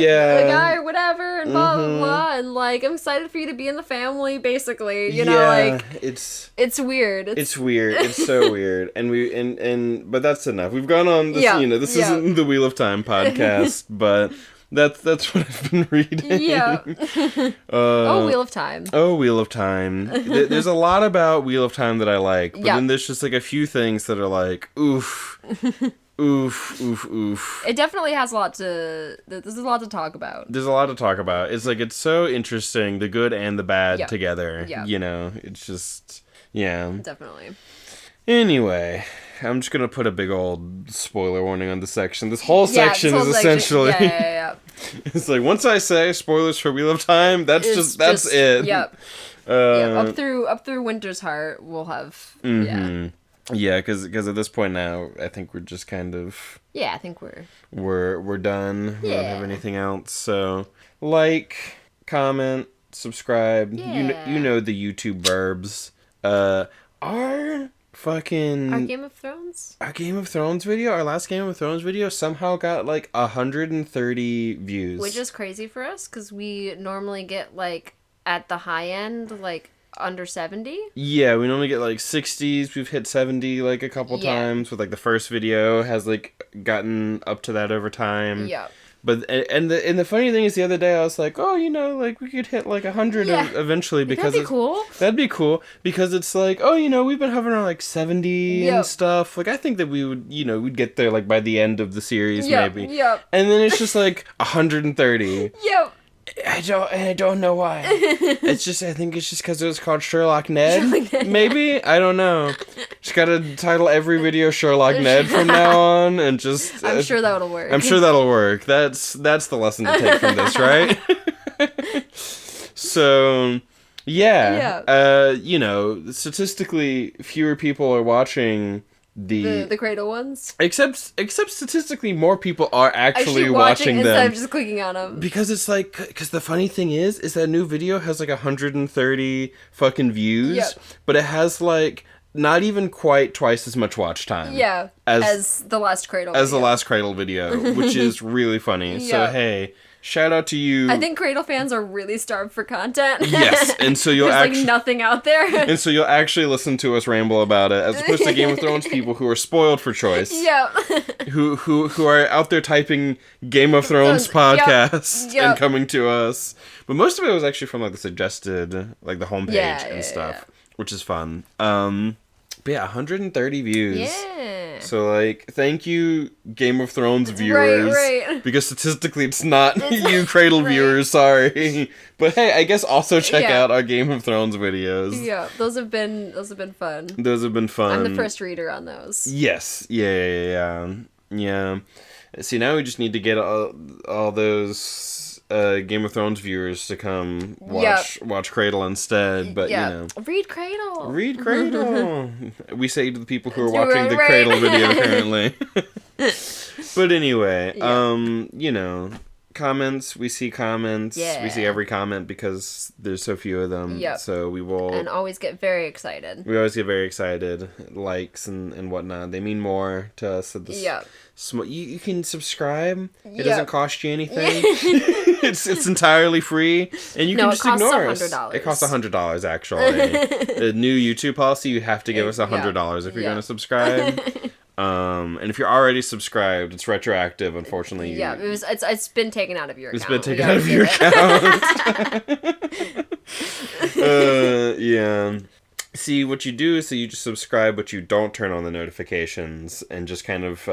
guy or whatever, and blah, blah, blah, and, like, I'm excited for you to be in the family, basically, you know, like... It's weird. It's weird. It's so weird. And but that's enough. We've gone on this, you know, this isn't the Wheel of Time podcast, but... That's what I've been reading. Yeah. Wheel of Time. Wheel of Time. There's a lot about Wheel of Time that I like, but then there's just, like, a few things that are like, oof. Oof. It definitely has a lot to... There's a lot to talk about. There's a lot to talk about. It's, like, it's so interesting, the good and the bad together. Yeah. You know, it's just... Yeah. Definitely. Anyway... I'm just gonna put a big old spoiler warning on this section. This whole section is essentially... It's like, once I say spoilers for Wheel of Time, that's it. Yep. Up through Winter's Heart, we'll have. Mm-hmm. Yeah, because at this point now, I think we're just kind of. Yeah, I think we're done. We don't have anything else. So, like, comment, subscribe. Yeah. You know the YouTube verbs. Our Game of Thrones? Our Game of Thrones video, our last Game of Thrones video somehow got like 130 views. Which is crazy for us, because we normally get like, at the high end, like, under 70. Yeah, we normally get like 60s. We've hit 70 like a couple times with like the first video has like gotten up to that over time. Yeah. But the funny thing is, the other day I was like, oh, like we could hit like 100 eventually, because that'd be cool. That'd be cool because it's like, oh, we've been hovering around like 70 and stuff. Like, I think that we would, we'd get there like by the end of the series maybe. Yep. And then it's just like 130. Yep. I don't know why. I think it's just because it was called Sherlock Ned. Maybe? I don't know. Just gotta title every video Sherlock Ned from now on, and just. I'm sure that'll work. I'm sure that'll work. That's the lesson to take from this, right? So, yeah. Statistically, fewer people are watching. The Cradle ones? Except statistically, more people are actually watching them. Instead of just clicking on them. Because it's like, because the funny thing is that new video has like 130 fucking views, but it has like not even quite twice as much watch time. Yeah, as the last Cradle video. As the last Cradle video, which is really funny. So, hey, shout out to you. I think Cradle fans are really starved for content. Yes, and so you'll There's like nothing out there. And so you'll actually listen to us ramble about it, as opposed to Game of Thrones people who are spoiled for choice. Yep. who are out there typing Game of Thrones podcast and coming to us. But most of it was actually from like the suggested, like the homepage and stuff, which is fun. But yeah, 130 views. Yeah. So, like, thank you, Game of Thrones viewers. Right. Because statistically, it's not you Cradle viewers, sorry. But hey, I guess also check out our Game of Thrones videos. Yeah, those have been fun. Those have been fun. I'm the first reader on those. Yes. Yeah. See, now we just need to get all those Game of Thrones viewers to come watch Cradle instead, but read Cradle. We say to the people who are watching the Cradle video currently. But anyway, comments, we see comments. We see every comment because there's so few of them. So we will... And always get very excited. We always get very excited. Likes and whatnot. They mean more to us. You can subscribe. It doesn't cost you anything. It's entirely free. And you can just ignore us. It costs $100, actually. The new YouTube policy, you have to give us $100 if you're going to subscribe. And if you're already subscribed, it's retroactive, unfortunately. It's been taken out of your account. It's been taken out of your account. See, what you do is you just subscribe, but you don't turn on the notifications, and just kind of,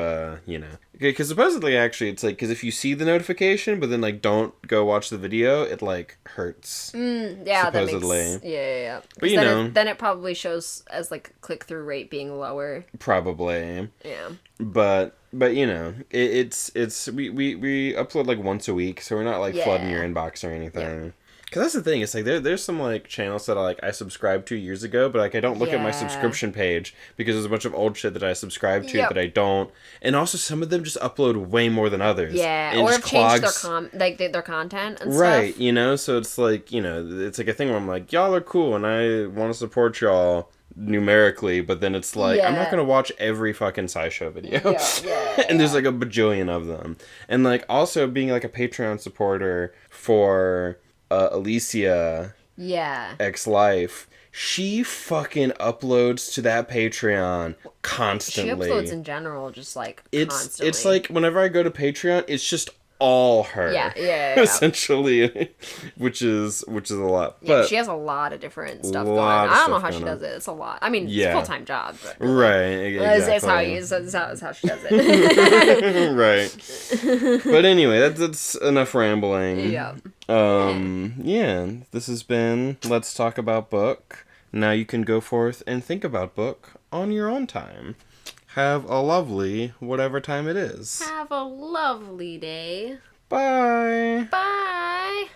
because supposedly, actually, it's like, because if you see the notification, but then, like, don't go watch the video, it, like, hurts. Supposedly. That makes, But, then it probably shows as, like, click-through rate being lower. Probably. Yeah. But it's we upload, like, once a week, so we're not, like, flooding your inbox or anything. Yeah. Because that's the thing, it's like, there's some, like, channels that I subscribed to years ago, but, like, I don't look at my subscription page, because there's a bunch of old shit that I subscribe to that I don't, and also some of them just upload way more than others. Yeah, or have changed their content and stuff. Right, so it's like, it's like a thing where I'm like, y'all are cool, and I want to support y'all numerically, but then it's like, I'm not going to watch every fucking SciShow video. And there's, like, a bajillion of them. And, like, also being, like, a Patreon supporter for... Alicia X-Life, she fucking uploads to that Patreon constantly. She uploads in general, just like constantly. It's like whenever I go to Patreon, it's just all her. Essentially, which is a lot. Yeah, but she has a lot of different stuff going on. I don't know how she does it. It's a lot. I mean, it's a full-time job. But exactly. That's how she does it. Right. But anyway, that's enough rambling. This has been Let's Talk About Book. Now you can go forth and think about book on your own time. Have a lovely whatever time it is. Have a lovely day. Bye. Bye.